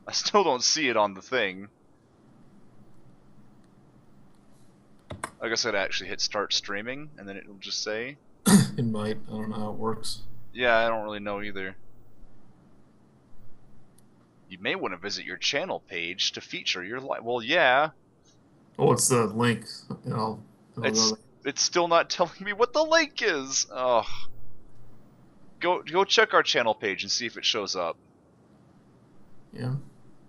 I still don't see it on the thing. I guess I'd actually hit start streaming, and then it'll just say. It might. I don't know how it works. Yeah, I don't really know either. You may want to visit your channel page to feature your live. Well, yeah. Oh, it's the link. I'll It's go. it's still not telling me what the link is. Ugh. Go check our channel page and see if it shows up. Yeah.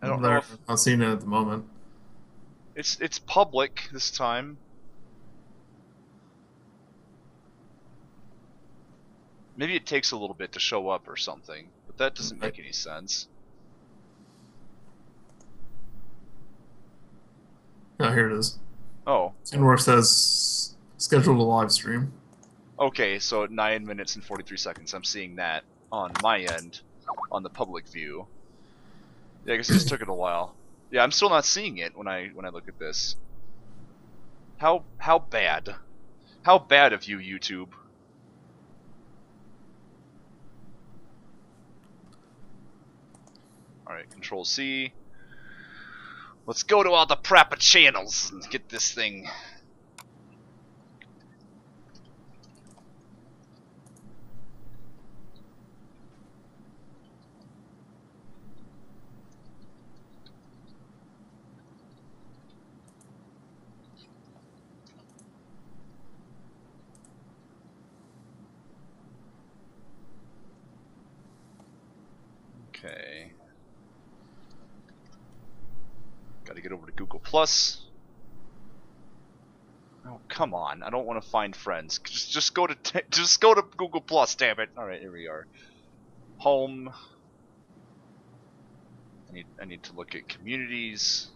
I don't know There. if Not seeing it at the moment. it's public this time. Maybe it takes a little bit to show up or something, but that doesn't make any sense. Oh, here it is. Oh. Toonwerks says scheduled a live stream. Okay, so at 9 minutes and 43 seconds, I'm seeing that on my end, on the public view. Yeah, I guess it just took it a while. Yeah, I'm still not seeing it when I look at this. How bad? How bad of you, YouTube? Alright, Control C. Let's go to all the proper channels and get this thing. Okay. Gotta get over to Google Plus. Oh, come on! I don't want to find friends. Just go to Google Plus. Damn it! All right, here we are. Home. I need to look at communities.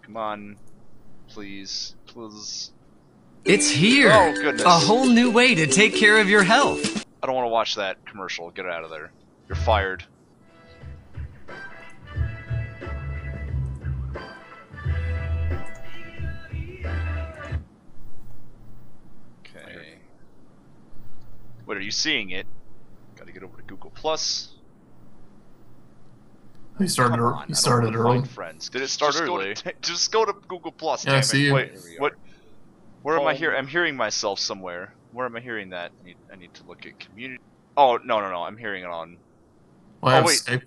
Come on, please. It's here! Oh goodness! A whole new way to take care of your health. I don't want to watch that commercial. Get out of there. You're fired. Okay. What, are you seeing it? Gotta get over to Google Plus. He started. Come on, He I don't started wanna early. find friends. Did it start early? Just go to Google Plus. Yeah, damn I it. see you. Wait, what? Where am I here? I'm hearing myself somewhere. Where am I hearing that? I need to look at community. Oh no. I'm hearing it on. Well, I have wait. Skype.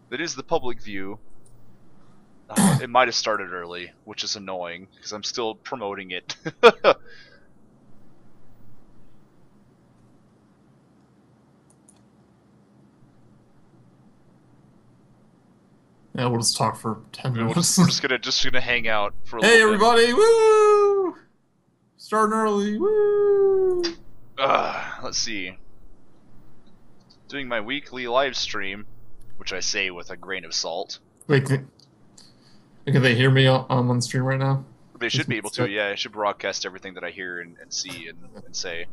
That is the public view. It might have started early, which is annoying because I'm still promoting it. Yeah, we'll just talk for 10 we're minutes. just gonna hang out for a Hey, little bit. everybody! Woo! Starting early. Woo! Let's see. Doing my weekly live stream, which I say with a grain of salt. Wait, can they hear me on stream right now? They should be able to. Yeah, I should broadcast everything that I hear and see and say.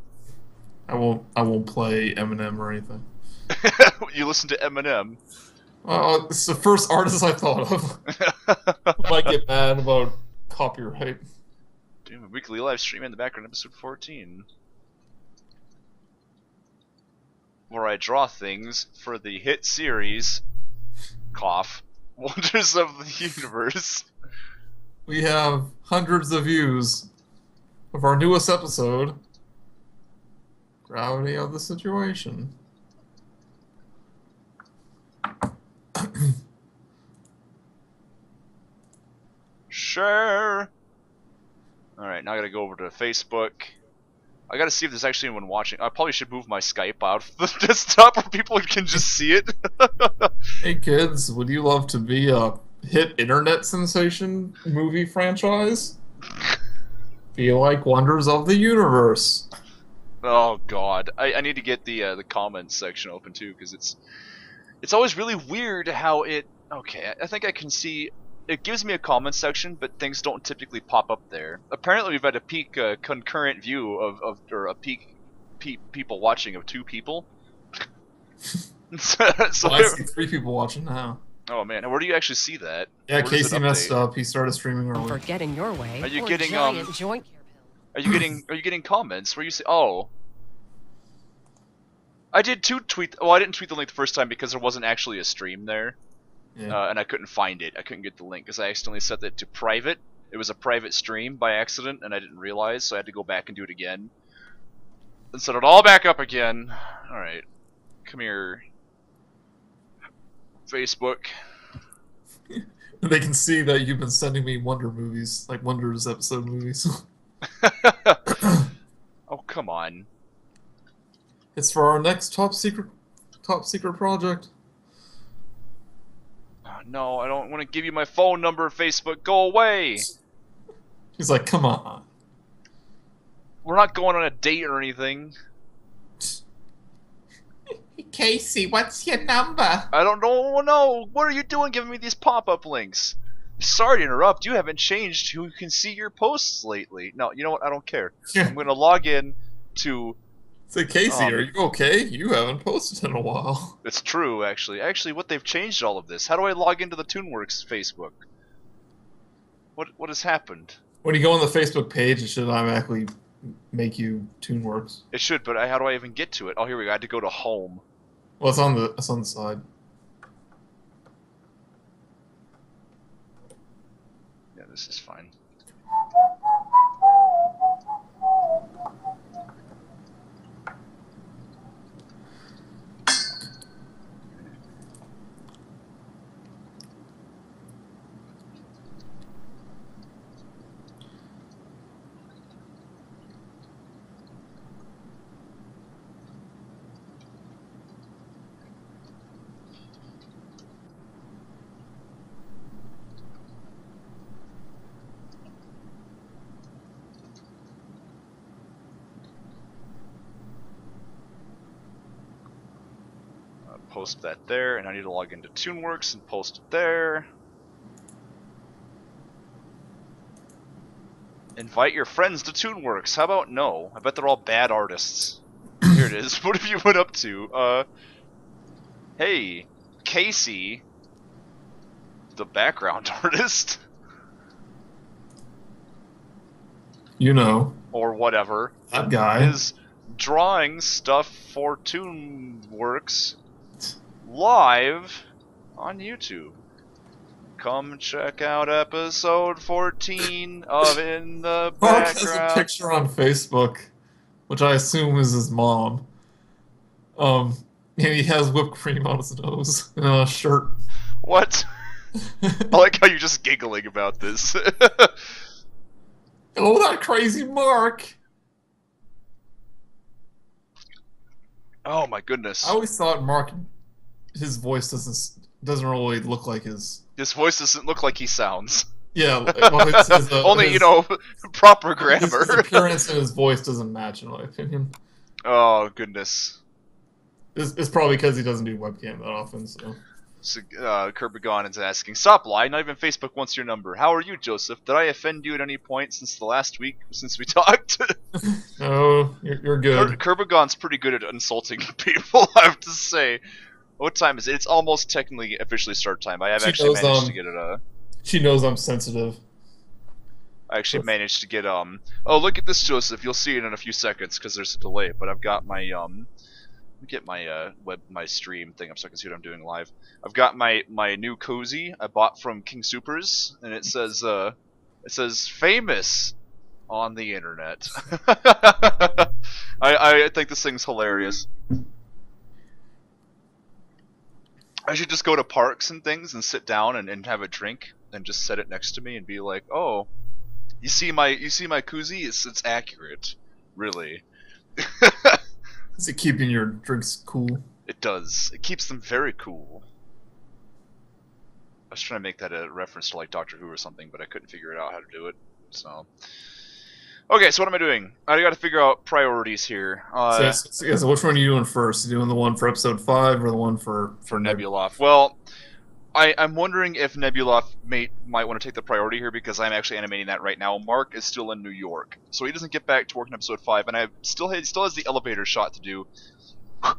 I won't play Eminem or anything. You listen to Eminem. It's the first artist I thought of. Might get mad about copyright. Doing a weekly live stream in the background, episode 14. Where I draw things for the hit series, cough, Wonders of the Universe. We have hundreds of views of our newest episode, Gravity of the Situation. Sure. Alright, now I gotta go over to Facebook. I gotta see if there's actually anyone watching. I probably should move my Skype out of the desktop where people can just see it. Hey kids, would you love to be a hit internet sensation movie franchise? Feel like Wonders of the Universe. Oh god, I need to get the comments section open too, because it's always really weird how it. Okay, I think I can see. It gives me a comment section, but things don't typically pop up there. Apparently, we've had a peak concurrent view or a peak people watching of 2 people. So Well, I see 3 people watching now. oh man, where do you actually see that? Yeah, Where does it Casey messed update? up. He started streaming early. For getting your way. Are you or getting, giant joint care pill. Are you getting comments where you say, oh, I did tweet. Well, I didn't tweet the link the first time because there wasn't actually a stream there. Yeah. and I couldn't find it. I couldn't get the link because I accidentally set it to private. It was a private stream by accident, and I didn't realize, so I had to go back and do it again. And set it all back up again. Alright. Come here. Facebook. They can see that you've been sending me Wonder movies, like Wonders episode movies. Oh, come on. It's for our next top secret project. No, I don't want to give you my phone number, Facebook. Go away! He's like, come on. We're not going on a date or anything. Casey, what's your number? I don't know. No, what are you doing giving me these pop-up links? Sorry to interrupt. You haven't changed who can see your posts lately. No, you know what? I don't care. I'm going to log in to... Say, Casey, are you okay? You haven't posted in a while. It's true, actually. Actually, what they've changed all of this. How do I log into the Toonwerks Facebook? What has happened? When you go on the Facebook page, it should automatically make you Toonwerks. It should, but how do I even get to it? Oh, here we go. I had to go to home. Well, it's on the side. Yeah, this is fine. Post that there, and I need to log into Toonwerks and post it there. Invite your friends to Toonwerks. How about no? I bet they're all bad artists. Here it is. What have you been up to? Hey, Casey, the background artist. You know. Or whatever. That guy. Is drawing stuff for Toonwerks live on YouTube. Come check out episode 14 of In the Mark has Background. a picture on Facebook, which I assume is his mom. And he has whipped cream on his nose and a shirt. What? I like how you're just giggling about this. Oh, that crazy Mark! Oh my goodness. I always thought Mark, his voice doesn't really look like his. His voice doesn't look like he sounds. Yeah, well, his, Only, his, you know, proper grammar. His appearance and his voice doesn't match, in my opinion. Oh, goodness. It's probably because he doesn't do webcam that often, so... So, Kerbegon is asking, stop lying, not even Facebook wants your number. How are you, Joseph? Did I offend you at any point since the last week, since we talked? No, you're good. Kerbegon's pretty good at insulting people, I have to say. What time is it? It's almost technically officially start time. I have actually managed to get it, She knows I'm sensitive. I actually managed to get, oh, look at this, Joseph. You'll see it in a few seconds, because there's a delay, but I've got my, let me get my, my stream thing up so I can see what I'm doing live. I've got my new cozy I bought from King Supers, and it says famous on the internet. I think this thing's hilarious. I should just go to parks and things and sit down and have a drink and just set it next to me and be like, oh, you see my koozie? It's accurate, really. Is it keeping your drinks cool? It does. It keeps them very cool. I was trying to make that a reference to like Doctor Who or something, but I couldn't figure it out how to do it. So, okay, so what am I doing? I got to figure out priorities here. So which one are you doing first? You doing the one for episode 5 or the one for Nebuloff? Well, I'm wondering if Nebuloff might want to take the priority here because I'm actually animating that right now. Mark is still in New York, so he doesn't get back to work in episode 5, and he still has the elevator shot to do,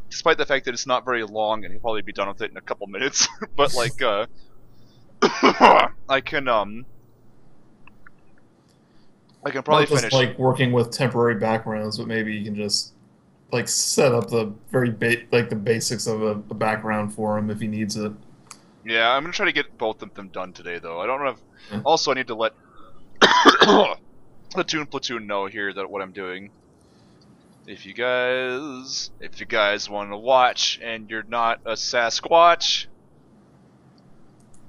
despite the fact that it's not very long, and he'll probably be done with it in a couple minutes. But like, I can probably just finish. like working with temporary backgrounds, but maybe you can just like set up the very the basics of a background for him if he needs it. Yeah, I'm gonna try to get both of them done today, though. I don't have. Yeah. Also, I need to let the Toon Platoon know here that what I'm doing. If you guys want to watch and you're not a Sasquatch,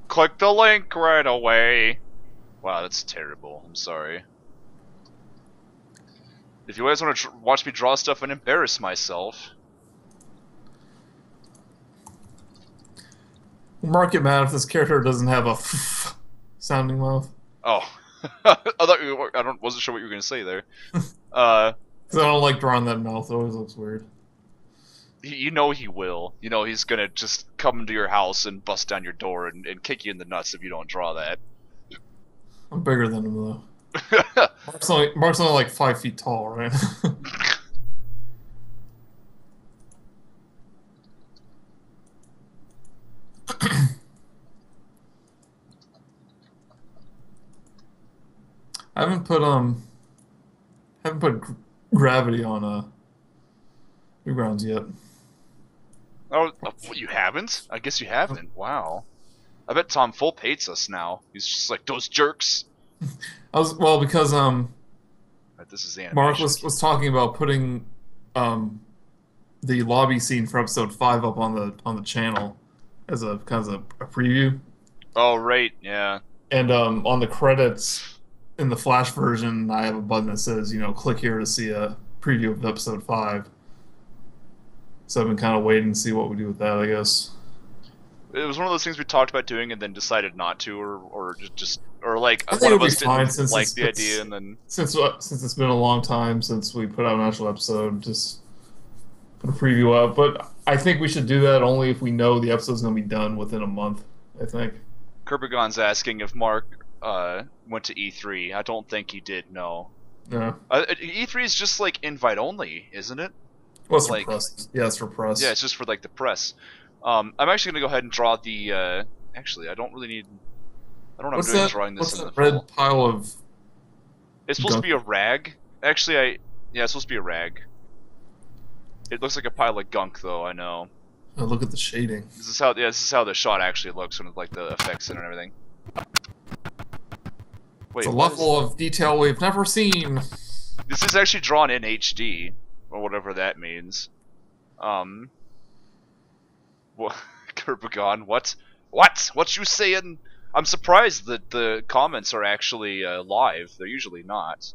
click the link right away. Wow, that's terrible. I'm sorry. If you guys want to watch me draw stuff and embarrass myself, Mark, get mad if this character doesn't have a sounding mouth. oh, I wasn't sure what you were gonna say there. Because I don't like drawing that mouth. It always looks weird. You know he will. You know he's gonna just come into your house and bust down your door and kick you in the nuts if you don't draw that. I'm bigger than him, though. Mark's only like 5 feet tall, right? I haven't put gravity on Newgrounds yet. Oh, you haven't? I guess you haven't. Wow. I bet Tom Fulp hates us now. He's just like, those jerks. Because Right, this is the animation. Mark was talking about putting the lobby scene for episode 5 up on the channel as a kind of a preview. Oh right, yeah. And on the credits in the Flash version, I have a button that says, click here to see a preview of episode 5. So I've been kind of waiting to see what we do with that, I guess. It was one of those things we talked about doing and then decided not to, or like I think one of it'll us be fine didn't like the idea, and then since it's been a long time since we put out an actual episode, just put a preview up. But I think we should do that only if we know the episode's going to be done within a month, I think. Kerbigon's asking if Mark went to E3. I don't think he did. No. Yeah. E3 is just like invite only, isn't it? Well, it's Like- for press. Yeah, it's for press. Yeah, it's just for like the press. I'm actually gonna go ahead and draw the. Actually, I don't really need. I don't know what I'm doing drawing this What's in the that red full. pile of... It's supposed to gunk? be a rag. Actually, yeah, it's supposed to be a rag. It looks like a pile of gunk, though. I know. Oh, look at the shading. This is how the shot actually looks when like the effects in and everything. Wait, It's a what level of detail we've never seen. This is actually drawn in HD, or whatever that means. What? Kerbigon, what? What you saying? I'm surprised that the comments are actually live. They're usually not.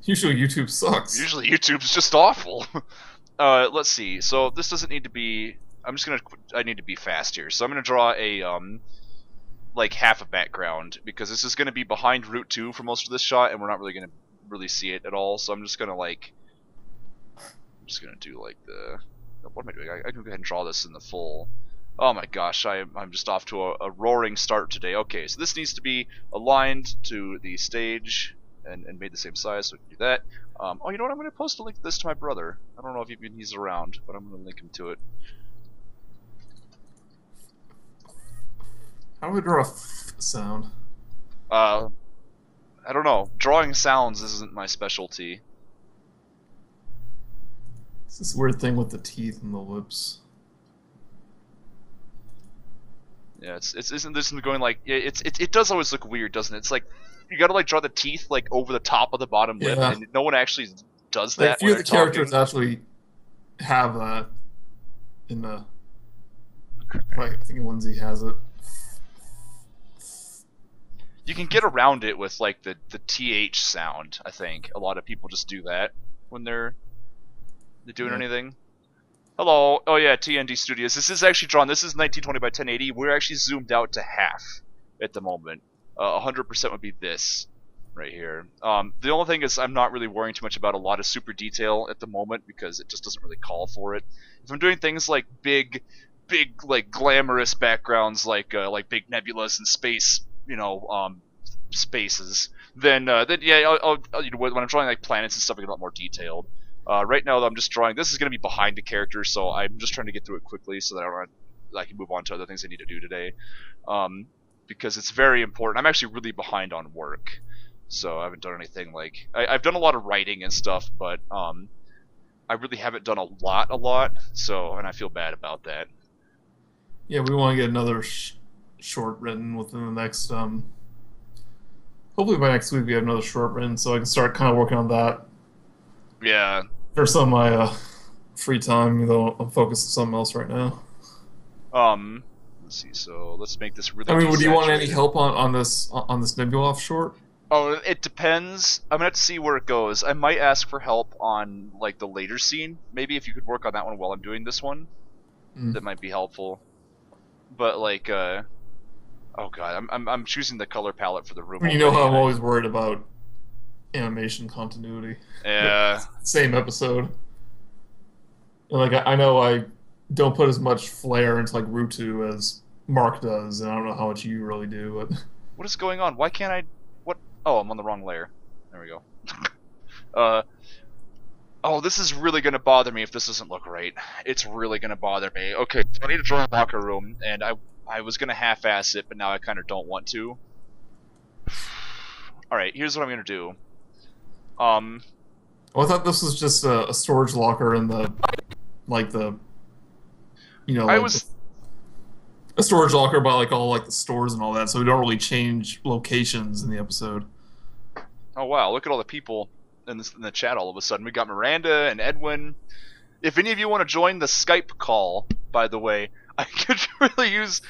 Usually YouTube sucks. Usually YouTube's just awful. Let's see. So this doesn't need to be. I need to be fast here. So I'm gonna draw a like half a background because this is gonna be behind Route 2 for most of this shot, and we're not really gonna see it at all. So I'm just gonna do like the. What am I doing? I can go ahead and draw this in the full. Oh my gosh, I'm just off to a roaring start today. Okay, so this needs to be aligned to the stage and made the same size, so we can do that. Oh, you know what? I'm going to post a link to this to my brother. I don't know if he's around, but I'm going to link him to it. How do we draw a sound? I don't know. Drawing sounds isn't my specialty. It's this weird thing with the teeth and the lips. Yeah, isn't this going like it does always look weird, doesn't it? It's like you gotta like draw the teeth like over the top of the bottom lip, Yeah. and no one actually does Like, that. a few of when the they're characters talking. actually have that in the. Like, I think Lindsay has it. You can get around it with like the th sound. I think a lot of people just do that when they're doing Yeah. anything. Hello. Oh yeah, TND Studios. This is actually drawn. This is 1920 by 1080. We're actually zoomed out to half at the moment. 100% would be this right here. The only thing is I'm not really worrying too much about a lot of super detail at the moment because it just doesn't really call for it. If I'm doing things like big like glamorous backgrounds like big nebulas in space, spaces, then yeah, I'll when I'm drawing like planets and stuff, I get a lot more detailed. Right now, though, I'm just drawing. This is going to be behind the character, so I'm just trying to get through it quickly so that I can move on to other things I need to do today. Because it's very important. I'm actually really behind on work, so I haven't done anything like I've done a lot of writing and stuff, but I really haven't done a lot. So, and I feel bad about that. Yeah, we want to get another short written within the next. Hopefully by next week we have another short written, so I can start kind of working on that. Yeah. For some of my free time, even though I'm focused on something else right now. Let's see. So let's make this really. I mean, would you want any desaturated. help on this Nebulov short? Oh, it depends. I'm gonna have to see where it goes. I might ask for help on like the later scene. Maybe if you could work on that one while I'm doing this one, that might be helpful. But like, oh god, I'm choosing the color palette for the room. I mean, you know how I'm already. always worried about animation continuity. Yeah. Same episode. And like I know I don't put as much flair into like Rutu as Mark does, and I don't know how much you really do, but What is going on? Why can't I? What? Oh, I'm on the wrong layer. There we go. uh. Oh, this is really gonna bother me if this doesn't look right. It's really gonna bother me. Okay, so I need to draw a locker room, and I was gonna half-ass it, but now I kind of don't want to. All right, here's what I'm gonna do. well, I thought this was just a storage locker in the like the you know I like was. a storage locker by like all like the stores and all that, so we don't really change locations in the episode. Oh wow, look at all the people in the chat all of a sudden. We got Miranda and Edwin. If any of you want to join the Skype call, by the way, I could really use.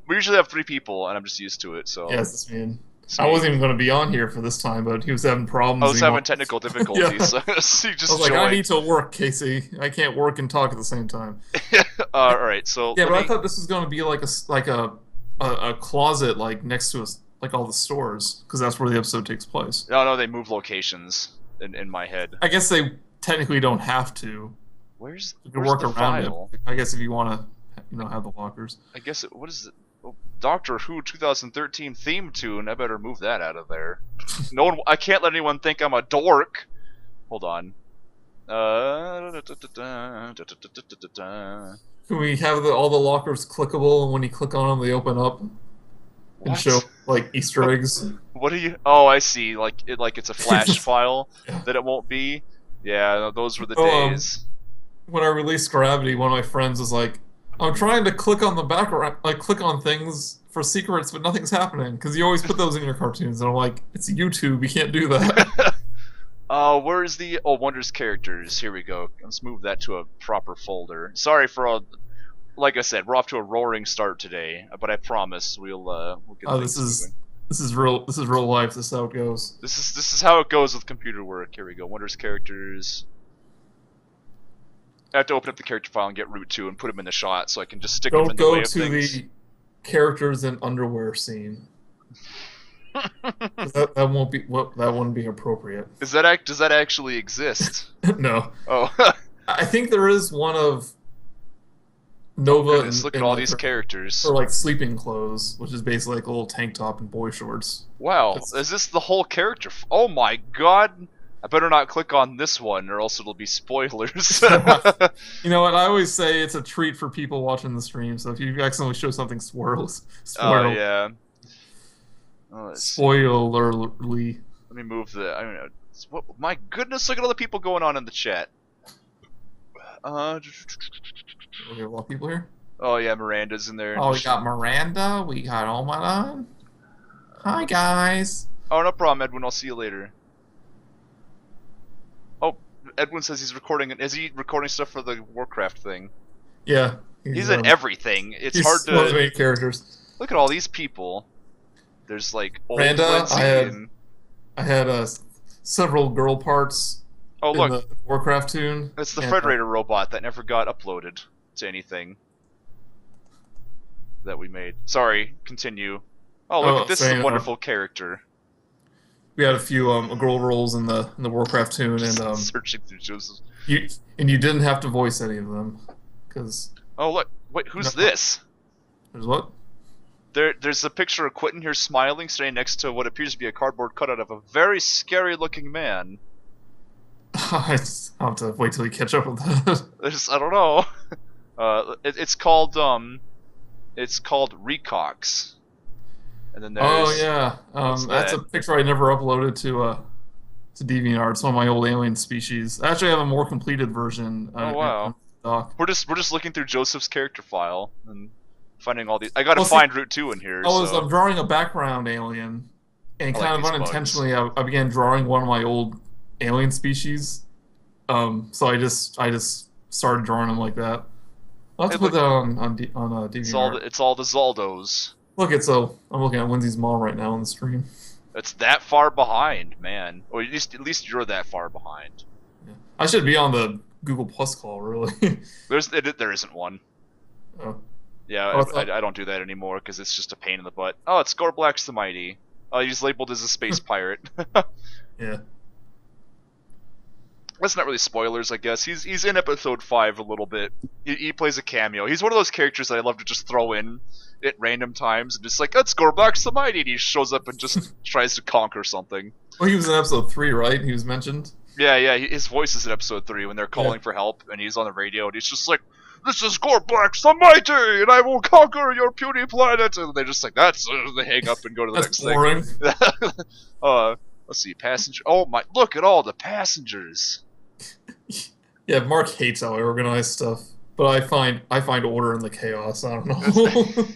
We usually have 3 people, and I'm just used to it. So Yes, this man. sweet. I wasn't even going to be on here for this time, but he was having problems. I was having technical difficulties, Yeah. so you just I was like, joined. I need to work, Casey. I can't work and talk at the same time. All right, so Yeah, let but me- I thought this was going to be like a closet like next to us, like all the stores, because that's where the episode takes place. no, they move locations in my head. I guess they technically don't have to. Where's You can where's work the around file? it. I guess if you want to, have the lockers. I guess what is it? Oh, Doctor Who 2013 theme tune. I better move that out of there. No one. I can't let anyone think I'm a dork. Hold on. Can we have all the lockers clickable, and when you click on them, they open up and What? show like Easter eggs? What are you? Oh, I see. Like it's a flash file Yeah. that it won't be. Yeah, those were the Oh, days. When I released Gravity, one of my friends was like, "I'm trying to click on the background, like click on things for secrets, but nothing's happening because you always put those in your cartoons." And I'm like, "It's YouTube, you can't do that." Where is the Wonders characters? Here we go. Let's move that to a proper folder. Sorry for all. Like I said, we're off to a roaring start today, but I promise we'll get Oh, things moving. this is real. This is real life. This is how it goes. This is how it goes with computer work. Here we go. Wonders characters. I have to open up the character file and get root 2 and put them in the shot so I can just stick them Don't in the way go of to things. the characters in underwear scene. 'Cause that won't be that wouldn't be appropriate. Does that actually exist? No, Oh, I think there is one of Nova. goodness! Look at all these characters. For like sleeping clothes, which is basically like a little tank top and boy shorts. Wow, That's- is this the whole character? Oh my god! I better not click on this one, or else it'll be spoilers. You know what? I always say it's a treat for people watching the stream. So if you accidentally show something Oh yeah. Oh, let's see. spoilerly. Let me move the. I don't know. What? My goodness! Look at all the people going on in the chat. We have a lot of people here. Oh yeah, Miranda's in there. Oh, we got Miranda. We got Omadan. Hi guys. Oh, no problem, Edwin. I'll see you later. Oh, Edwin says he's recording. Is he recording stuff for the Warcraft thing? Yeah, He's in everything. It's hard one of the to main characters. look at all these people. There's like old Miranda, Lindsay and I had several girl parts oh in look, the Warcraft tune. it's the and, Frederator robot that never got uploaded to anything that we made. Sorry, continue. Oh look, Oh, this saying, is a wonderful character. we had a few girl roles in the Warcraft tune, and Searching through Joseph. you didn't have to voice any of them because Oh look, wait, who's No. this? there's what? There's a picture of Quentin here smiling, standing next to what appears to be a cardboard cutout of a very scary-looking man. I just have to wait till you catch up with that. I don't know. It's called Recox. And then there's Oh yeah, what's that's a that? picture I never uploaded to DeviantArt. It's one of my old alien species. I actually have a more completed version. Oh, wow. Doc. We're just looking through Joseph's character file, and Finding all these. I gotta Well, see, find Route 2 in here. I'm drawing a background alien, and I like kind of these unintentionally, I began drawing one of my old alien species. So I just started drawing them like that. I'll have to put that on DeviantArt. It's all the Zaldos. Look, I'm looking at Lindsay's mom right now on the stream. It's that far behind, man. Or at least you're that far behind. Yeah. I should be on the Google Plus call, really. There isn't one. Oh. Yeah, I don't do that anymore because it's just a pain in the butt. Oh, it's Gorblax the Mighty. Oh, he's labeled as a space pirate. Yeah. That's not really spoilers, I guess. He's in episode 5 a little bit. He plays a cameo. He's one of those characters that I love to just throw in at random times and just like, let's Gorblax the Mighty, and he shows up and just tries to conquer something. Well, he was in episode 3, right? He was mentioned. Yeah. His voice is in episode 3 when they're calling for help, and he's on the radio, and he's just like, "This is Gorblax the Mighty, and I will conquer your puny planet." And they're just like, "That's." They hang up and go to the next boring. thing. Let's see, passenger. Oh my! Look at all the passengers. Yeah, Mark hates how I organize stuff, but I find order in the chaos. I don't know.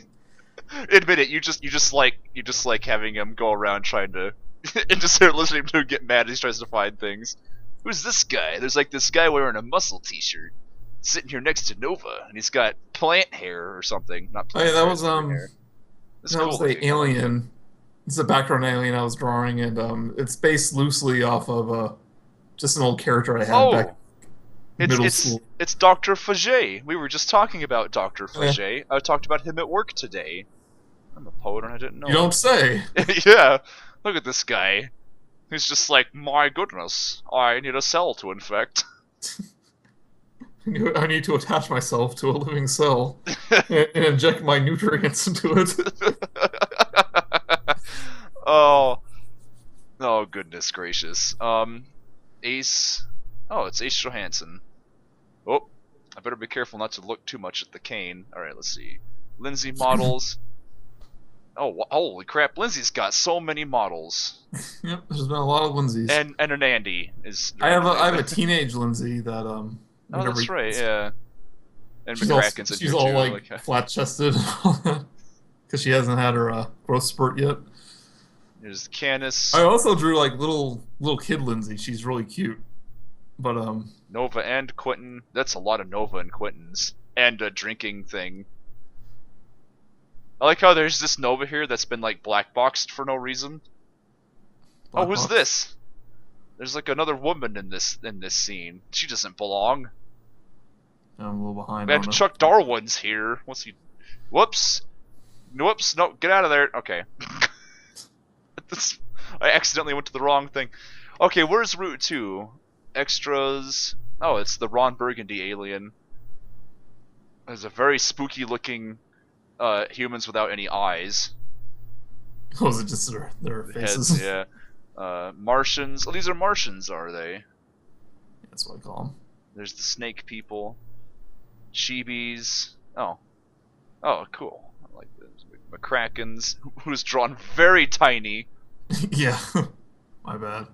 Admit it. You just like having him go around trying to and just start listening to him get mad as he tries to find things. Who's this guy? There's like this guy wearing a muscle t-shirt sitting here next to Nova, and he's got plant hair or something. Not plant that hair, was that was the alien. It's a background alien I was drawing, and it's based loosely off of just an old character I had back in middle school. It's Dr. Faget. We were just talking about Dr. Faget. I talked about him at work today. I'm a poet and I didn't know. You don't say. Yeah, look at this guy. He's just like, my goodness, I need a cell to infect. I need to attach myself to a living cell and inject my nutrients into it. Oh goodness gracious. Ace. Oh, it's Ace Johansson. Oh, I better be careful not to look too much at the cane. All right, let's see. Lindsay models. Oh, holy crap! Lindsay's got so many models. Yep, there's been a lot of Lindsays. And an Andy is. I have a teenage Lindsay that Oh, that's right. Yeah. And she's all like flat chested because she hasn't had her growth spurt yet. There's Canis. I also drew like little kid Lindsay. She's really cute. But Nova and Quentin. That's a lot of Nova and Quentins. And a drinking thing. I like how there's this Nova here that's been like black boxed for no reason. Oh, who's this? There's like another woman in this scene. She doesn't belong. I'm a little behind. And Chuck Darwin's here. What's he? Whoops. No, get out of there. Okay. I accidentally went to the wrong thing. Okay, where's Route 2? Extras. Oh, it's the Ron Burgundy alien. There's a very spooky looking humans without any eyes. Oh, is it just their faces? Heads, yeah. Martians. Oh, these are Martians, are they? That's what I call them. There's the snake people. Chibis. Oh, cool. I like this. McCracken's, who's drawn very tiny. Yeah, my bad.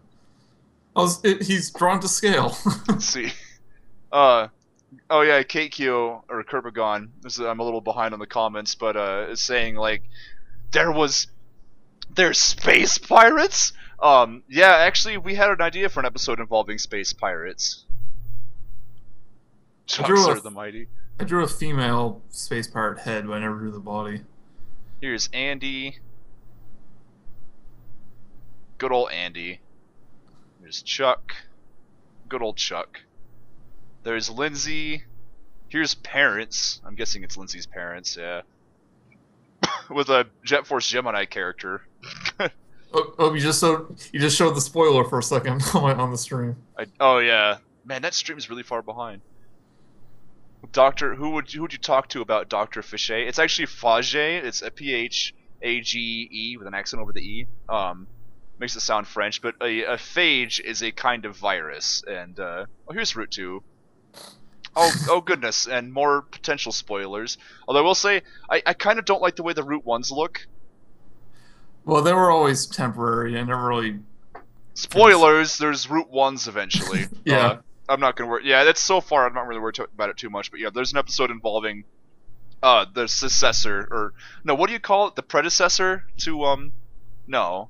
He's drawn to scale. Let's see. Oh yeah, KQ or Kerbagon. I'm a little behind on the comments, but is saying like there's space pirates. Yeah, actually, we had an idea for an episode involving space pirates. Chuckster the Mighty. I drew a female space pirate head, but I never drew the body. Here's Andy. Good old Andy. There's Chuck. Good old Chuck. There's Lindsay. Here's parents. I'm guessing it's Lindsay's parents, yeah. With a Jet Force Gemini character. You just showed the spoiler for a second on the stream. Oh yeah. Man, that stream's really far behind. Who would you talk to about Dr. Fichet? It's actually Fage. It's a Phage with an accent over the E. Makes it sound French, but a phage is a kind of virus. And here's Route 2. Oh goodness, and more potential spoilers. Although I will say, I kind of don't like the way the Route 1s look. Well, they were always temporary. I never really. Spoilers. There's Route 1s eventually. Yeah. I'm not gonna worry. Yeah, that's so far. I'm not really worried about it too much. But yeah, there's an episode involving the successor, or no, what do you call it? The predecessor to no.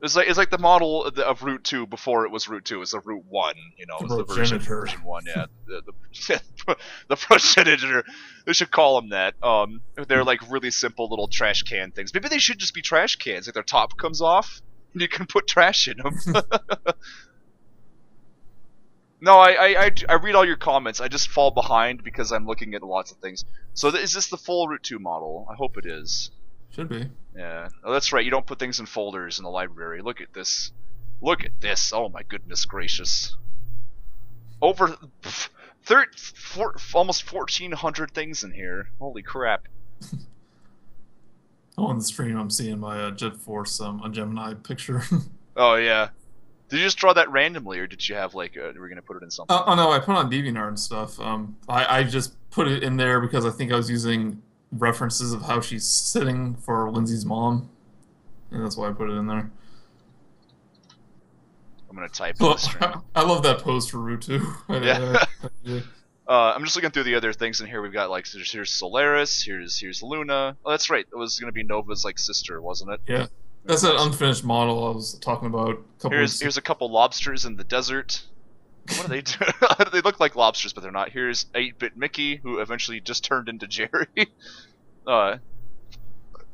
It's like the model of Route 2 before it was Route 2. It's the Route 1, you know, The it's the version progenitor. 1. Yeah, the progenitor. They should call them that. They're like really simple little trash can things. Maybe they should just be trash cans. Like their top comes off, and you can put trash in them. No, I read all your comments. I just fall behind because I'm looking at lots of things. So is this the full Route 2 model? I hope it is. Should be. Yeah. Oh, that's right. You don't put things in folders in the library. Look at this. Look at this. Oh my goodness gracious. Over almost 1,400 things in here. Holy crap. On the stream, I'm seeing my Jet Force a Gemini picture. Oh yeah. Did you just draw that randomly, or did you have like we're gonna put it in something? Oh no, I put on DeviantArt and stuff. I just put it in there because I think I was using references of how she's sitting for Lindsay's mom, and that's why I put it in there. I'm gonna type in the stream. I love that pose for Root 2. Yeah. I'm just looking through the other things in here. We've got like here's Solaris, here's Luna. Oh, that's right. It was gonna be Nova's like sister, wasn't it? Yeah. That's that unfinished model I was talking about. Here's a couple lobsters in the desert. What are they doing? They look like lobsters, but they're not. Here's 8-Bit Mickey, who eventually just turned into Jerry.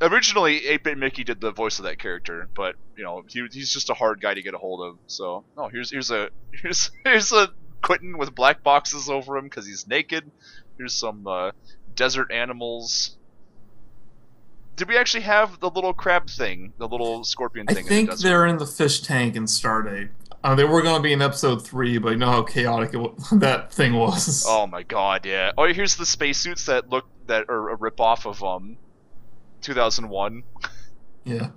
Originally, 8-Bit Mickey did the voice of that character, but you know he's just a hard guy to get a hold of. So, oh, here's a Quentin with black boxes over him because he's naked. Here's some desert animals. Did we actually have the little crab thing, the little scorpion thing? I think they're in the fish tank in Stardate. They were going to be in episode 3, but you know how chaotic that thing was. Oh my god, yeah. Oh, here's the spacesuits that are a ripoff of 2001. Yeah.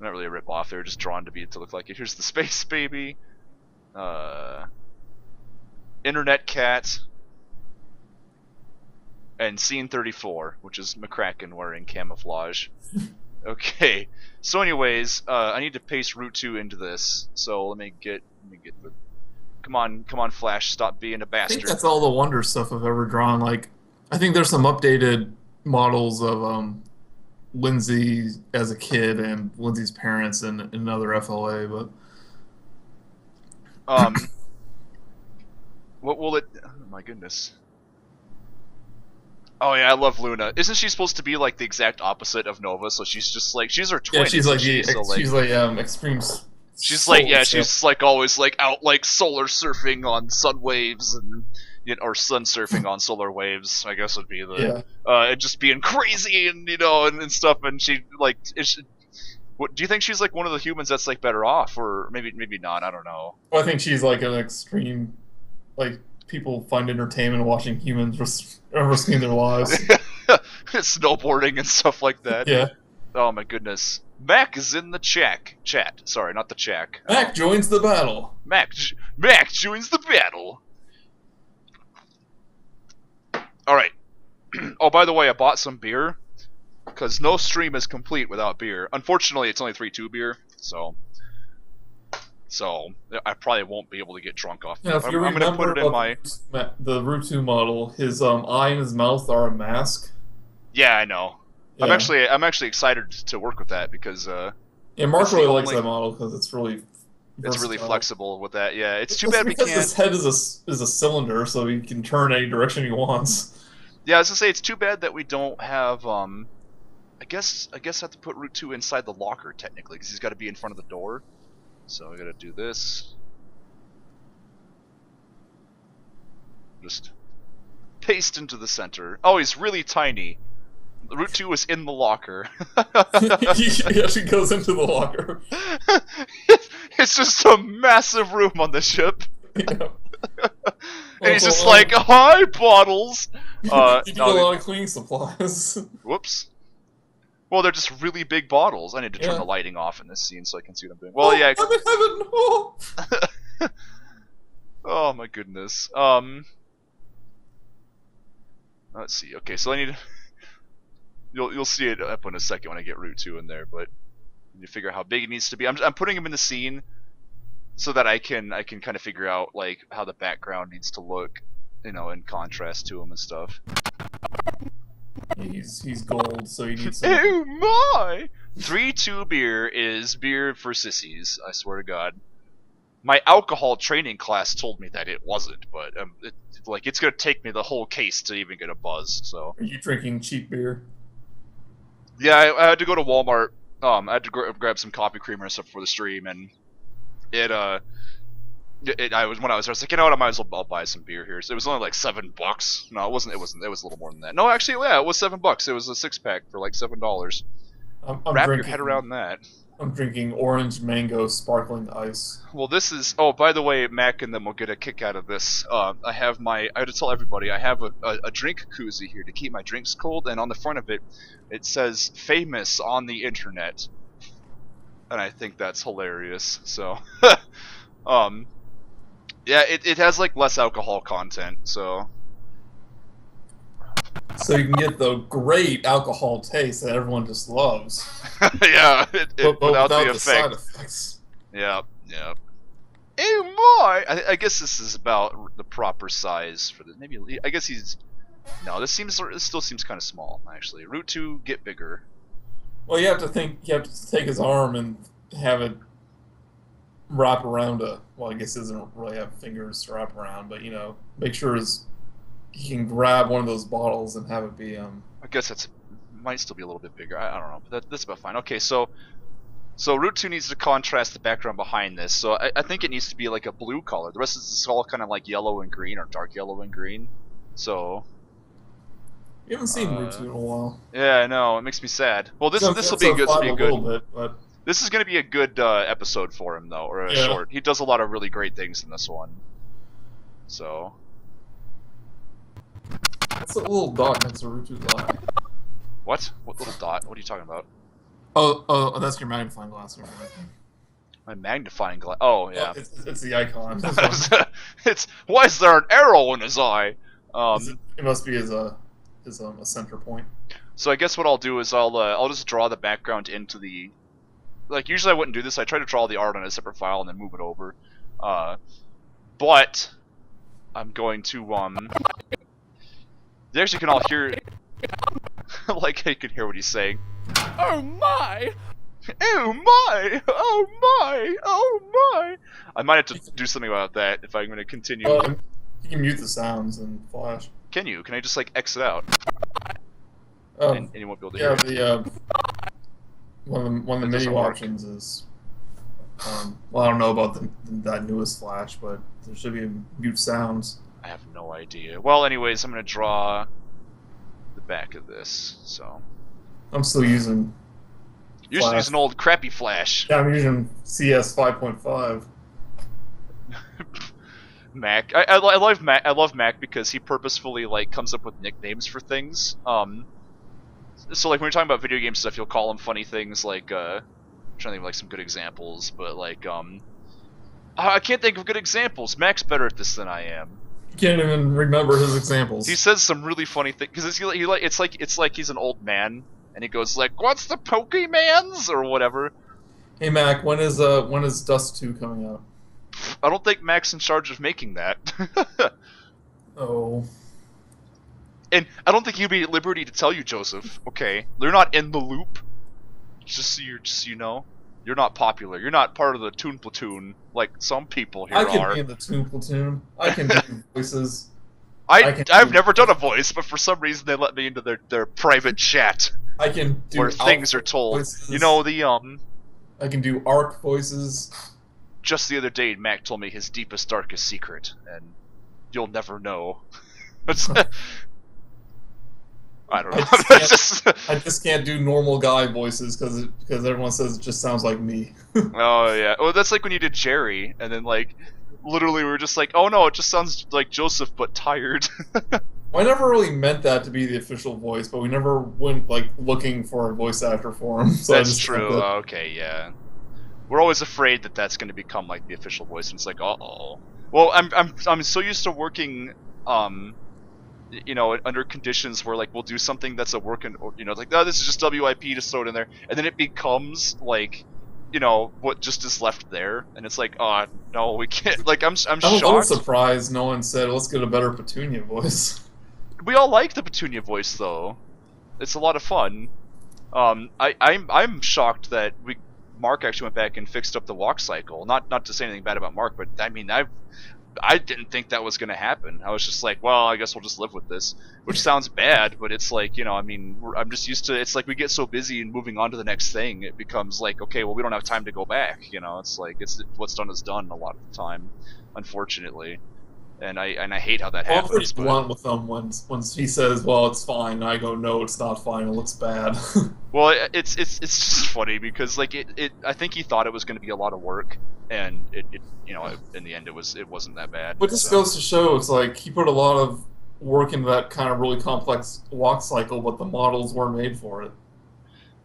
Not really a ripoff. They were just drawn to look like it. Here's the space baby. Internet cat. And scene 34, which is McCracken wearing camouflage. Okay. So anyways, I need to paste Route 2 into this. So let me get the Come on, Flash, stop being a I bastard. think that's all the Wonder stuff I've ever drawn. Like, I think there's some updated models of Lindsay as a kid and Lindsay's parents in another FLA, but what will it oh my goodness. Oh yeah, I love Luna. Isn't she supposed to be like the exact opposite of Nova? So she's just like she's her twin. yeah, she's like extreme. She's like she's like always like out like solar surfing on sun waves and or sun surfing on solar waves. I guess would be the and just being crazy and and stuff. And she like what do you think she's like one of the humans that's like better off, or maybe not? I don't know. Well, I think she's like an extreme like. People find entertainment watching humans risking their lives. Snowboarding and stuff like that. Yeah. Oh my goodness. Mac is in the chat. Sorry, not the check. Mac joins the battle. Mac joins the battle. Alright. Oh, by the way, I bought some beer. Because no stream is complete without beer. Unfortunately, it's only 3-2 beer. So I probably won't be able to get drunk off. Yeah, if you I'm gonna put it in my the Route 2 model. His eye and his mouth are a mask. Yeah, I know. Yeah. I'm actually excited to work with that because yeah, Mark really likes that model because it's really flexible with that. Yeah, it's too bad we can't. His head is a cylinder, so he can turn any direction he wants. Yeah, I was gonna say it's too bad that we don't have. I guess I have to put Route 2 inside the locker technically because he's got to be in front of the door. So I gotta do this. Just paste into the center. Oh, he's really tiny. Route 2 is in the locker. He actually goes into the locker. It's just a massive room on the ship. Yeah. And he's just like, hi, bottles! You need a lot of cleaning supplies. Whoops. Well, they're just really big bottles. I need to turn the lighting off in this scene so I can see what I'm doing. Well, yeah. I'm in heaven! Oh my goodness. Let's see. Okay, so I need. You'll see it up in a second when I get Route 2 in there, but you figure out how big it needs to be. I'm putting him in the scene so that I can kind of figure out like how the background needs to look, in contrast to him and stuff. He's gold, so you need some. Oh my! 3-2 beer is beer for sissies. I swear to God. My alcohol training class told me that it wasn't, but it's gonna take me the whole case to even get a buzz. So Are you drinking cheap beer? yeah, I had to go to Walmart. I had to grab some coffee creamer and stuff for the stream, and it I was like, you know what, I might as well I'll buy some beer here. So it was only like $7. No, it wasn't. It was a little more than that. No, actually, yeah, it was $7. It was a 6-pack for like $7. I'm Wrap drinking, your head around that. I'm drinking orange mango sparkling ice. Well, this is. Oh, by the way, Mac and them will get a kick out of this. I had to tell everybody I have a drink koozie here to keep my drinks cold, and on the front of it, it says "famous on the internet," and I think that's hilarious. So, yeah, it has like less alcohol content, so. So you can get the great alcohol taste that everyone just loves. Yeah, But without the side effect. effects. Yeah, yeah. Oh my! I guess this is about the proper size for the. Maybe I guess he's. No, this still seems kind of small actually. Route 2, get bigger. Well, you have to take his arm and have it wrap around a. Well, I guess he doesn't really have fingers to wrap around, but make sure he can grab one of those bottles and have it be I guess might still be a little bit bigger. I don't know, but that's about fine. Okay, so Route 2 needs to contrast the background behind this. So I think it needs to be like a blue color. The rest of this is all kind of like yellow and green or dark yellow and green. So You haven't seen Root 2 in a while. yeah, I know. It makes me sad. Well, this will be good. This is going to be a good episode for him though, or a short. He does a lot of really great things in this one. So. What's a little dot next to Root 2's eye? What? What little dot? What are you talking about? Oh, that's your magnifying glass. My magnifying glass. Oh, yeah. Oh, it's the icon. Why is there an arrow in his eye? It must be his a center point. So I guess what I'll do is I'll just draw the background into the. Like usually I wouldn't do this. I try to draw the art on a separate file and then move it over. But I'm going to You actually can all hear. Like you can hear what he's saying. Oh my! Oh my! Oh my! Oh my! I might have to do something about that if I'm going to continue. You can mute the sounds in Flash. Can you? Can I just like exit out? And you won't be able to hear. Yeah, one of the menu options is. Well, I don't know about that newest Flash, but there should be mute sounds. I have no idea. Well, anyways, I'm going to draw the back of this. So. I'm still using. You're just using old crappy Flash. Yeah, I'm using CS 5.5. Mac. I love Mac. I love Mac because he purposefully like comes up with nicknames for things. So like when you're talking about video game stuff, you'll call them funny things like I'm trying to think of like some good examples, but like I can't think of good examples. Mac's better at this than I am. Can't even remember his examples. He says some really funny things because it's like he's an old man and he goes like, "What's the Pokemans?" or whatever. Hey Mac, when is Dust 2 coming out? I don't think Mac's in charge of making that. Oh. And I don't think he'd be at liberty to tell you, Joseph. Okay, they're not in the loop. Just so you know, you're not popular. You're not part of the Toon Platoon like some people here are. I can be in the Toon Platoon. I can do voices. I've never done a voice, but for some reason they let me into their private chat. I can do where things are told. Voices. You know the I can do ARC voices. Just the other day, Mac told me his deepest, darkest secret, and you'll never know. I don't know. I just can't do normal guy voices because everyone says it just sounds like me. Oh yeah. Well, that's like when you did Jerry, and then like literally we were just like, oh no, it just sounds like Joseph but tired. Well, I never really meant that to be the official voice, but we never went like looking for a voice actor for him. So that's true. Okay, yeah. We're always afraid that that's going to become like the official voice, and it's like, uh-oh. Well, I'm so used to working, you know, under conditions where like we'll do something that's a working, you know, like, oh, this is just WIP, just throw it in there, and then it becomes like, you know, what just is left there, and it's like, oh no, we can't. Like, I'm shocked. I'm surprised no one said, let's get a better Petunia voice. We all like the Petunia voice though. It's a lot of fun. I'm shocked that Mark actually went back and fixed up the walk cycle. Not to say anything bad about Mark, but I mean I didn't think that was going to happen. I was just like, well, I guess we'll just live with this, which sounds bad, but it's like, I mean, I'm just used to. It's like we get so busy and moving on to the next thing, it becomes like, okay, well, we don't have time to go back. It's like it's what's done is done a lot of the time, unfortunately, and I hate how that Well, I'm pretty happens. But blunt with him when he says, "Well, it's fine." And I go, "No, it's not fine. It looks bad." well, it's just funny because like I think he thought it was going to be a lot of work, and in the end it wasn't that bad. But this goes to show, it's like he put a lot of work into that kind of really complex walk cycle, but the models weren't made for it.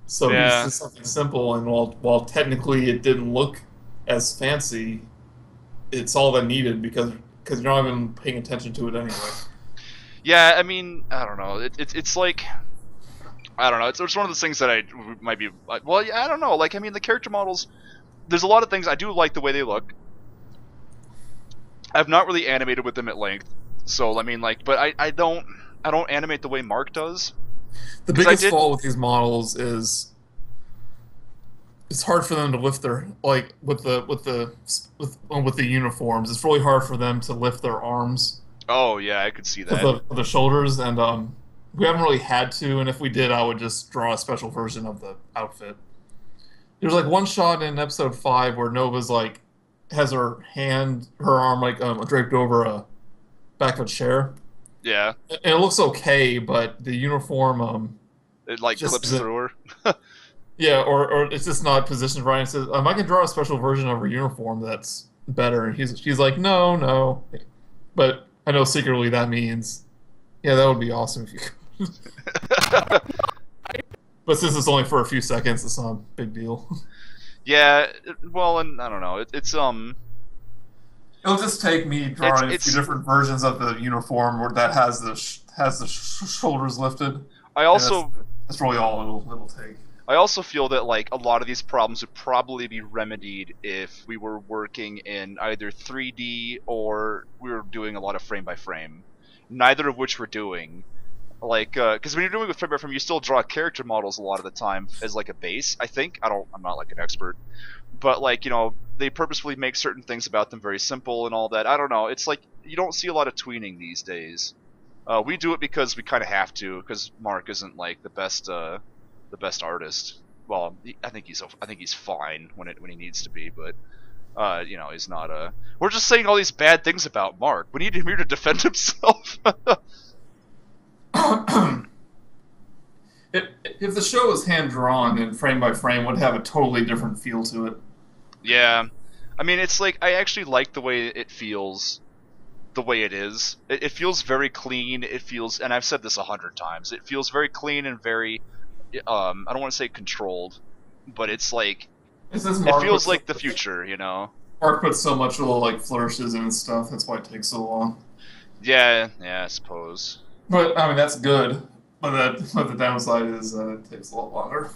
So Yeah. he's just something simple, and while technically it didn't look as fancy, it's all that needed because you're not even paying attention to it anyway. Yeah, I mean, I don't know. It's like, I don't know. It's one of those things that I might be. Well, yeah, I don't know. Like, I mean, the character models. There's a lot of things I do like the way they look. I've not really animated with them at length, so I mean, like, but I don't animate the way Mark does. The 'Cause I biggest did- fault with these models is it's hard for them to lift their like with the uniforms. It's really hard for them to lift their arms Oh yeah, I could see with that. the shoulders, and we haven't really had to. And if we did, I would just draw a special version of the outfit. There's like one shot in episode 5 where Nova's like has her arm like draped over a back of a chair, Yeah, and it looks okay, but the uniform it like just clips isn't- through her. yeah, or it's just not positioned right. It says, I can draw a special version of her uniform that's better. And she's like, no. But I know secretly that means, yeah, that would be awesome if you could. But since it's only for a few seconds, it's not a big deal. Yeah, well, and I don't know. It'll just take me drawing It's- a few different versions of the uniform where that has the shoulders lifted. I also And that's really all it'll take. I also feel that like a lot of these problems would probably be remedied if we were working in either 3D or we were doing a lot of frame by frame. Neither of which we're doing. Like, because when you're doing with frame by frame, you still draw character models a lot of the time as like a base. I think I'm not like an expert, but like they purposefully make certain things about them very simple and all that. I don't know. It's like you don't see a lot of tweening these days. We do it because we kind of have to, because Mark isn't like the best artist. Well, I think he's fine when he needs to be, but he's not a. We're just saying all these bad things about Mark. We need him here to defend himself. If the show was hand drawn and frame by frame, would have a totally different feel to it. Yeah, I mean, it's like I actually like the way it feels, the way it is. It feels very clean. It feels, and I've said this 100 times. It feels very clean and very, I don't want to say controlled, but it's like It's this it feels like the future, Mark puts so much little like flourishes in and stuff. That's why it takes so long. Yeah, I suppose. But I mean, that's good. But the downside is it takes a lot longer.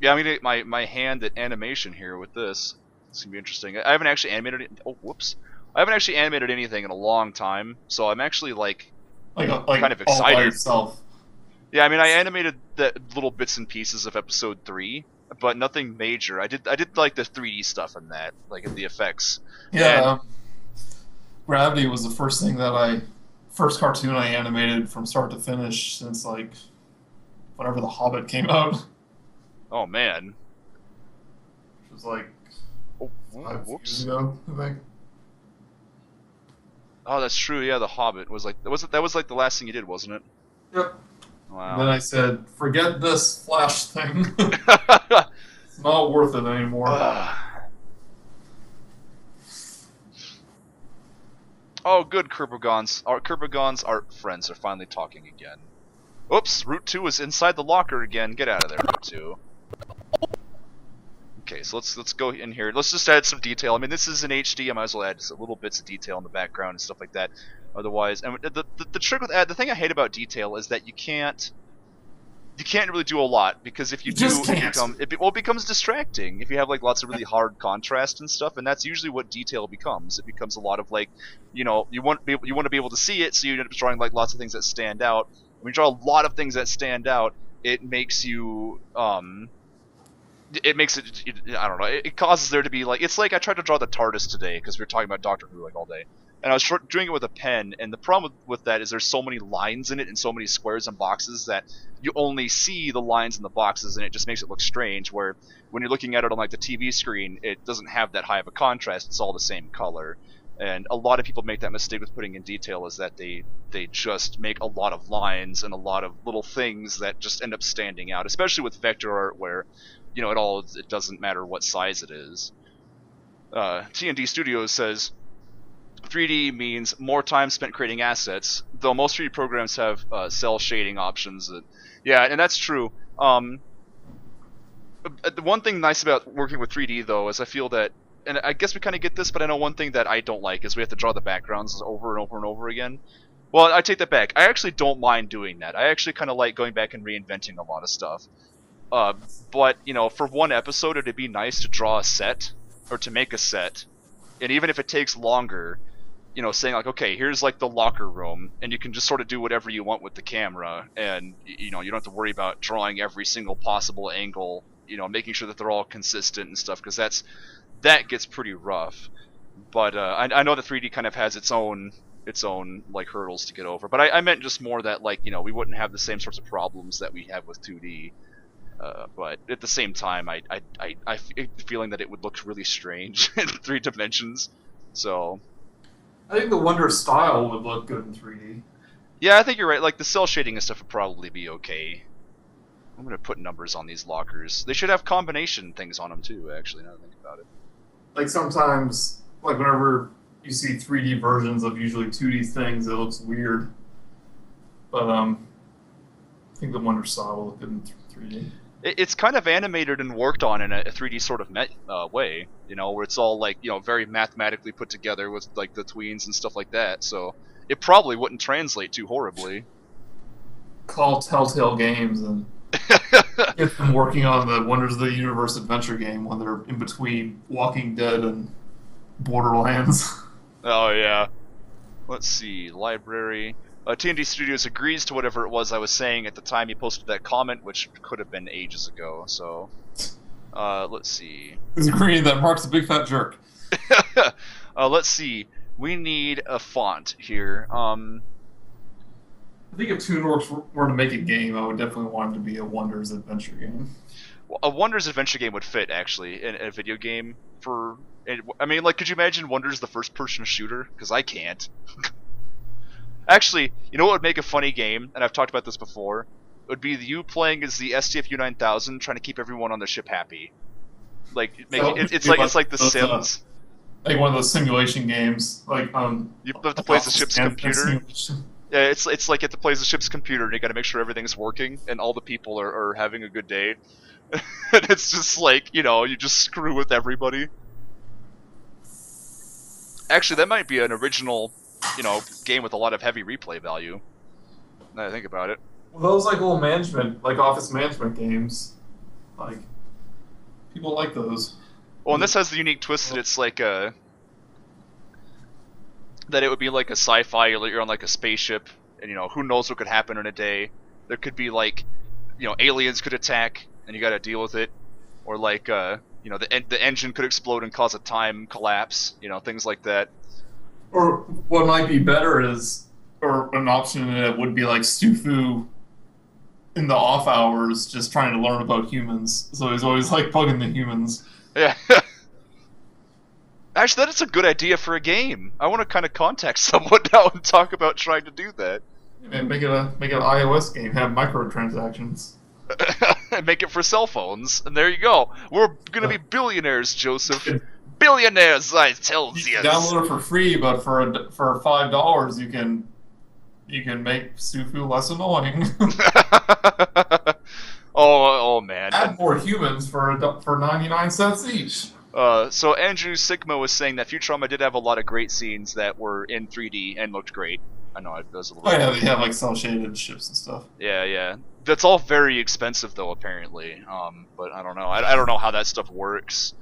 Yeah, I mean, my hand at animation here with this. It's gonna be interesting. I haven't actually animated it. Oh, whoops! I haven't actually animated anything in a long time, so I'm actually like Like kind of all by excited. yourself. Yeah, I mean, I animated the little bits and pieces of episode 3, but nothing major. I did like the 3D stuff in that, like in the effects. Yeah. Gravity was the first cartoon I animated from start to finish since like whenever The Hobbit came out. Oh man. It was like Oh, 5 years whoops. ago, I think. Oh, that's true. Yeah, The Hobbit was like that was like the last thing you did, wasn't it? Yep. Wow. And then I said, forget this Flash thing. It's not worth it anymore. Oh, good. Kerbogon's art friends are finally talking again. Oops, Route 2 is inside the locker again. Get out of there, Route 2. Okay, so let's go in here. Let's just add some detail. I mean, this is in HD. I might as well add just a little bits of detail in the background and stuff like that. Otherwise, and the trick with the thing I hate about detail is that you can't. you can't really do a lot, because if you do, just can't. it becomes distracting if you have like lots of really hard contrast and stuff, and that's usually what detail becomes. It becomes a lot of like, you want to be able to see it, so you end up drawing like lots of things that stand out. When you draw a lot of things that stand out, it makes you it makes it, I don't know, it causes there to be like, it's like I tried to draw the TARDIS today because we were talking about Doctor Who like all day, and I was doing it with a pen, and the problem with that is there's so many lines in it and so many squares and boxes that you only see the lines in the boxes, and it just makes it look strange, where when you're looking at it on like the TV screen, it doesn't have that high of a contrast, it's all the same color. And a lot of people make that mistake with putting in detail, is that they just make a lot of lines and a lot of little things that just end up standing out, especially with vector art, where it doesn't matter what size it is. T&D Studios says 3D means more time spent creating assets, though most 3D programs have cell shading options. Yeah, and that's true. The one thing nice about working with 3D though is I feel that, and I guess we kind of get this, but I know one thing that I don't like is we have to draw the backgrounds over and over and over again. Well, I take that back. I actually don't mind doing that. I actually kind of like going back and reinventing a lot of stuff. But, for one episode, it'd be nice to draw a set, or to make a set, and even if it takes longer, saying like, okay, here's like the locker room, and you can just sort of do whatever you want with the camera, and, you don't have to worry about drawing every single possible angle, making sure that they're all consistent and stuff, because that gets pretty rough. But I know that 3D kind of has its own like hurdles to get over. But I meant just more that like we wouldn't have the same sorts of problems that we have with 2D. But at the same time, I the feeling that it would look really strange in 3 dimensions. So I think the Wonder style would look good in 3D. yeah, I think you're right. Like the cell shading and stuff would probably be okay. I'm gonna put numbers on these lockers. They should have combination things on them too. Actually, now that I think about it. Like sometimes, like whenever you see 3D versions of usually 2D things, it looks weird. But I think the Wonder style will look good in 3D. It's kind of animated and worked on in a 3D sort of way, where it's all like very mathematically put together with like the tweens and stuff like that. So it probably wouldn't translate too horribly. Call Telltale Games and get them working on the Wonders of the Universe adventure game when they're in between Walking Dead and Borderlands. Oh yeah. Let's see, library. T&D Studios agrees to whatever it was I was saying at the time he posted that comment, which could have been ages ago. So, let's see. He's agreeing that Mark's a big fat jerk. Let's see. We need a font here. I think if Toonwerks were to make a game, I would definitely want it to be a Wonders adventure game. Well, a Wonders adventure game would fit actually in a video game. I mean, like, could you imagine Wonders the first-person shooter? Because I can't. Actually, you know what would make a funny game, and I've talked about this before? It would be you playing as the STF-U9000 trying to keep everyone on the ship happy. Like, it's like The Sims. Like one of those simulation games. Like you have to play as the ship's computer. Yeah, it's like you have to play as the ship's computer, and you got to make sure everything's working, and all the people are having a good day. And it's just like, you just screw with everybody. Actually, that might be an original game with a lot of heavy replay value. Now that I think about it. Well, those like little management, like office management games, like people like those. Well, and this has the unique twist that it's like that it would be like a sci-fi. You're on like a spaceship, and who knows what could happen in a day. There could be like, aliens could attack, and you got to deal with it, or like the engine could explode and cause a time collapse. Things like that. Or what might be better is, or an option in it would be like Stufu in the off hours, just trying to learn about humans. So he's always like bugging the humans. Yeah. Actually, that's a good idea for a game. I want to kind of contact someone now and talk about trying to do that. And make it an iOS game. Have microtransactions. And make it for cell phones. And there you go. We're gonna be billionaires, Joseph. Billionaires, I tell you. Download it for free, but for $5 you can make Stufu less annoying. oh man! Add more humans for 99 cents each. So Andrew Sigma was saying that Futurama did have a lot of great scenes that were in 3D and looked great. I know it does a Oh little. yeah, they have like cell shaded ships and stuff. Yeah, yeah. That's all very expensive though, apparently. But I don't know. I don't know how that stuff works.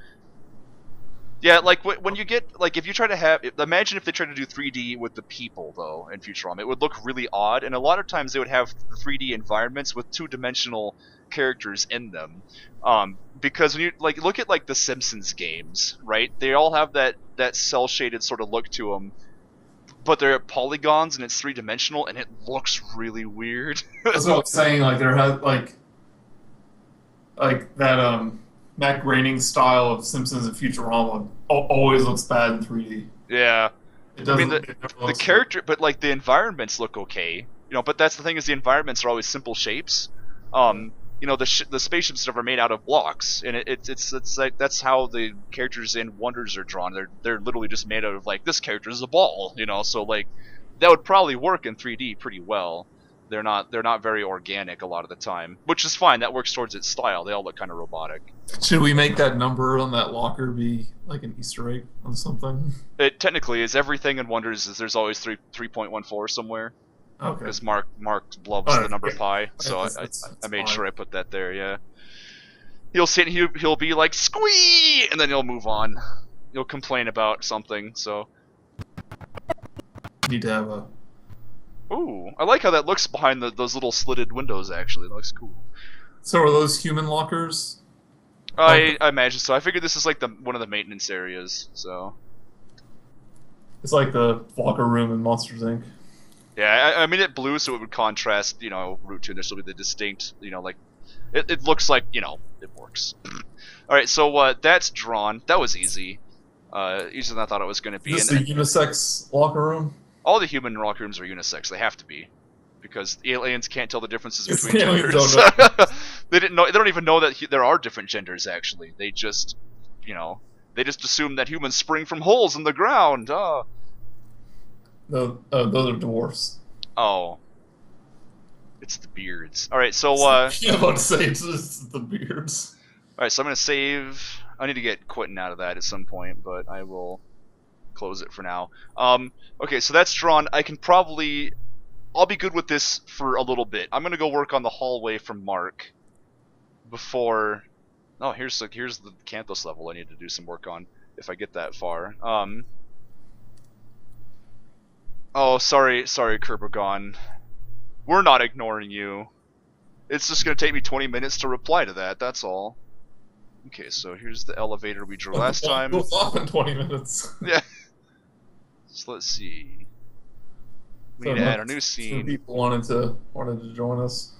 Yeah, like when you get like if you try to have imagine if they tried to do 3D with the people though in Futurama, it would look really odd, and a lot of times they would have the 3D environments with two-dimensional characters in them. Because when you like look at like the Simpsons games, right? They all have that cell shaded sort of look to them, but they're polygons and it's three-dimensional and it looks really weird. That's what I'm saying. Like there has like that Matt Groening style of Simpsons and Futurama always looks bad in 3D. Yeah. It I mean doesn't. It never the looks good. character, but like the environments look okay, But that's the thing is the environments are always simple shapes. The spaceships stuff are made out of blocks, and it's like that's how the characters in Wonders are drawn. They're literally just made out of like this character is a ball, So like that would probably work in 3D pretty well. They're not very organic a lot of the time, which is fine. That works towards its style. They all look kind of robotic. Should we make that number on that locker be like an Easter egg on something? It technically is everything in Wonders is there's always 3.14 somewhere. Okay. Because Mark loves the number yeah. pi, so That's I made fine. sure I put that there. Yeah, he'll sit, he'll be like squee, and then he'll move on. He'll complain about something. So, Need to have a. ooh, I like how that looks behind those little slitted windows. Actually, it looks cool. So are those human lockers? I imagine so. I figured this is like one of the maintenance areas. So, It's like the locker room in Monsters Inc. yeah, I mean it blue, so it would contrast, Route 2, and this will be the distinct, like it looks like, it works. All right, so that's drawn. That was easy. Easier than I thought it was going to be. Is this a unisex locker room? All the human locker rooms are unisex. They have to be, because the aliens can't tell the differences Yes, between the aliens genders. don't know. They didn't know. They don't even know that there are different genders. Actually, they just, they just assume that humans spring from holes in the ground. No, those are dwarfs. Oh, it's the beards. All right, so Yeah, I'm about to say it's just the beards. all right, so I'm gonna save. I need to get Quentin out of that at some point, but I will close it for now. Okay, so that's drawn. I'll be good with this for a little bit. I'm gonna go work on the hallway from Mark before. Oh, here's the Canthos level I need to do some work on if I get that far. Oh, sorry, Kerbagon. We're not ignoring you. It's just gonna take me 20 minutes to reply to that. That's all. Okay, so here's the elevator we drew last time. Goes off in 20 minutes. Yeah. So let's see. We need to add a new scene. 2 people wanted to join us.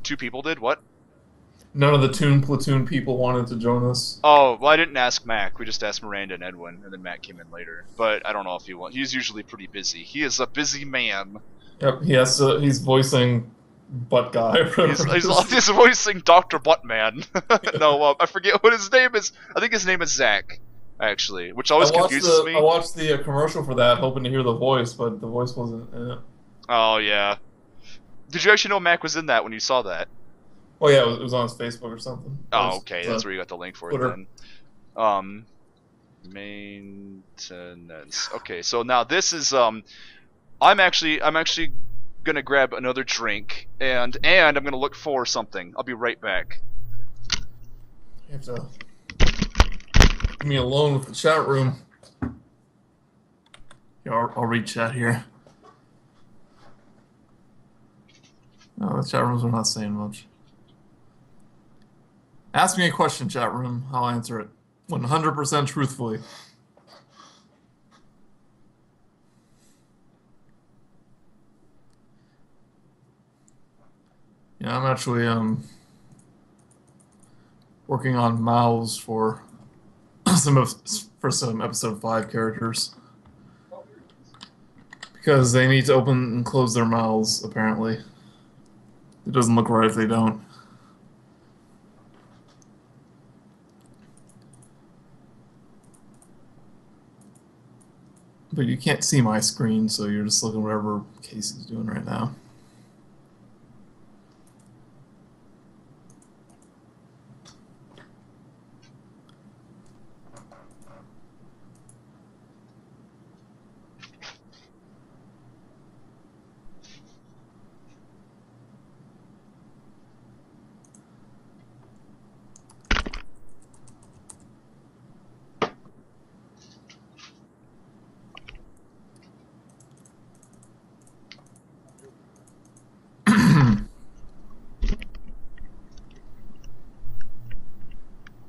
2 people did what? None of the Toon Platoon people wanted to join us. Oh, well, I didn't ask Mac. We just asked Miranda and Edwin, and then Mac came in later. But I don't know if he wants. He's usually pretty busy. He is a busy man. Yep, he's voicing Butt Guy. He's voicing Dr. Buttman. No, I forget what his name is. I think his name is Zach, actually, which always confuses me. I watched the commercial for that, hoping to hear the voice, but the voice wasn't in it. Oh, yeah. Did you actually know Mac was in that when you saw that? Oh yeah, it was on his Facebook or something. Oh, okay, that's where you got the link for Twitter. it then. Maintenance. Okay, so now this is I'm actually gonna grab another drink and I'm gonna look for something. I'll be right back. You have to leave me alone with the chat room. Yeah, I'll read chat here. No, the chat rooms are not saying much. Ask me a question, chat room. I'll answer it 100% truthfully. Yeah, I'm actually working on mouths for some episode 5 characters because they need to open and close their mouths. Apparently, it doesn't look right if they don't. But you can't see my screen, so you're just looking at whatever Casey's doing right now.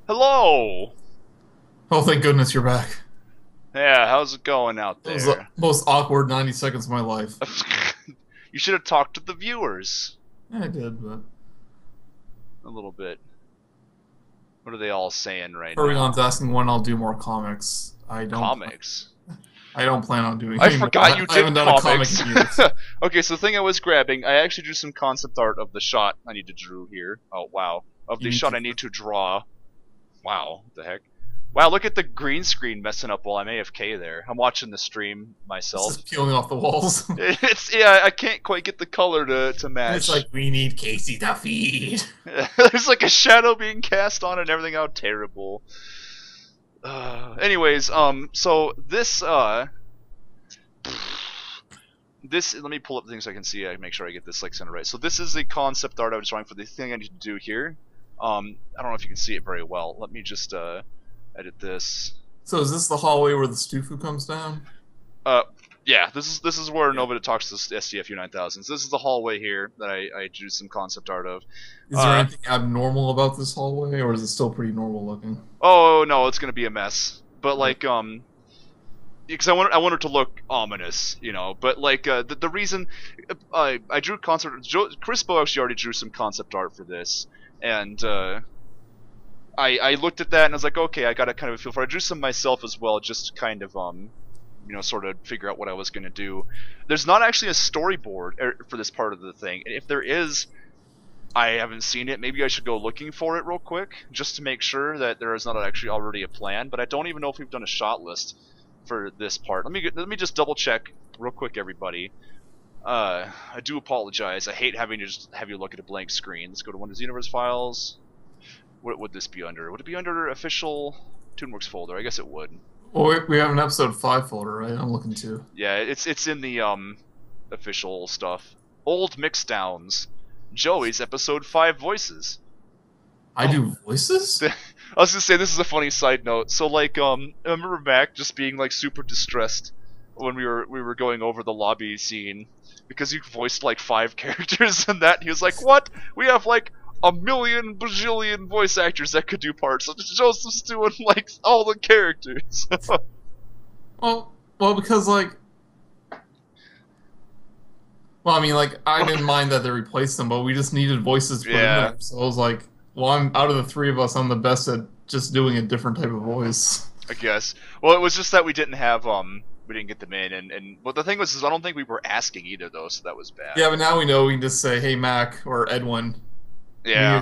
Hello! Oh, thank goodness you're back. Yeah, how's it going out That was the there? most awkward 90 seconds of my life. You should have talked to the viewers Yeah, I did, but... a little bit. What are they all saying right now? Furrygon's asking when I'll do more comics. Comics? I don't plan on doing I any more. forgot you I haven't did done comics. a comic in years. Okay, so the thing I was grabbing, I actually drew some concept art of the shot I need to draw here. Oh, wow. Of the shot I need to draw. Wow, what the heck? Wow, look at the green screen messing up while I'm AFK there. I'm watching the stream myself. It's just peeling off the walls. Yeah, I can't quite get the color to match. It's like, we need Casey to feed. There's like a shadow being cast on it and everything. How terrible. Anyways, so this, this, let me pull up the things I can see. I make sure I get this like center right. So this is the concept art I was drawing for the thing I need to do here. I don't know if you can see it very well. Let me just edit this. So is this the hallway where the Stufu comes down? Yeah, this is where Nova talks to SCFU 9000. So this is the hallway here that I drew some concept art of. Is there anything abnormal about this hallway, or is it still pretty normal looking? Oh no, it's gonna be a mess. But like because I want it to look ominous, you know. But like the reason I drew concept, Crispo actually already drew some concept art for this, and I looked at that and I was like, okay, I got a kind of a feel for it. I drew some myself as well, just to kind of you know, sort of figure out what I was gonna do. There's not actually a storyboard for this part of the thing, and if there is, I haven't seen it. Maybe I should go looking for it real quick, just to make sure that there is not actually already a plan. But I don't even know if we've done a shot list for this part. Let me just double check real quick, everybody. I do apologize. I hate having to just have you look at a blank screen. Let's go to Windows Universe Files. What would this be under? Would it be under official Toonwerks folder? I guess it would. Well, we have an episode 5 folder, right? I'm looking too. Yeah, it's in the official stuff. Old Mixdowns. Joey's episode 5 voices. I do voices? I was gonna say, this is a funny side note. So like I remember Mac just being like super distressed when we were going over the lobby scene because you voiced like 5 characters in that. He was like, "What? We have like a million bajillion voice actors that could do parts. So Joseph's doing like all the characters." well, because like, well, I mean, like, I didn't mind that they replaced them, but we just needed voices put in there. So I was like, well, I'm out of the 3 of us, I'm the best at just doing a different type of voice. I guess. Well, it was just that we didn't have we didn't get them in, and but the thing was, is I don't think we were asking either though, so that was bad. Yeah, but now we know we can just say, "Hey, Mac or Edwin, yeah,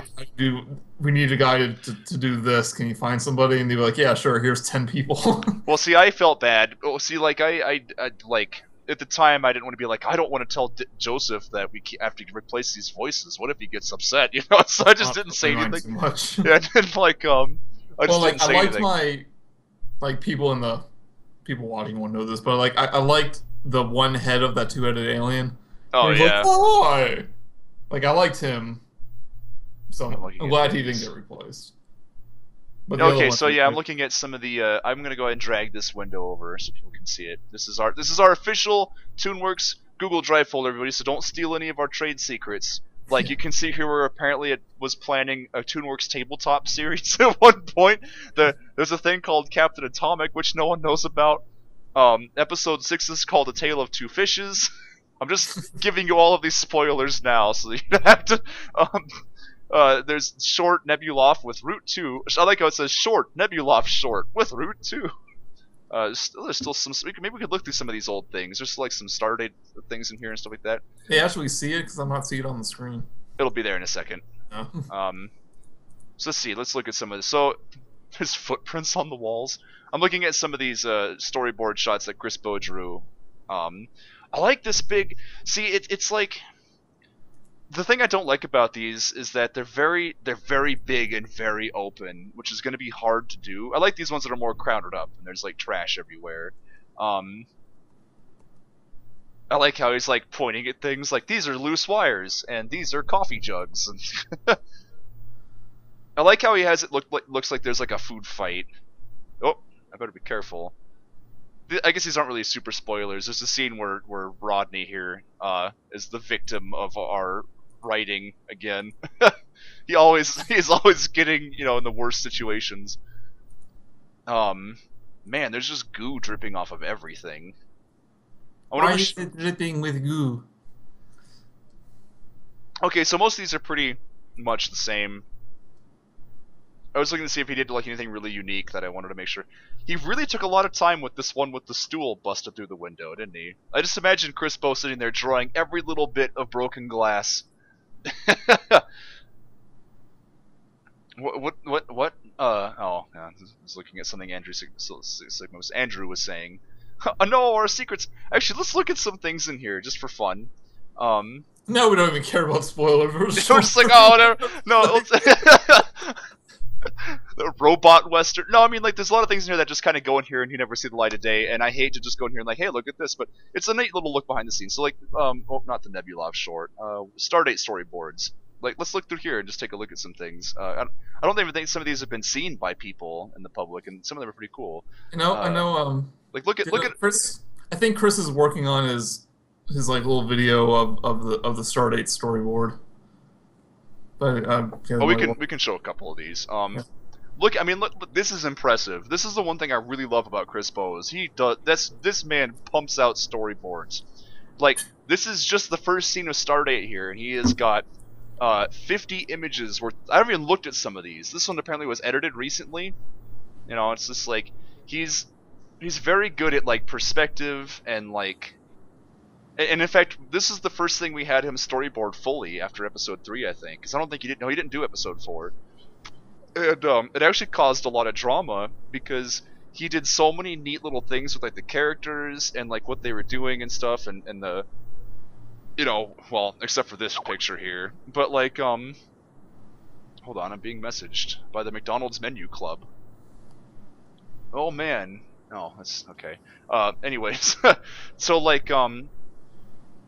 we need a guy to do this. Can you find somebody?" And they'd be like, "Yeah, sure. Here's 10 people." Well, see, I felt bad. Oh, see, like I like at the time I didn't want to be like, I don't want to tell Joseph that we have to replace these voices. What if he gets upset? You know, so I just didn't say anything. Too much. Yeah, and like I just didn't say liked anything. People watching won't know this, but like I liked the one head of that 2-headed alien. Oh yeah. Like, why? Like I liked him. So I'm glad he didn't get replaced. But okay, so yeah, I'm looking at some of the. I'm gonna go ahead and drag this window over so people can see it. This is our official Toonwerks Google Drive folder, everybody. So don't steal any of our trade secrets. Like you can see here, where apparently it was planning a Toonwerks tabletop series at one point. There's a thing called Captain Atomic, which no one knows about. Episode 6 is called A Tale of Two Fishes. I'm just giving you all of these spoilers now, so you don't have to. There's Short Nebuloff with Route 2. I like how it says Short Nebuloff Short with Route 2. There's still some. Maybe we could look through some of these old things. There's like some Stardate things in here and stuff like that. Hey, actually see it because I'm not seeing it on the screen. It'll be there in a second. No. So let's see. Let's look at some of this. So there's footprints on the walls. I'm looking at some of these storyboard shots that Crispo drew. I like this big. See, it's like. The thing I don't like about these is that they're very big and very open, which is going to be hard to do. I like these ones that are more crowded up and there's like trash everywhere. I like how he's like pointing at things like these are loose wires and these are coffee jugs. And I like how he has it looks like there's like a food fight. Oh, I better be careful. I guess these aren't really super spoilers. There's a scene where Rodney here is the victim of our writing again. he's always getting, you know, in the worst situations. Man, there's just goo dripping off of everything. I wonder Why which. is it dripping with goo? Okay, so most of these are pretty much the same. I was looking to see if he did like anything really unique that I wanted to make sure. He really took a lot of time with this one with the stool busted through the window, didn't he? I just imagine Chris Bow sitting there drawing every little bit of broken glass. What? Oh, yeah, I was looking at something Andrew was saying. No, our secrets. Actually, let's look at some things in here just for fun. No, we don't even care about spoilers. We're just like, oh, whatever. No, the robot western. No, I mean, like, there's a lot of things in here that just kind of go in here and you never see the light of day. And I hate to just go in here and like, hey, look at this, but it's a neat little look behind the scenes. So like, not the Nebulov short, Stardate storyboards. Like, let's look through here and just take a look at some things. I don't even think some of these have been seen by people in the public, and some of them are pretty cool. I know. Like, look at Chris. I think Chris is working on his like little video of the Stardate storyboard. But oh, we can show a couple of these. Yeah. Look, I mean, look, this is impressive. This is the one thing I really love about Chris Bowes. He does this man pumps out storyboards. Like, this is just the first scene of Stardate here, and he has got 50 images worth. I haven't even looked at some of these. This one apparently was edited recently. You know, it's just like he's very good at like perspective and like. And in fact, this is the first thing we had him storyboard fully after episode 3, I think, because I don't think he did. No, he didn't do episode 4. And it actually caused a lot of drama because he did so many neat little things with like the characters and like what they were doing and stuff, and the, you know, well, except for this picture here, but like hold on, I'm being messaged by the McDonald's menu club. Oh man, oh that's okay. Anyways, so like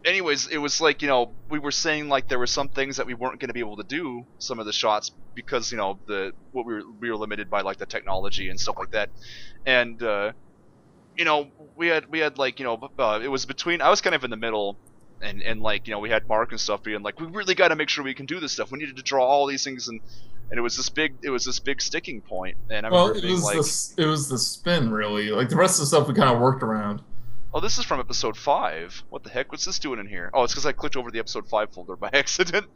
anyways, it was like, you know, we were saying like there were some things that we weren't going to be able to do some of the shots because, you know, we were limited by like the technology and stuff like that, and you know, we had like, you know, it was between, I was kind of in the middle, and like, you know, we had Mark and stuff being like, we really got to make sure we can do this stuff. We needed to draw all these things, and it was this big sticking point. And I remember being like, it was the spin really. Like the rest of the stuff we kind of worked around. oh, this is from episode 5. What the heck? What's this doing in here? Oh, it's because I clicked over the episode 5 folder by accident.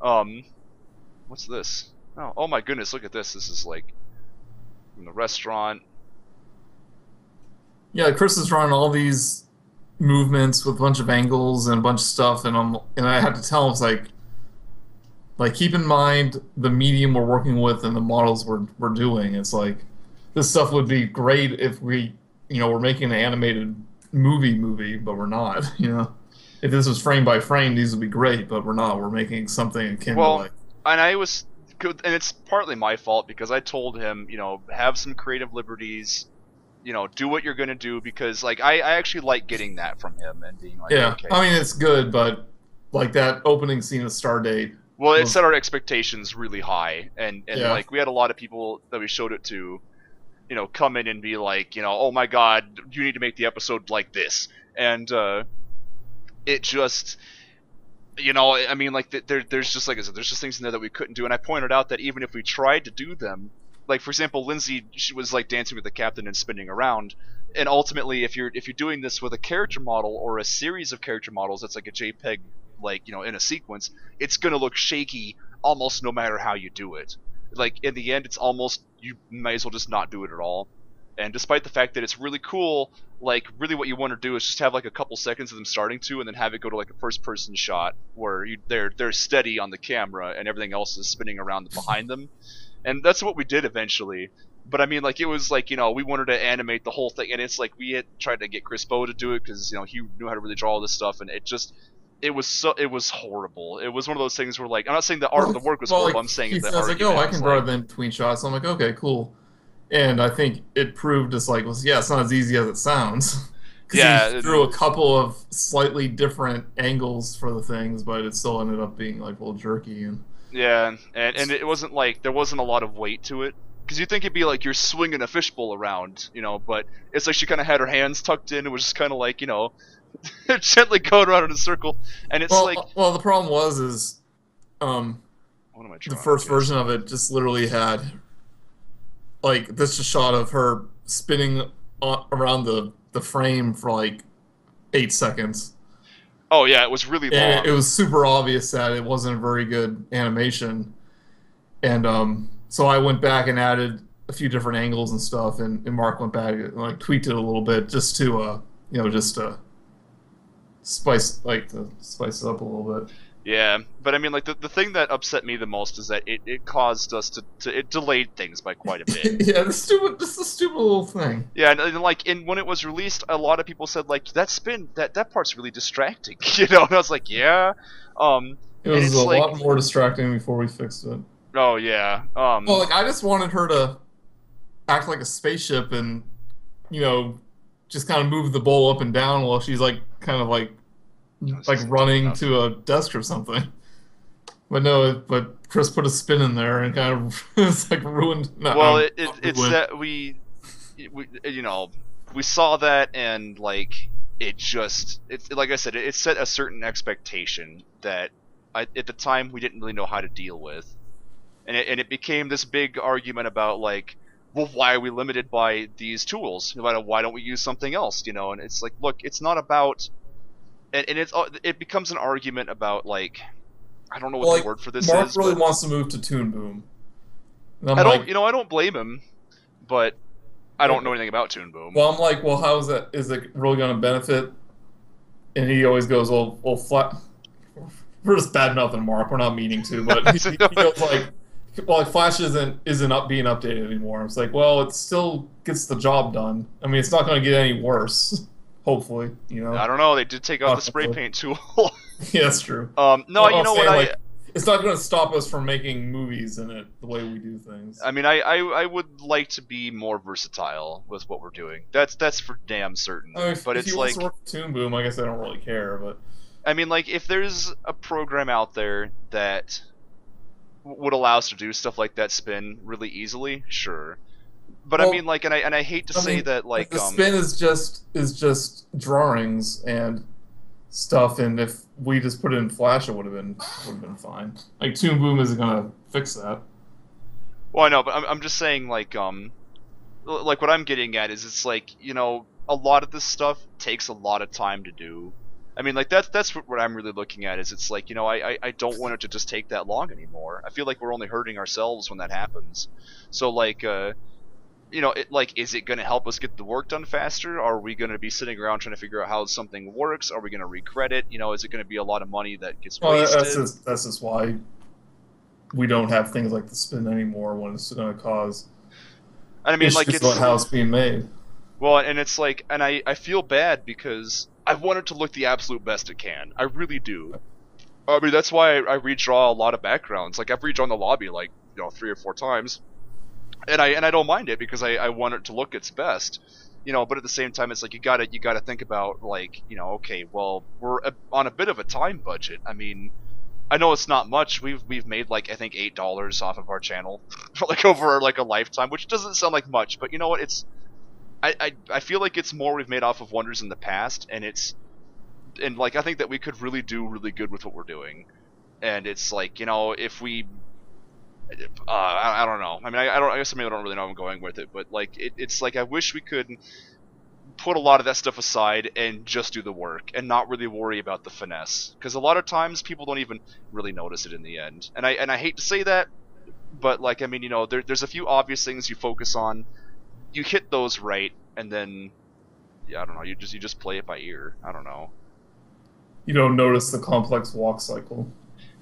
What's this? Oh my goodness, look at this. This is like from the restaurant. Yeah, Chris is drawing all these movements with a bunch of angles and a bunch of stuff, and I had to tell him, it's like keep in mind the medium we're working with and the models we're doing. It's like this stuff would be great if we, you know, we're making an animated movie, but we're not. You know, if this was frame by frame, these would be great, but we're not. We're making something akin to like. And I was, and it's partly my fault because I told him, you know, have some creative liberties. You know, do what you're gonna do, because like I actually like getting that from him and being like, yeah, okay. I mean it's good, but like that opening scene of Stardate. Well, it set our expectations really high, and yeah. Like we had a lot of people that we showed it to, you know, come in and be like, you know, oh my god, you need to make the episode like this, and it just, you know, I mean, like there's just, like I said, there's just things in there that we couldn't do, and I pointed out that even if we tried to do them, like for example, Lindsay, she was like dancing with the captain and spinning around, and ultimately, if you're doing this with a character model or a series of character models, that's like a JPEG, like, you know, in a sequence, it's gonna look shaky almost no matter how you do it. Like in the end, it's almost, you might as well just not do it at all. And despite the fact that it's really cool, like really what you want to do is just have like a couple seconds of them starting to, and then have it go to like a first-person shot where they're steady on the camera and everything else is spinning around behind them. And that's what we did eventually. But I mean, like, it was like, you know, we wanted to animate the whole thing, and it's like we had tried to get Chris Bow to do it because, you know, he knew how to really draw all this stuff, and it was horrible. It was one of those things where, like, I'm not saying the art of the work was horrible. Like, I'm saying he the says art. Like, oh, I can draw them in between shots. I'm like, okay, cool. And I think it proved it's like, well, yeah, it's not as easy as it sounds. Yeah, he drew a couple of slightly different angles for the things, but it still ended up being like a little jerky and. Yeah, and it wasn't like, there wasn't a lot of weight to it. Because you'd think it'd be like you're swinging a fishbowl around, you know, but it's like she kind of had her hands tucked in. It was just kind of like, you know, gently going around in a circle. And it's well, the problem was What am I the drawing? first Okay, version of it just literally had like this just shot of her spinning around the frame for like 8 seconds. oh yeah, it was really And long. it was super obvious that it wasn't a very good animation. And so I went back and added a few different angles and stuff, and Mark went back and like tweaked it a little bit just to just to spice it up a little bit. Yeah, but I mean, like the thing that upset me the most is that it caused us to it delayed things by quite a bit. Yeah, just a stupid little thing. Yeah, and like when it was released, a lot of people said like that spin that part's really distracting, you know. And I was like, yeah, It and was a it's like, lot more distracting before we fixed it. oh yeah, Well, like I just wanted her to act like a spaceship and just kind of move the bowl up and down while she's like kind of like running to a desk or something. But no, but Chris put a spin in there and kind of it's like ruined. No, well, it's ruined. that we saw that and like it's like I said, it set a certain expectation that at the time we didn't really know how to deal with, and it became this big argument about like, well, why are we limited by these tools? Why don't we use something else? You know, and it's like, look, it's not about, and it becomes an argument about like, I don't know what the word for this Mark is. really But wants to move to Toon Boom. And I'm I like, don't, I don't blame him, but I don't know anything about Toon Boom. well, I'm like, well, how is that? Is it really going to benefit? And he always goes, well, flat. We're just bad mouthing Mark. We're not meaning to, but he goes like, well, like Flash isn't being updated anymore. It's like, well, it still gets the job done. I mean, it's not going to get any worse. Hopefully, I don't know. They did take out the spray paint tool. Yeah, that's true. No, well, you know what? like, it's not going to stop us from making movies in it the way we do things. I mean, I would like to be more versatile with what we're doing. That's for damn certain. I mean, but if it's he like, wants to work with Toon Boom, I guess I don't really care. But I mean, like, if there's a program out there that would allow us to do stuff like that spin really easily, sure. But well, I mean, like, and I hate to say that, like, the spin is just drawings and stuff, and if we just put it in Flash, it would have been fine. Like, Toon Boom isn't gonna fix that. Well, I know, but I'm just saying, like what I'm getting at is it's like, a lot of this stuff takes a lot of time to do. I mean, like, that's what I'm really looking at, is it's like, I don't want it to just take that long anymore. I feel like we're only hurting ourselves when that happens. So, like, is it going to help us get the work done faster? Are we going to be sitting around trying to figure out how something works? Are we going to recredit? Is it going to be a lot of money that gets wasted? That's just why we don't have things like the spin anymore when it's going to cause issues about how it's being made. Well, and it's like, and I feel bad because I want it to look the absolute best it can. I really do. I mean, that's why I redraw a lot of backgrounds. Like, I've redrawn the lobby, like, 3 or 4 times. And I don't mind it because I want it to look its best, but at the same time it's like you gotta think about, like, okay, well, we're on a bit of a time budget. I mean, I know it's not much. We've made, like, I think $8 off of our channel like over like a lifetime, which doesn't sound like much, but you know what, it's I feel like it's more we've made off of Wonders in the past, and like, I think that we could really do really good with what we're doing. And it's like, if we I don't know. I mean, I guess I don't really know where I'm going with it, but like, it's like I wish we could put a lot of that stuff aside and just do the work and not really worry about the finesse, because a lot of times people don't even really notice it in the end. And I hate to say that, but like, I mean, there's a few obvious things you focus on, you hit those right, and then I don't know, you just play it by ear. I don't know. You don't notice the complex walk cycle.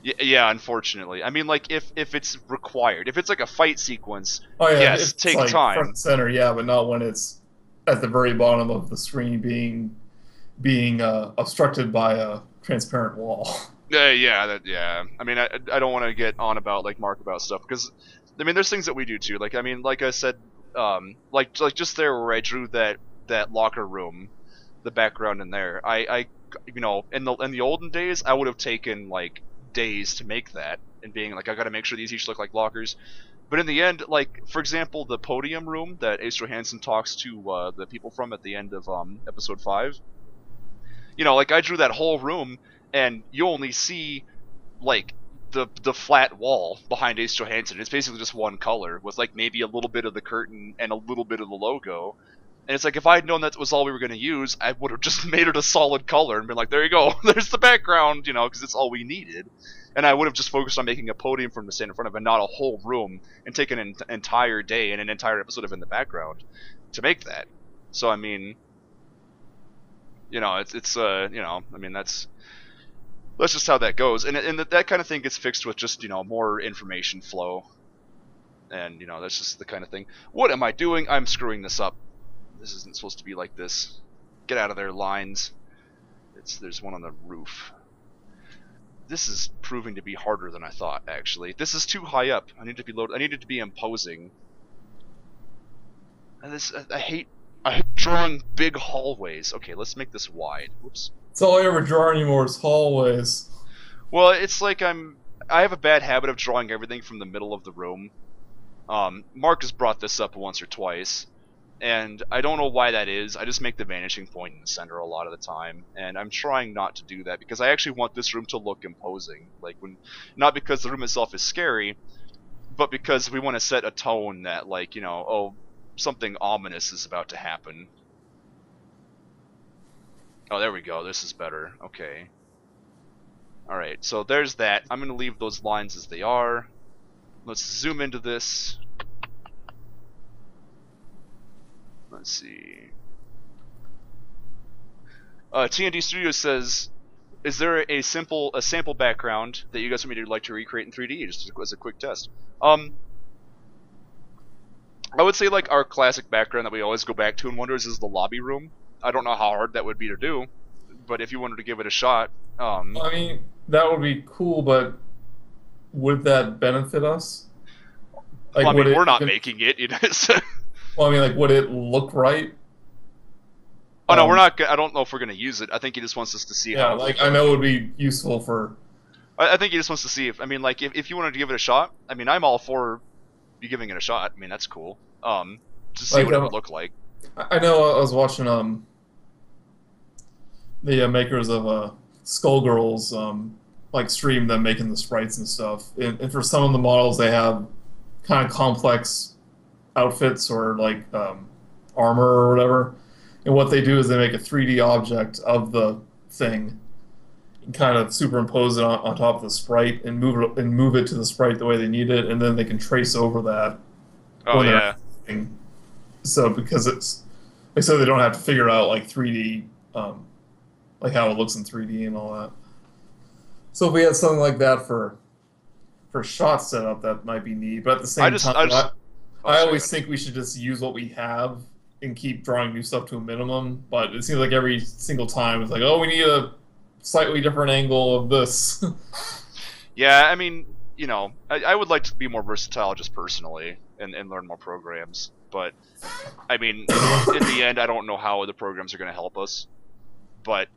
Yeah, unfortunately. I mean, like, if it's required, if it's like a fight sequence, oh, yeah, yes, take like time. Front and center, yeah, but not when it's at the very bottom of the screen being obstructed by a transparent wall. Yeah. I mean, I don't want to get on about, like, Mark about stuff, because I mean, there's things that we do too. Like, I mean, like I said, like just there where I drew that locker room, the background in there. I in the olden days, I would have taken like days to make that, and being like, I gotta make sure these each look like lockers. But in the end, like, for example, the podium room that Ace Johansson talks to the people from at the end of episode 5, like, I drew that whole room, and you only see like the flat wall behind Ace Johansson. It's basically just one color with like maybe a little bit of the curtain and a little bit of the logo. And it's like, if I had known that was all we were going to use, I would have just made it a solid color and been like, there you go, there's the background, you know, because it's all we needed. And I would have just focused on making a podium for him to stand in front of and not a whole room and taken an entire day and an entire episode of in the background to make that. So, I mean, you know, it's you know, I mean, that's just how that goes. And that kind of thing gets fixed with just, you know, more information flow. And, you know, that's just the kind of thing. What am I doing? I'm screwing this up. This isn't supposed to be like this. Get out of there, lines. There's one on the roof. This is proving to be harder than I thought, actually. This is too high up. I need to be loaded. I need it to be imposing. And I hate drawing big hallways. Okay, let's make this wide. Whoops. It's all I ever draw anymore is hallways. Well, it's like I have a bad habit of drawing everything from the middle of the room. Mark has brought this up once or twice, and I don't know why that is. I just make the vanishing point in the center a lot of the time, and I'm trying not to do that because I actually want this room to look imposing. Like, not because the room itself is scary, but because we want to set a tone that, like, you know, oh, something ominous is about to happen. Oh, there we go. This is better. Okay. Alright, so there's that. I'm going to leave those lines as they are. Let's zoom into this. Let's see. TND Studios says, is there a sample background that you guys want me to like to recreate in 3D, just as a quick test? I would say like our classic background that we always go back to in Wonders is the lobby room. I don't know how hard that would be to do, but if you wanted to give it a shot, I mean, that would be cool, but would that benefit us? Like, well, I mean, we're not making it, you know. Well, I mean, like, would it look right? Oh no, we're not. I don't know if we're gonna use it. I think he just wants us to see how. Yeah, like, I know it would be useful for. I think he just wants to see if. I mean, like, if you wanted to give it a shot, I mean, I'm all for you giving it a shot. I mean, that's cool. To see like, what it would look like. I know I was watching the makers of Skullgirls like stream them making the sprites and stuff, and for some of the models they have kind of complex outfits or like armor or whatever, and what they do is they make a 3D object of the thing and kind of superimpose it on top of the sprite and move it to the sprite the way they need it, and then they can trace over that. Oh yeah. So because it's like, so they don't have to figure out like 3D like how it looks in 3D and all that. So if we had something like that for shot setup, that might be neat. But at the same time, I always think we should just use what we have and keep drawing new stuff to a minimum. But it seems like every single time it's like, oh, we need a slightly different angle of this. Yeah, I mean, you know, I would like to be more versatile just personally and learn more programs. But, I mean, in the end, I don't know how the programs are going to help us. But,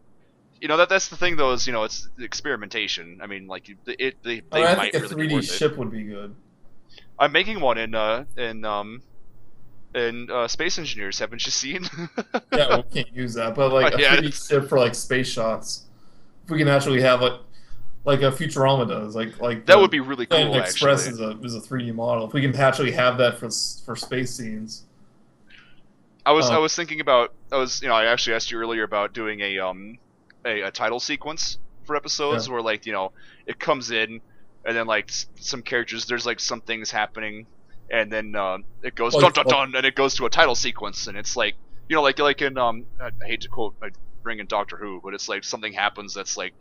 you know, that's the thing, though, is, you know, it's experimentation. I mean, like, they I might think a really 3D ship would be good. I'm making one in Space Engineers. Haven't you seen? Yeah, we can't use that, but like a 3D ship for like space shots. If we can actually have like a Futurama does, like that would be really cool. Planet Express actually. is a 3D model. If we can actually have that for space scenes. I was thinking about I actually asked you earlier about doing a title sequence for episodes where, like, you know, it comes in and then like some characters, there's like some things happening, and then it goes dun dun dun, and it goes to a title sequence, and it's like, you know, like in I hate to quote bring in Doctor Who, but it's like something happens that's like,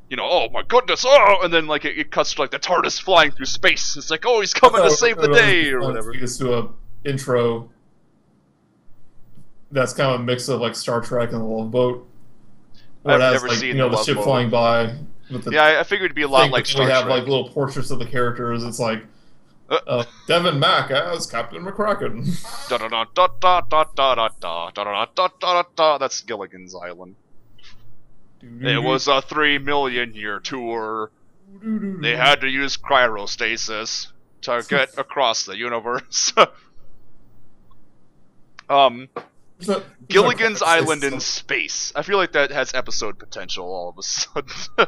you know, oh my goodness, oh, and then like it cuts to like the TARDIS flying through space. It's like, oh, he's coming to save the day or whatever. Just do a intro. That's kind of a mix of like Star Trek and the Love Boat. I've never seen the ship flying by. Yeah, I figured it'd be a lot like Star Trek. We have like little portraits of the characters. It's like Devin Mack as Captain McCracken. That's Gilligan's Island. It was a 3 million year tour. They had to use cryostasis to get across the universe. Gilligan's Island in space. I feel like that has episode potential all of a sudden.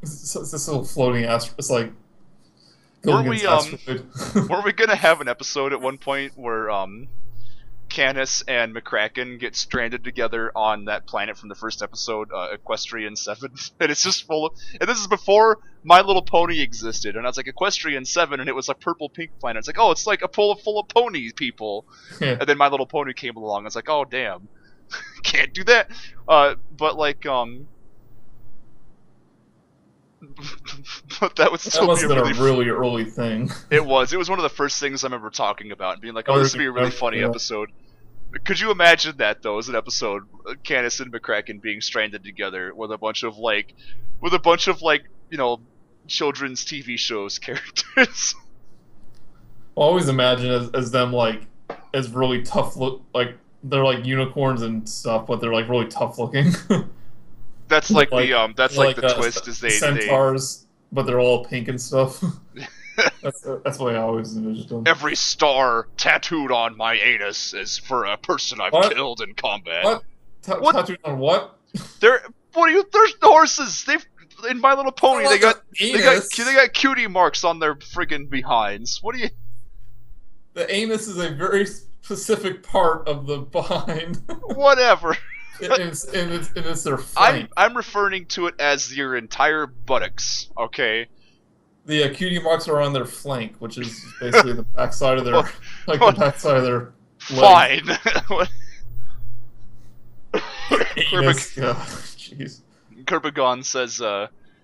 It's this little floating asteroid. It's like Weren't we Gilligan's asteroid. weren't we gonna have an episode at one point where Canis and McCracken get stranded together on that planet from the first episode, Equestrian 7, and it's just full of, and this is before My Little Pony existed, and I was like, Equestrian 7, and it was a purple-pink planet. It's like, oh, it's like a pool full of pony people. Yeah. And then My Little Pony came along, I was like, oh, damn. Can't do that. But like, but that would That still must be have a been really, a really early thing. it was one of the first things I remember talking about and being like, oh, this would be a really funny Yeah. episode. Could you imagine that though, as an episode, Canis and McCracken being stranded together with a bunch of like, you know, children's TV shows characters? I always imagine as them like as really tough look, like they're like unicorns and stuff, but they're like really tough looking. That's like, Like- that's like the twist is they centaurs, but they're all pink and stuff. That's why I always envisioned them. every star tattooed on my anus is for a person I've What? killed in combat. What? What? Tattooed on what? They're there's horses. They've in My Little Pony. Oh, They got anus. they got cutie marks on their friggin' behinds. What do you? The anus is a very specific part of the behind. Whatever. and it's their flank. I'm referring to it as your entire buttocks. Okay. The cutie marks are on their flank, which is basically the backside of their like What? the backside of their leg. Fine. What- Anus. Yeah. Jeez. Kerbagon says,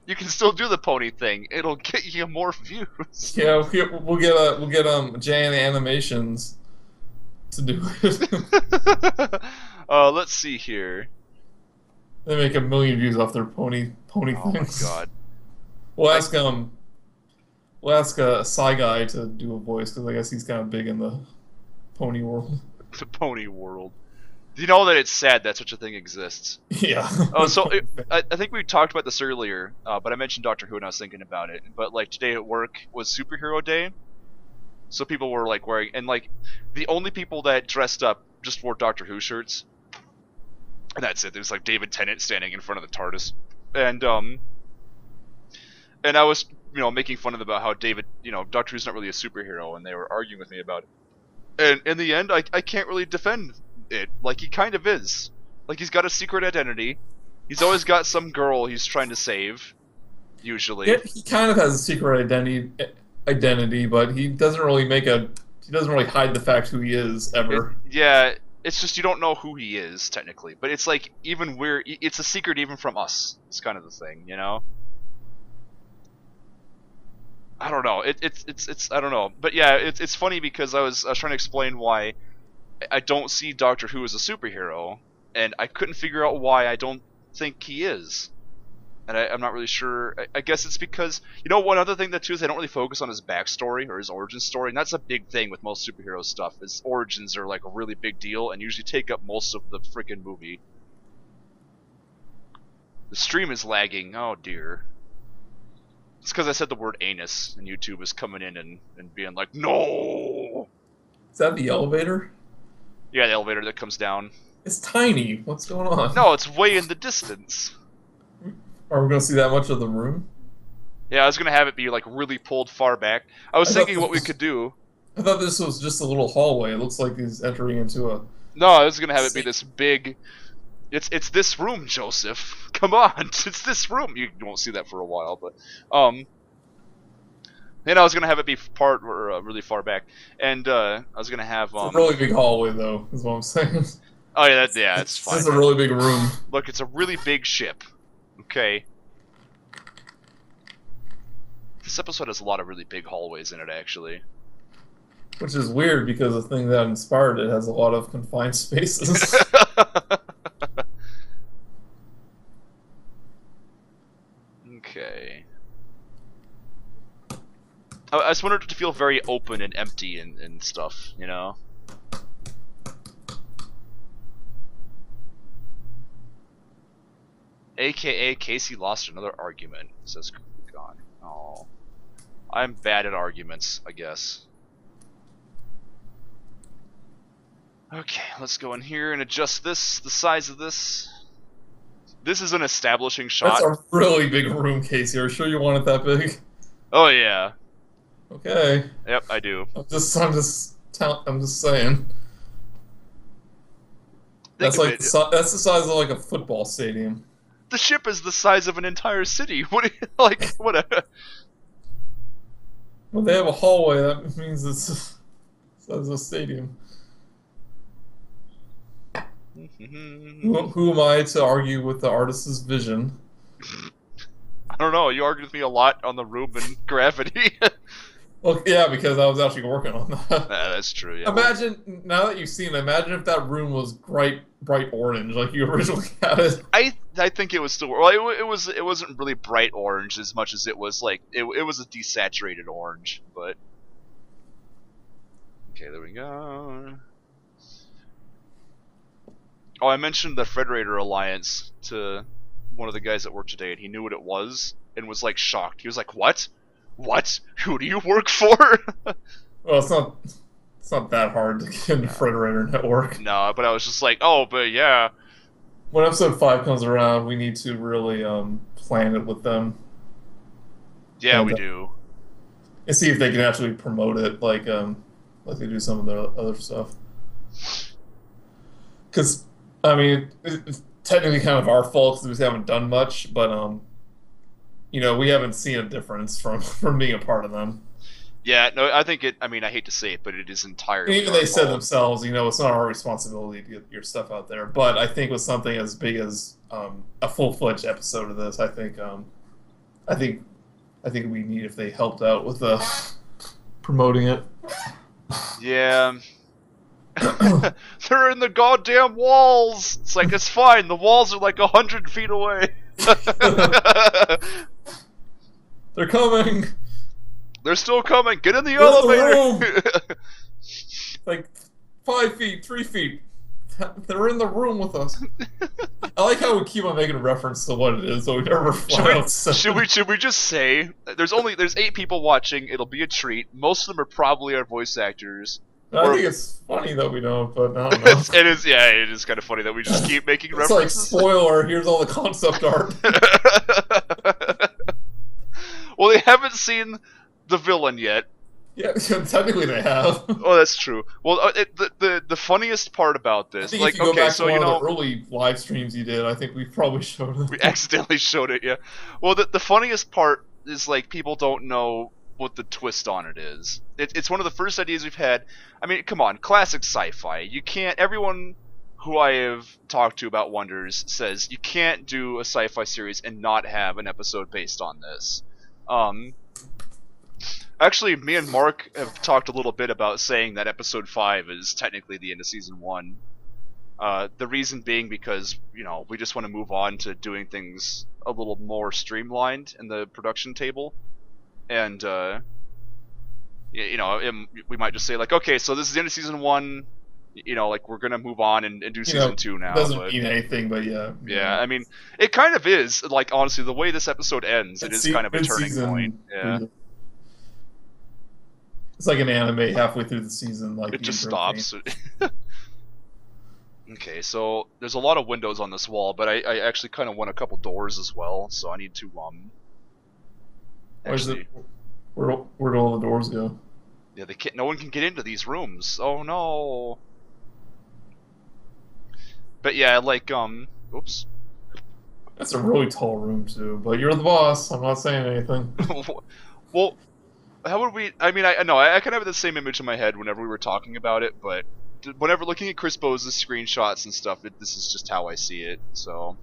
you can still do the pony thing. It'll get you more views. Yeah, we'll get Jan Animations to do it. Let's see here. They make 1 million views off their pony Oh my things. god. We'll ask a Psy Guy to do a voice because I guess he's kind of big in the pony world. The pony world. Do you know that it's sad that such a thing exists? Yeah. Oh, so I think we talked about this earlier, but I mentioned Doctor Who and I was thinking about it. But like today at work was Superhero Day, so people were like wearing, and like the only people that dressed up just wore Doctor Who shirts, and that's it. There's like David Tennant standing in front of the TARDIS, and I was making fun of them about how David, Doctor Who's not really a superhero, and they were arguing with me about it. And in the end, I can't really defend it. Like, he kind of is. Like, he's got a secret identity. He's always got some girl he's trying to save, usually. Yeah, he kind of has a secret identity, but he doesn't really hide the fact who he is ever. Yeah, it's just you don't know who he is, technically. But it's like, even it's a secret even from us. It's kind of the thing, you know? I don't know. It's I don't know. But yeah, it's funny because I was trying to explain why I don't see Doctor Who as a superhero, and I couldn't figure out why I don't think he is. And I'm not really sure. I guess it's because, one other thing that too is they don't really focus on his backstory or his origin story, and that's a big thing with most superhero stuff. His origins are like a really big deal and usually take up most of the freaking movie. The stream is lagging. Oh dear. It's because I said the word anus, and YouTube is coming in and being like, no! Is that the elevator? Yeah, the elevator that comes down. It's tiny. What's going on? No, it's way in the distance. Are we going to see that much of the room? Yeah, I was going to have it be, like, really pulled far back. I was thinking what we could do. I thought this was just a little hallway. It looks like he's entering into a... No, I was going to have it be this big... It's this room, Joseph. Come on, it's this room. You won't see that for a while, but then I was gonna have it be really far back, and I was gonna have It's a really big hallway, though. Is what I'm saying. Oh yeah, it's fine. It's a really big room. Look, it's a really big ship. Okay. This episode has a lot of really big hallways in it, actually. Which is weird because the thing that inspired it has a lot of confined spaces. Okay. I just wanted it to feel very open and empty and stuff, you know? AKA Casey lost another argument, says God. Oh. I'm bad at arguments, I guess. Okay, let's go in here and adjust the size of this. This is an establishing That's shot. a really big room, Casey. Are you sure you want it that big? Oh yeah. Okay. Yep, I do. I'm just saying. Think That's of like it. that's the size of like a football stadium. The ship is the size of an entire city. What? Like what? When they have a hallway, that means it's the size of a stadium. Who am I to argue with the artist's vision? I don't know. You argued with me a lot on the room and gravity. Well, yeah, because I was actually working on that. That's true. Yeah. Imagine, now that you've seen it, imagine if that room was bright orange like you originally had it. I think it was still well. It wasn't really bright orange as much as it was like it was a desaturated orange. But okay, there we go. Oh, I mentioned the Federator Alliance to one of the guys at work today, and he knew what it was and was like shocked. He was like, "What? What? Who do you work for?" Well, it's not that hard to get into Federator Network. No, but I was just like, "Oh, but yeah." When episode 5 comes around, we need to really plan it with them. Yeah, and, we do. And see if they can actually promote it like they do some of their other stuff. Because I mean, it's technically kind of our fault because we haven't done much, but you know, we haven't seen a difference from being a part of them. Yeah, no, I think it. I mean, I hate to say it, but it is entirely. And even they said themselves, you know, it's not our responsibility to get your stuff out there. But I think with something as big as a full-fledged episode of this, I think we need if they helped out with promoting it. Yeah. They're in the goddamn walls. It's like it's fine. The walls are like 100 feet away. They're coming. They're still coming. Get in the They're elevator. Like 5 feet, 3 feet. They're in the room with us. I like how we keep on making reference to what it is, so we never fly out. Should we just say there's 8 people watching? It'll be a treat. Most of them are probably our voice actors. I think it's funny that we don't, but I don't know. It is, yeah, it is kind of funny that we just keep making It's references. like, spoiler, here's all the concept art. Well, they haven't seen the villain yet. Yeah, technically they have. Oh, that's true. Well, the funniest part about this, I think like, if you go okay, back so to one you know, of the early live streams you did, I think we probably showed it. we accidentally showed it, yeah. Well, the funniest part is like people don't know what the twist on it is. It's one of the first ideas we've had. I mean, come on, classic sci-fi. You can't. Everyone who I have talked to about Wonders says you can't do a sci-fi series and not have an episode based on this. Actually, me and Mark have talked a little bit about saying that episode 5 is technically the end of season 1. The reason being because, you know, we just want to move on to doing things a little more streamlined in the production table. And, you know, we might just say, like, okay, so this is the end of season 1, you know, like, we're going to move on and do season 2 now. Doesn't mean anything, but yeah. Yeah, I mean, it kind of is, like, honestly, the way this episode ends, it is kind of a turning point. Yeah. It's like an anime halfway through the season, like it just stops. Okay, so there's a lot of windows on this wall, but I actually kind of want a couple doors as well, so I need to actually, where do all the doors go? Yeah, they can't. No one can get into these rooms. Oh no. But yeah, like oops. That's a really tall room too. But you're the boss. I'm not saying anything. Well, how would we? I mean, I know I kind of have the same image in my head whenever we were talking about it, but whenever looking at Chris Bose's screenshots and stuff, this is just how I see it. So,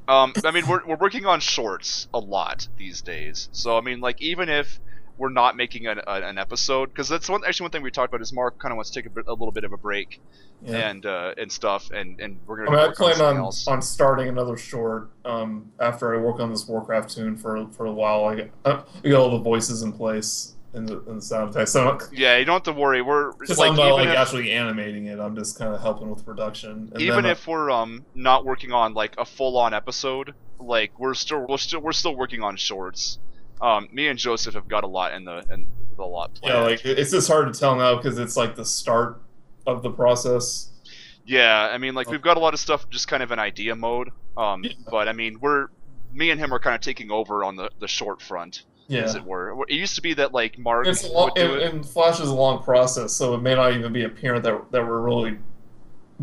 I mean, we're working on shorts a lot these days. So, I mean, like, even if we're not making an episode, because that's one thing we talked about is Mark kind of wants to take a little bit of a break, yeah. and stuff, and we're gonna. I mean, I plan on starting another short after I work on this Warcraft tune for a while. I get all the voices in place in the sound effects. So yeah, you don't have to worry. We're just like, I'm not like actually animating it. I'm just kind of helping with production. And even if we're not working on like a full-on episode, like we're still working on shorts. Me and Joseph have got a lot in the lot planned. Yeah, like it's just hard to tell now because it's like the start of the process. Yeah, I mean, like we've got a lot of stuff just kind of in idea mode. Yeah. But I mean, me and him are kind of taking over on the short front, as Yeah. it were. It used to be that like Mark It's a long, would do it. and Flash is a long process, so it may not even be apparent that we're really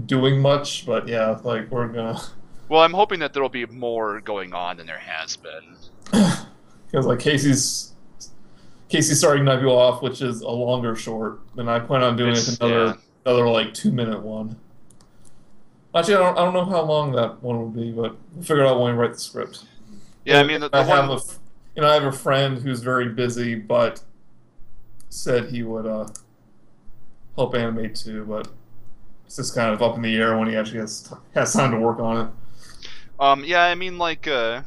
doing much. But yeah, like we're gonna Well, I'm hoping that there'll be more going on than there has been. because like Casey's starting Nebula off, which is a longer short, and I plan on doing another like 2 minute one. Actually, I don't know how long that one will be, but we'll figure it out when we write the script. Yeah, I And mean, the I one. have I have a friend who's very busy, but said he would help animate too, but it's just kind of up in the air when he actually has time to work on it. Yeah, I mean, like, yeah,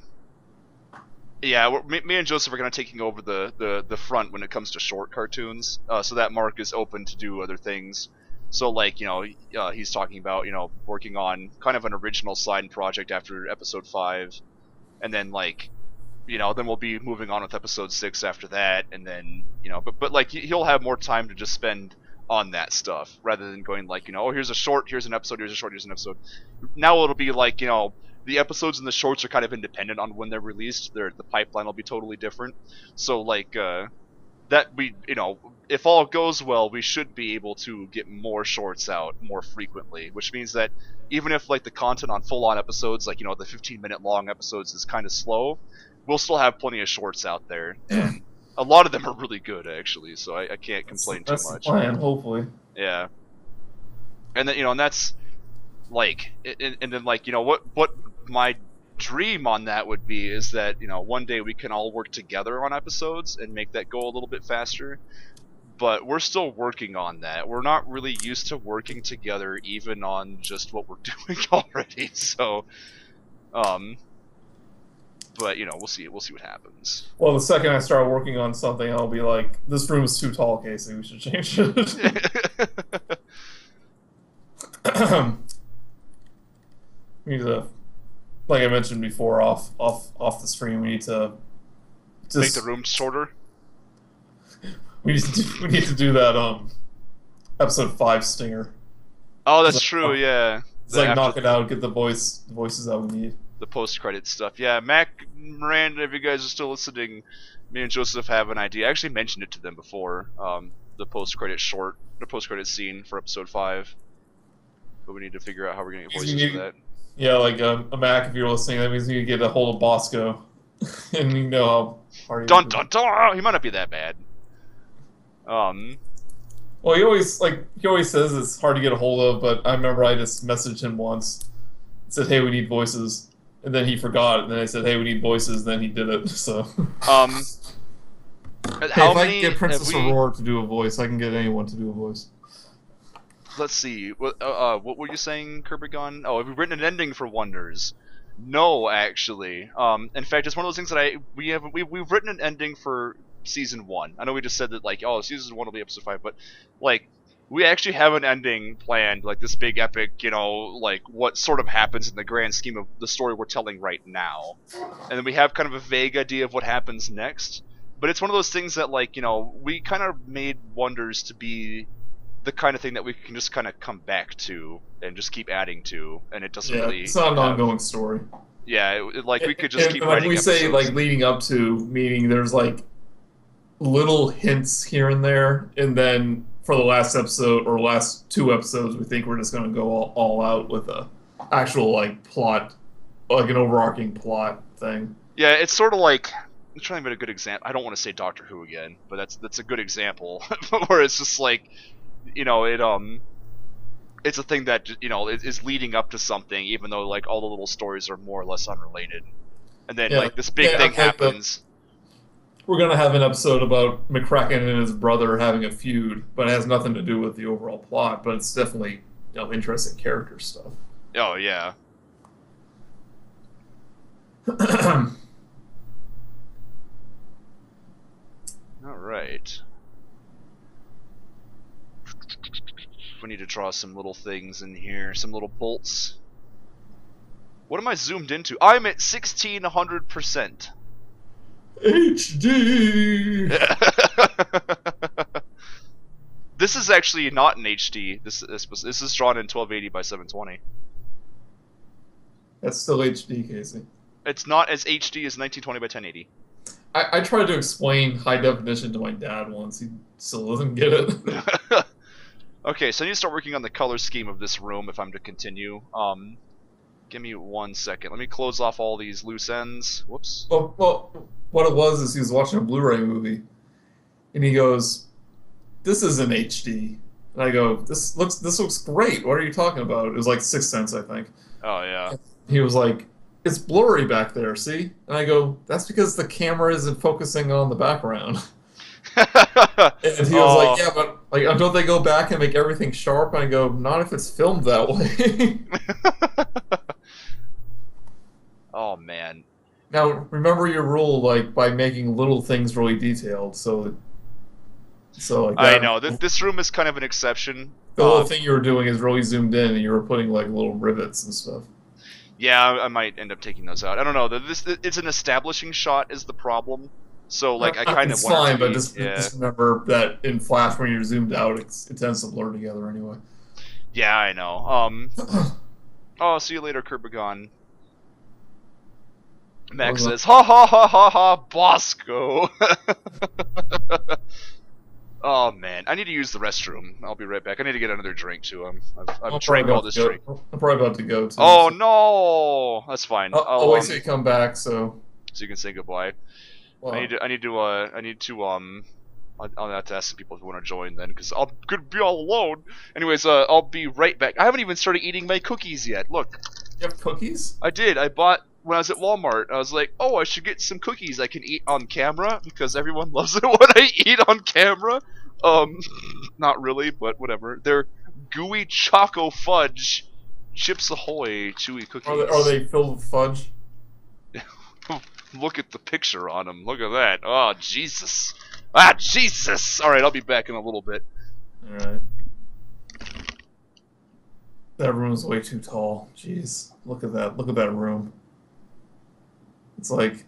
me and Joseph are kind of taking over the front when it comes to short cartoons, so that Mark is open to do other things. So, like, he's talking about, working on kind of an original side project after episode 5, and then, like, then we'll be moving on with episode 6 after that, and then, but like, he'll have more time to just spend on that stuff, rather than going, like, oh, here's a short, here's an episode, here's a short, here's an episode. Now it'll be like, the episodes and the shorts are kind of independent on when they're released. The pipeline will be totally different. So like that we if all goes well, we should be able to get more shorts out more frequently, which means that even if like the content on full on episodes, like the 15-minute long episodes is kind of slow, we'll still have plenty of shorts out there, and a lot of them are really good actually. So I can't complain too much. That's the plan, hopefully. Yeah, and then and that's like, and then like what my dream on that would be is that one day we can all work together on episodes and make that go a little bit faster, but we're still working on that. We're not really used to working together even on just what we're doing already, so but we'll see what happens. Well, the second I start working on something, I'll be like, this room is too tall, Casey, we should change it. We need to, like I mentioned before, off the screen, we need to just make the room shorter. We need to do that episode 5 stinger. Oh, that's true. Yeah, it's like knock it out, get the voices that we need. The post-credit stuff. Yeah, Mac, Miranda, if you guys are still listening, me and Joseph have an idea. I actually mentioned it to them before. The post-credit scene for episode 5. But we need to figure out how we're gonna get voices for that. Yeah, like a Mac, if you're listening, that means you get a hold of Bosco, and you know how hard. Dun dun dun! He might not be that bad. Well, he always says it's hard to get a hold of, but I remember I just messaged him once, said, "Hey, we need voices," and then he forgot, and then I said, "Hey, we need voices," then he did it. So. Hey, if I can get Princess Aurora to do a voice, I can get anyone to do a voice. Let's see. What were you saying, Kirbygon? Oh, have we written an ending for Wonders? No, actually. In fact, it's one of those things that we've written an ending for season 1. I know we just said that like, oh, season 1 will be episode 5, but like, we actually have an ending planned, like this big epic, like what sort of happens in the grand scheme of the story we're telling right now, and then we have kind of a vague idea of what happens next. But it's one of those things that like, we kind of made Wonders to be the kind of thing that we can just kind of come back to and just keep adding to, and it doesn't really. It's not an ongoing story. Yeah, like we could just keep writing. When we episodes. say like leading up to, meaning there's like little hints here and there, and then for the last episode or last 2 episodes, we think we're just going to go all out with a actual like plot, like an overarching plot thing. Yeah, it's sort of like. I'm trying to make a good example. I don't want to say Doctor Who again, but that's a good example where it's just like. It's a thing that is leading up to something, even though like all the little stories are more or less unrelated, and then like this big thing happens. We're gonna have an episode about McCracken and his brother having a feud, but it has nothing to do with the overall plot. But it's definitely interesting character stuff. Oh yeah. All right. We need to draw some little things in here, some little bolts. What am I zoomed into? I'm at 1600%. HD. this is actually not in HD. This is drawn in 1280 by 720. That's still HD, Casey. It's not as HD as 1920 by 1080. I tried to explain high definition to my dad once. He still doesn't get it. Okay, so I need to start working on the color scheme of this room if I'm to continue. Give me 1 second. Let me close off all these loose ends. Whoops. Well, what it was is he was watching a Blu-ray movie, and he goes, "This isn't HD." And I go, "This looks great. What are you talking about?" It was like Sixth Sense, I think. Oh yeah. He was like, "It's blurry back there, see?" And I go, "That's because the camera isn't focusing on the background." And he was like, "Yeah, but like, don't they go back and make everything sharp?" And I go, "Not if it's filmed that way." Oh man. Now remember your rule, like by making little things really detailed. So like that, I know this room is kind of an exception. the little thing you were doing is really zoomed in, and you were putting like little rivets and stuff. Yeah, I might end up taking those out. I don't know. It's an establishing shot is the problem. So like I kind of it's want fine, it to but be, just remember that in Flash when you're zoomed out, it tends to blur together anyway. Yeah, I know. Oh, see you later, Kurbagon. Max says, ha ha ha ha ha, Bosco. Oh man, I need to use the restroom. I'll be right back. I need to get another drink too. I've drank all this drink. I'm probably about to go too. Oh no, that's fine. I'll wait till you come back, so you can say goodbye. Well, I need to I'll have to ask some people if they want to join then, because I'm gonna be all alone. Anyways, I'll be right back. I haven't even started eating my cookies yet. Look. You have cookies? I did. I bought when I was at Walmart. I was like, oh, I should get some cookies I can eat on camera because everyone loves it when I eat on camera. Not really, but whatever. They're gooey choco fudge Chips Ahoy chewy cookies. Are they filled with fudge? Look at the picture on them. Look at that. Oh, Jesus. Ah, Jesus! Alright, I'll be back in a little bit. Alright. That room's way too tall. Jeez. Look at that. Look at that room. It's like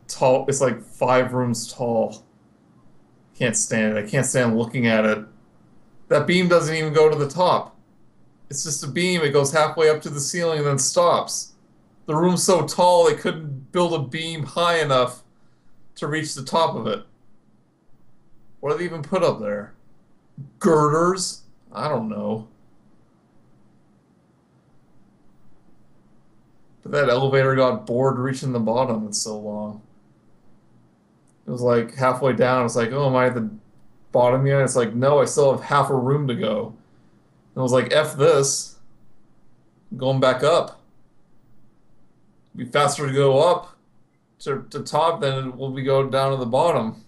tall. It's like 5 rooms tall. Can't stand it. I can't stand looking at it. That beam doesn't even go to the top. It's just a beam. It goes halfway up to the ceiling and then stops. The room's so tall they couldn't build a beam high enough to reach the top of it. What do they even put up there? Girders? I don't know. But that elevator got bored reaching the bottom. It's so long. It was like halfway down. It's like, oh, am I at the bottom yet? It's like, no, I still have half a room to go. And I was like, F this. I'm going back up. It'd be faster to go up to top than it will be go down to the bottom.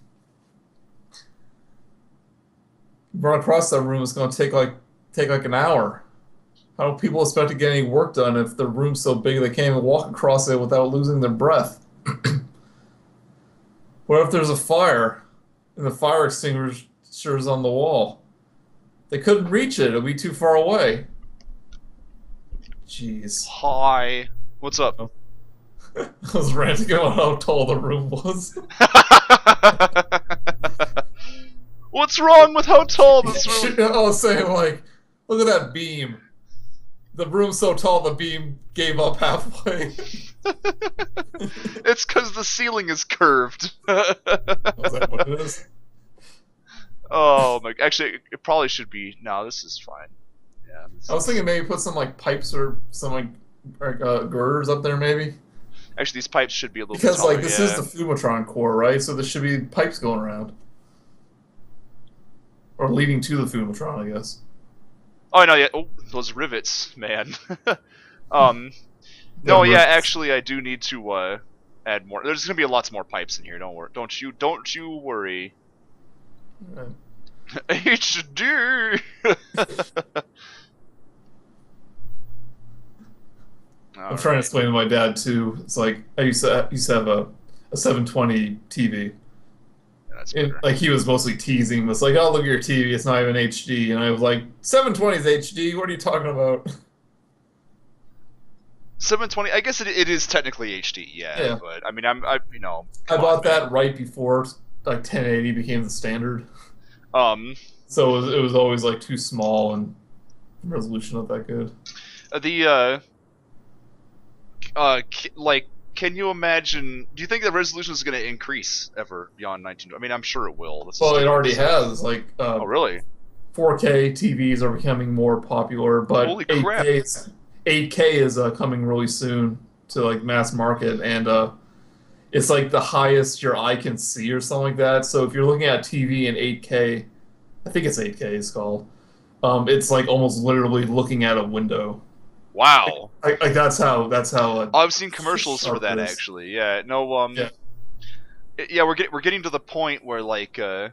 Run across that room, it's going to take like an hour. How do people expect to get any work done if the room's so big they can't even walk across it without losing their breath? What if there's a fire and the fire extinguisher's on the wall? They couldn't reach it. It'll be too far away. Jeez. Hi. What's up? I was ranting about how tall the room was. What's wrong with how tall this room? I was saying, like, look at that beam. The room's so tall, the beam gave up halfway. It's because the ceiling is curved. Is that what it is? Oh my! Actually, it probably should be. No, this is fine. Yeah. I was thinking maybe put some like pipes or some like girders up there, maybe. Actually, these pipes should be a little because bit taller, like this is the Fumatron core, right? So there should be pipes going around, or leading to the Fumatron, I guess. Oh no! Yeah. Oh, those rivets, man. No, yeah. Actually, I do need to add more. There's gonna be lots more pipes in here. Don't worry. Don't you worry. Right. HD. I'm trying to explain to my dad too. It's like I used to have a 720 TV. Yeah, like he was mostly teasing. It's like, oh, look at your TV. It's not even HD. And I was like, 720 is HD. What are you talking about? 720. I guess it is technically HD. Yeah. But I mean, I bought that right before like 1080 became the standard. So it was always like too small and resolution not that good. The like, can you imagine? Do you think the resolution is going to increase ever beyond 19? I mean, I'm sure it will. That's a Well, it stupid already thing to say. has. Like Oh, really? 4K TVs are becoming more popular, but Holy crap! 8K is coming really soon to like mass market, and it's like the highest your eye can see or something like that. So if you're looking at TV in 8K, I think it's 8K it's called. It's like almost literally looking at a window. Wow. Like that's how I've seen commercials for sharp that it is. actually. Yeah. No. Yeah. Yeah. We're getting to the point where like you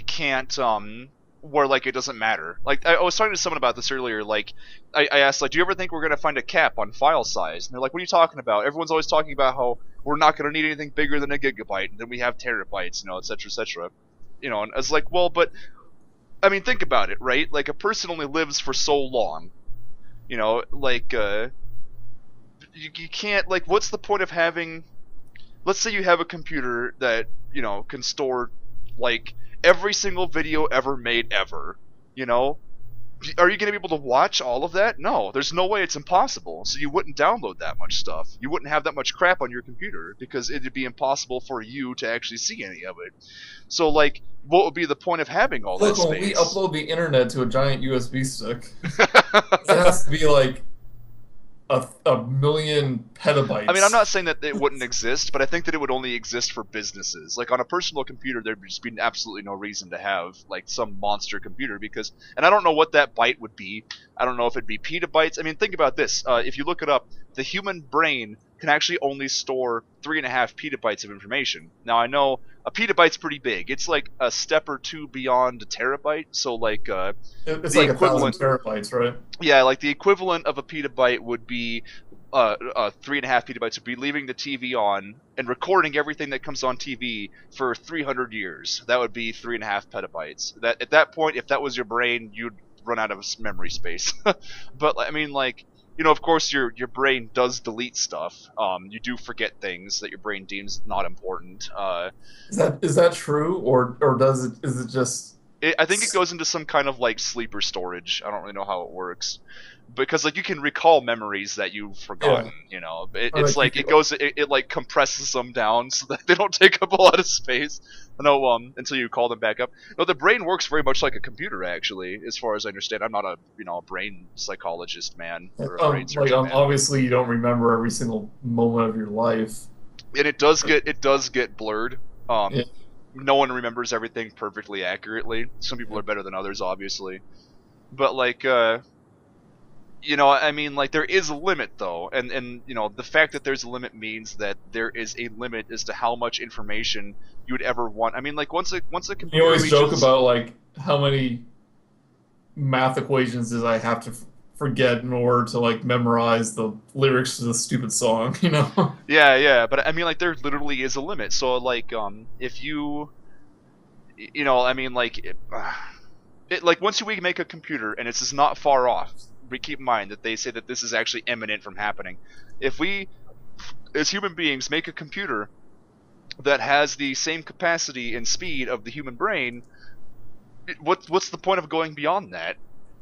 can't where like it doesn't matter. Like I was talking to someone about this earlier. Like I asked like, do you ever think we're gonna find a cap on file size? And they're like, what are you talking about? Everyone's always talking about how we're not gonna need anything bigger than a gigabyte, and then we have terabytes, et cetera, et cetera. And I was like, well, but I mean, think about it, right? Like a person only lives for so long. Like you can't like. What's the point of having? Let's say you have a computer that can store like every single video ever made ever. You know, are you going to be able to watch all of that? No, there's no way. It's impossible. So you wouldn't download that much stuff. You wouldn't have that much crap on your computer because it'd be impossible for you to actually see any of it. So like, what would be the point of having all that Look, when we space? upload the internet to a giant USB stick, it has to be like a million petabytes. I mean, I'm not saying that it wouldn't exist, but I think that it would only exist for businesses. Like on a personal computer, there'd just be absolutely no reason to have like some monster computer because, and I don't know what that byte would be. I don't know if it'd be petabytes. I mean, think about this. If you look it up, the human brain can actually only store 3.5 petabytes of information. Now I know a petabyte's pretty big. It's like a step or two beyond a terabyte. So like It's the like equivalent 1,000 terabytes, right? yeah, like the equivalent of a petabyte would be 3.5 petabytes would be leaving the TV on and recording everything that comes on TV for 300 years. That would be 3.5 petabytes. That at that point, if that was your brain, you'd run out of memory space. But I mean, like of course, your brain does delete stuff. You do forget things that your brain deems not important. Is that true, or is it just I think it goes into some kind of like sleeper storage. I don't really know how it works, because like you can recall memories that you've yeah? forgotten. Or It's like you like could, it like compresses them down so that they don't take up a lot of space. No, until you call them back up. No, the brain works very much like a computer, actually, as far as I understand. I'm not a brain psychologist man or a brain like surgeon man, obviously you don't remember every single moment of your life. and it does get blurred. Yeah. No one remembers everything perfectly accurately. Some people are better than others, obviously, but like I mean, like there is a limit though, and the fact that there's a limit means that there is a limit as to how much information you would ever want. I mean, like once a You computer always joke reaches, about like how many math equations did I have to forget in order to like memorize the lyrics to the stupid song, you know? yeah, but I mean, like there literally is a limit. So like, if I mean, like, like once we make a computer and it's just not far off, we keep in mind that they say that this is actually imminent from happening. If we, as human beings, make a computer that has the same capacity and speed of the human brain, what's the point of going beyond that?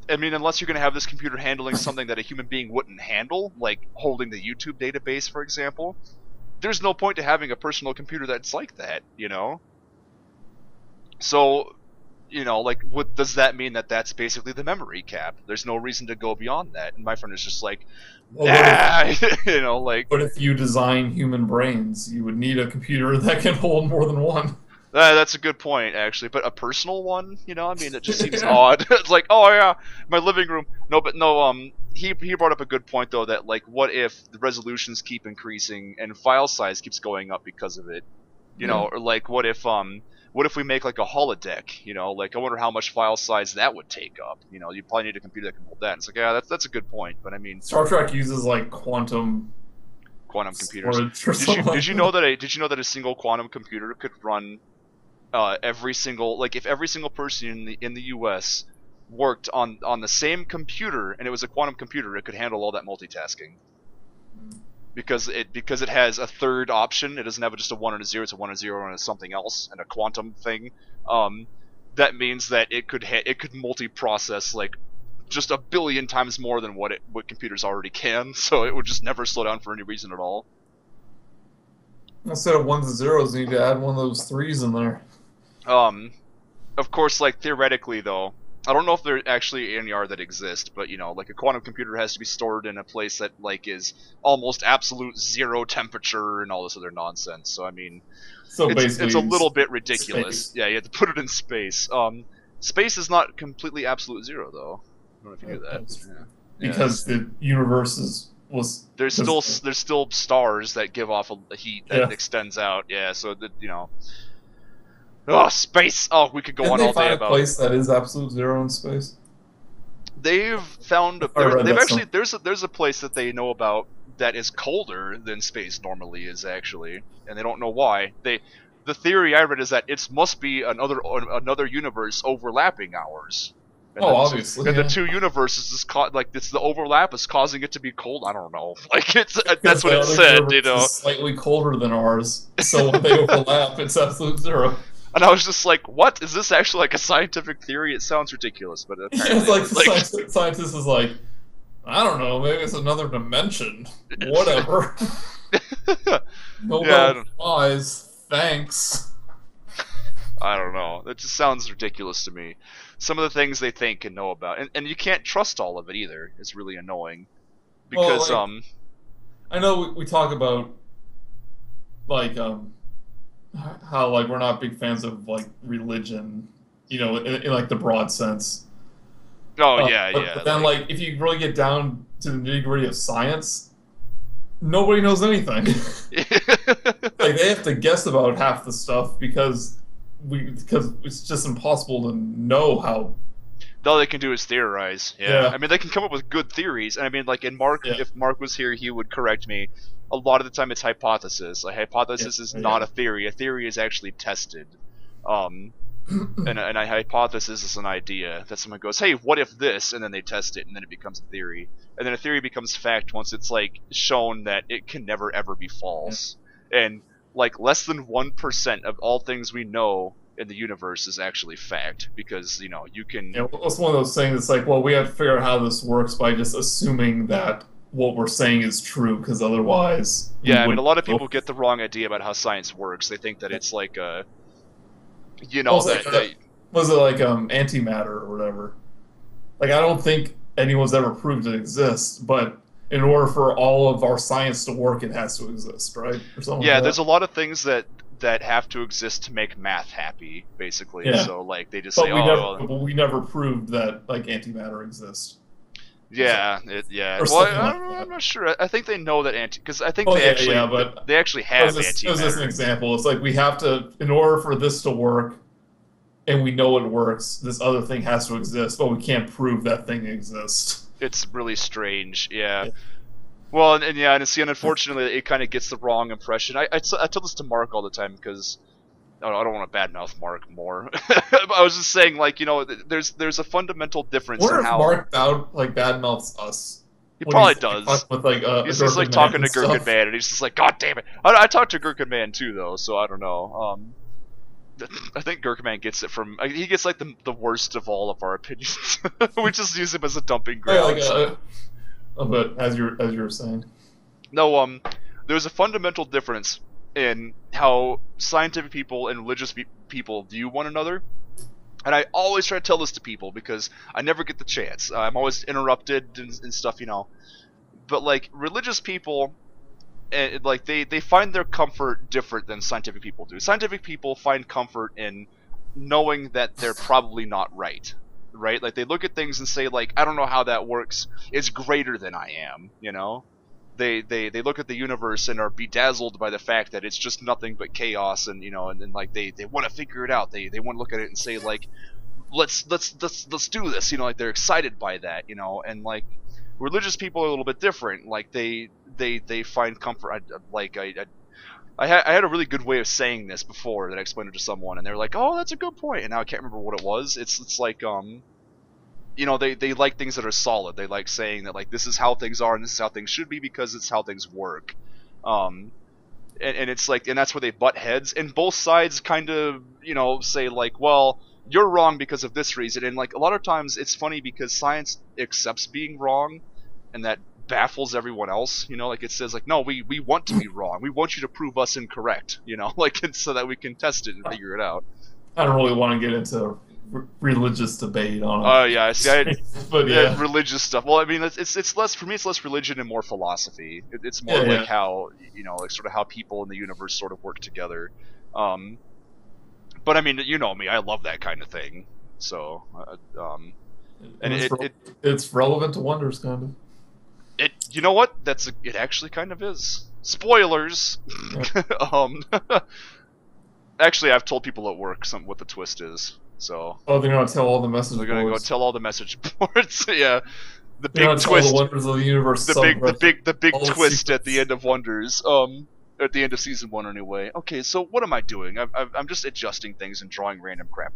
I mean, unless you're going to have this computer handling something that a human being wouldn't handle, like holding the YouTube database, for example, there's no point to having a personal computer that's like that. So, like, what does that mean? That's basically the memory cap. There's no reason to go beyond that. And my friend is just like, Well, nah, like, what if you design human brains? You would need a computer that can hold more than one. that's a good point, actually. But a personal one, I mean, it just seems odd. It's like, oh yeah, my living room. No, but no. He brought up a good point though, that like, what if the resolutions keep increasing and file size keeps going up because of it? Yeah. Or like, what if we make like a holodeck? Like I wonder how much file size that would take up. You probably need a computer that can hold that. And it's like, yeah, that's a good point. But I mean, Star Trek uses like quantum quantum computers. storage or Did you something did you know that a single quantum computer could run every single, like if every single person in the U.S. worked on the same computer and it was a quantum computer, it could handle all that multitasking. because it has a third option. It doesn't have just a 1 and a 0. It's a 1 and 0 and a something else and a quantum thing. That means that it could multi-process like just a billion times more than what computers already can. So it would just never slow down for any reason at all. Instead of 1s and 0s, you need to add one of those 3s in there. Of course, like theoretically though, I don't know if there actually any are that exist, but you know, like a quantum computer has to be stored in a place that like is almost absolute zero temperature and all this other nonsense. So I mean, So it's a basically, little bit ridiculous. space. Yeah, you have to put it in space. Space is not completely absolute zero though. I don't know if you knew that. That's true. Yeah. Because the universe There's still stars that give off a heat that extends out. Yeah, so that you know. Oh, space! Oh, we could go on all day about. a place that is absolute zero in space. They've found they've actually there's a place that they know about that is colder than space normally is actually, and they don't know why. The theory I read is that it must be another universe overlapping ours. And Obviously. And the two universes is it's the overlap is causing it to be cold. I don't know. Like it's that's what it said, you know. Is slightly colder than ours, so when they overlap, it's absolute zero. And I was just like, "What is this actually like a scientific theory?" It sounds ridiculous, but apparently, it's like the scientist is like, I don't know, maybe it's another dimension. Whatever. Nobel Prize, thanks. I don't know. It just sounds ridiculous to me. Some of the things they think and know about, and you can't trust all of it either. It's really annoying because I know we talk about like how like we're not big fans of like religion, you know, in like the broad sense. Oh yeah. But then like if you really get down to the nitty-gritty of science, nobody knows anything. Like they have to guess about half the stuff because it's just impossible to know how. All they can do is theorize. Yeah. I mean, they can come up with good theories, and I mean, like in Mark, if Mark was here, he would correct me. A lot of the time, it's hypothesis. A hypothesis is not a theory. A theory is actually tested. And a hypothesis is an idea that someone goes, "Hey, what if this?" and then they test it, and then it becomes a theory. And then a theory becomes fact once it's like shown that it can never ever be false. And like less than 1% of all things we know in the universe is actually fact, because you know you can. Yeah, it's one of those things. It's like, well, we have to figure out how this works by just assuming that what we're saying is true, because otherwise. Yeah, I mean, a lot of people get the wrong idea about how science works. They think that it's like a, you know, was it like antimatter or whatever? Like, I don't think anyone's ever proved it exists, but in order for all of our science to work, it has to exist, right? Or something. Yeah, like there's a lot of things that have to exist to make math happy, basically. Yeah. So like they just but say, but we never proved that like antimatter exists. Yeah, I'm not sure. I think they know that because I think they actually have antimatter. It was just an example. It's like we have to, in order for this to work, and we know it works, this other thing has to exist, but we can't prove that thing exists. It's really strange, yeah. Well, and see, and unfortunately, it kind of gets the wrong impression. I tell this to Mark all the time because I don't want to badmouth Mark more. I was just saying, like, you know, there's a fundamental difference in how Mark badmouths us. He probably does. With like he's just like talking to Gherkin Man, and he's just like, God damn it! I talked to Gherkin Man too, though, so I don't know. I think Gherkin Man gets it from he gets like the worst of all of our opinions. We just use him as a dumping ground. But as you were saying, no, there's a fundamental difference in how scientific people and religious people view one another. And I always try to tell this to people because I never get the chance. I'm always interrupted and stuff, you know. But like religious people, like they find their comfort different than scientific people do. Scientific people find comfort in knowing that they're probably not right. Right? Like they look at things and say like, I don't know how that works. It's greater than I am, you know? They look at the universe and are bedazzled by the fact that it's just nothing but chaos, and you know, and then like they want to figure it out. They want to look at it and say like, let's do this, you know, like they're excited by that, you know. And like religious people are a little bit different. Like they find comfort. I had a really good way of saying this before that I explained it to someone, and they were like, "Oh, that's a good point." And now I can't remember what it was. It's like you know, they like things that are solid. They like saying that like this is how things are and this is how things should be because it's how things work. And it's like, and that's where they butt heads, and both sides kind of, say like, well, you're wrong because of this reason, and like a lot of times it's funny because science accepts being wrong, and that baffles everyone else. Like it says like, no, we want to be wrong, we want you to prove us incorrect, like, and so that we can test it and figure it out. I don't really want to get into religious debate on it. Oh yeah, see, but yeah, religious stuff. Well, I mean, it's less for me. It's less religion and more philosophy. It's more Yeah, like yeah. how like sort of how people in the universe sort of work together. But I mean, you know me, I love that kind of thing. So, and it's relevant to Wonders, kind of. you know what? It actually kind of is. Spoilers. Yeah. Actually, I've told people at work what the twist is. So. Oh, they're gonna tell all the message They're boards. gonna go tell all the message boards. Yeah. The They're big gonna twist. tell the Wonders of the Universe. The big all the twist at the secrets. end of Wonders. At the end of season 1 anyway. Okay, so what am I doing? I'm just adjusting things and drawing random crap.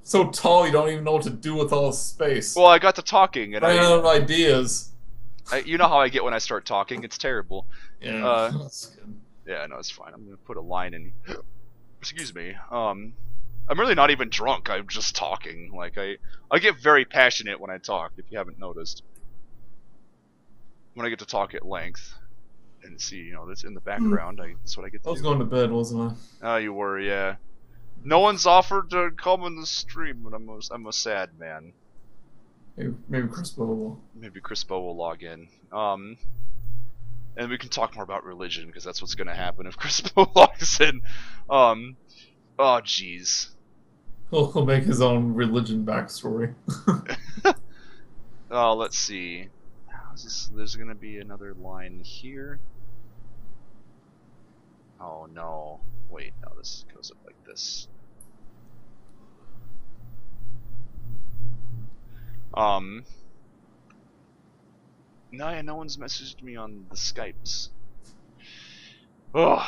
So tall, you don't even know what to do with all the space. Well, I got to talking, and I out of ideas. you know how I get when I start talking. It's terrible. Yeah. That's good. Yeah, no, it's fine. I'm gonna put a line in. Excuse me. I'm really not even drunk. I'm just talking. Like I get very passionate when I talk. If you haven't noticed, when I get to talk at length, and see, that's in the background. That's what I get to I was do. going to bed, wasn't I? Oh, you were, yeah. No one's offered to come in the stream, but I'm a sad man. Maybe Chris Bow will. Maybe Chris Bow will log in. And we can talk more about religion because that's what's gonna happen if Chris Bow logs in. Oh, jeez. He'll make his own religion backstory. Oh, let's see. There's gonna be another line here. Oh no. Wait, no, this goes up like this. No, yeah, no one's messaged me on the Skypes. Ugh.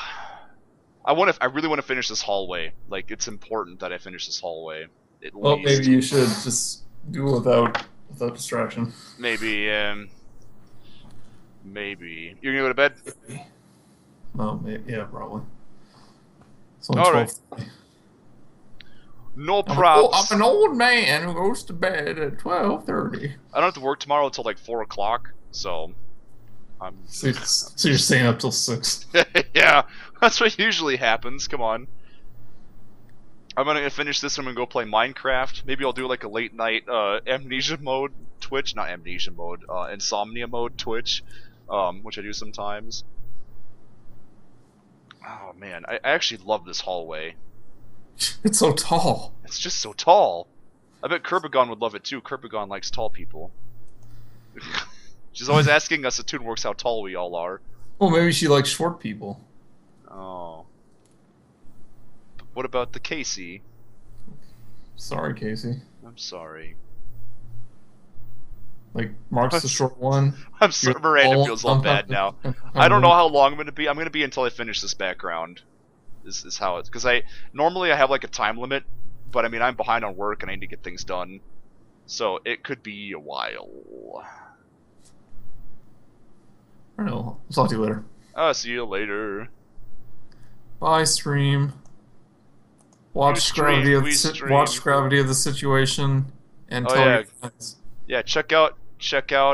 I really want to finish this hallway. Like, it's important that I finish this hallway. At Well, least. maybe you should just do it without distraction. Maybe, maybe. You're gonna go to bed? Oh, maybe, yeah, probably. It's only Alright. 12:30. No props. I'm an old man who goes to bed at 12:30. I don't have to work tomorrow until like 4 o'clock, so I'm. So you're staying up till 6. Yeah, that's what usually happens. Come on. I'm gonna finish this. I'm gonna go play Minecraft. Maybe I'll do like a late night amnesia mode Twitch, not amnesia mode, insomnia mode Twitch, which I do sometimes. Oh man, I actually love this hallway. It's so tall. It's just so tall. I bet Kerbigon would love it too. Kerbigon likes tall people. She's always asking us at Toonwerks how tall we all are. Well, maybe she likes short people. Oh. But what about the Casey? Sorry, Casey. I'm sorry. Like, Mark's the short one. I'm sorry, Miranda feels all bad now. I don't know how long I'm gonna be. I'm gonna be until I finish this background. This is how it's, because normally I have like a time limit, but I mean I'm behind on work and I need to get things done, so it could be a while. I don't know. I'll talk to you later. I'll see you later. Bye, stream. Watch gravity of the situation and tell your friends. Yeah, check out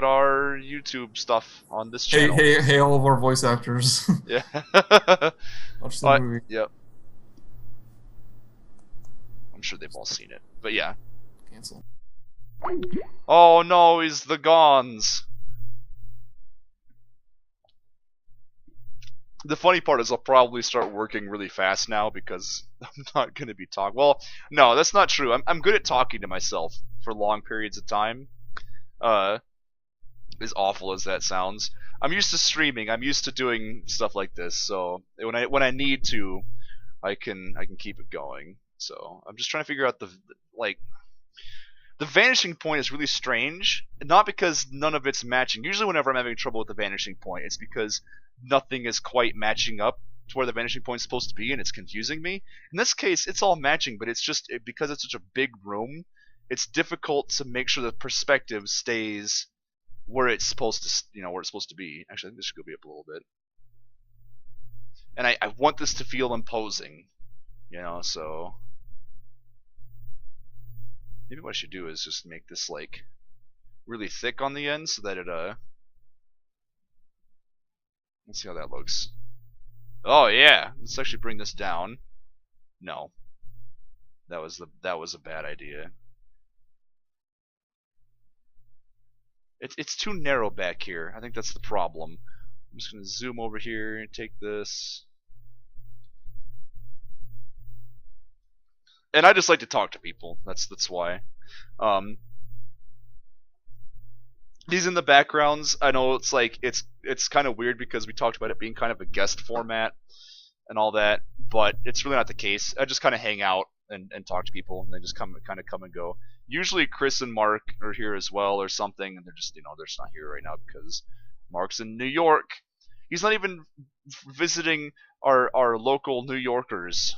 our YouTube stuff on this channel. Hey, all of our voice actors. Yeah. Watch the movie. Yep. I'm sure they've all seen it. But yeah. Cancel. Oh no, he's the Gons. The funny part is I'll probably start working really fast now because I'm not going to be talking. Well, no, that's not true. I'm good at talking to myself for long periods of time. As awful as that sounds, I'm used to streaming. I'm used to doing stuff like this. So when I need to, I can keep it going. So I'm just trying to figure out the vanishing point is really strange. Not because none of it's matching. Usually whenever I'm having trouble with the vanishing point, it's because nothing is quite matching up to where the vanishing point is supposed to be, and it's confusing me. In this case, it's all matching, but it's just because it's such a big room, it's difficult to make sure the perspective stays where it's supposed to, where it's supposed to be. Actually, I think this should go be up a little bit. And I want this to feel imposing, so maybe what I should do is just make this like really thick on the end so that it let's see how that looks. Oh yeah, let's actually bring this down. No, that was a bad idea. It's too narrow back here. I think that's the problem. I'm just gonna zoom over here and take this. And I just like to talk to people. That's why. These in the backgrounds, I know it's like it's kind of weird because we talked about it being kind of a guest format and all that, but it's really not the case. I just kind of hang out and talk to people, and they just come and go. Usually Chris and Mark are here as well or something, and they're just they're just not here right now because Mark's in New York. He's not even visiting our local New Yorkers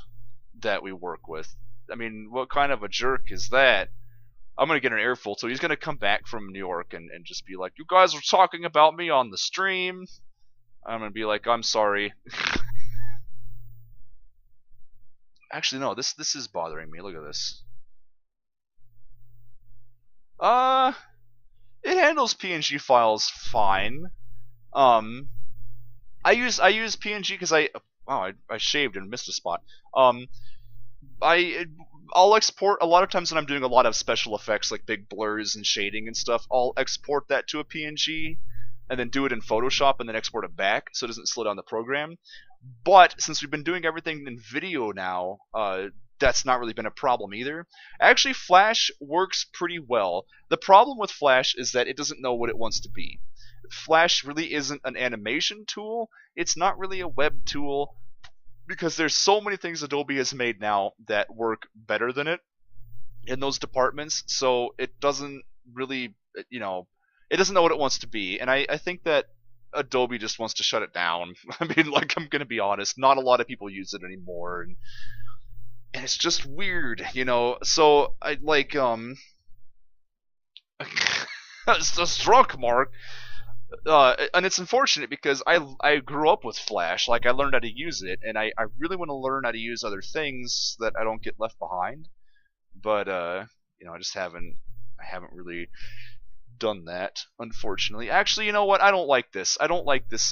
that we work with. I mean, what kind of a jerk is that? I'm gonna get an earful, so he's gonna come back from New York and just be like, "You guys were talking about me on the stream." I'm gonna be like, "I'm sorry." Actually, no, this is bothering me. Look at this. It handles PNG files fine. I use PNG because I shaved and missed a spot. I'll export a lot of times when I'm doing a lot of special effects like big blurs and shading and stuff. I'll export that to a PNG and then do it in Photoshop and then export it back so it doesn't slow down the program. But since we've been doing everything in video now, that's not really been a problem either. Actually, Flash works pretty well. The problem with Flash is that it doesn't know what it wants to be. Flash really isn't an animation tool. It's not really a web tool, because there's so many things Adobe has made now that work better than it in those departments, so it doesn't really, it doesn't know what it wants to be, and I think that Adobe just wants to shut it down. I mean, like, I'm gonna be honest, not a lot of people use it anymore, and it's just weird, so I like, it's just drunk, Mark. And it's unfortunate because I grew up with Flash, like I learned how to use it, and I really want to learn how to use other things so that I don't get left behind. But I haven't really done that, unfortunately. Actually, you know what? I don't like this. I don't like this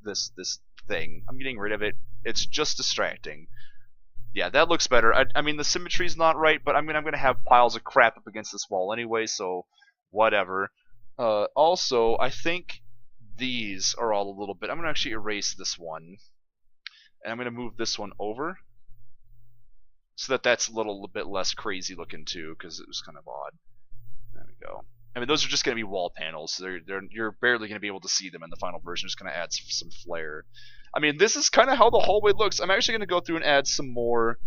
this thing. I'm getting rid of it. It's just distracting. Yeah, that looks better. I mean the symmetry's not right, but I'm gonna have piles of crap up against this wall anyway, so whatever. Also, I think these are all a little bit. I'm gonna actually erase this one, and I'm gonna move this one over so that that's a little bit less crazy looking too, because it was kind of odd. There we go. I mean, those are just gonna be wall panels. So you're barely gonna be able to see them in the final version. Just gonna add some flair. I mean, this is kind of how the hallway looks. I'm actually gonna go through and add some more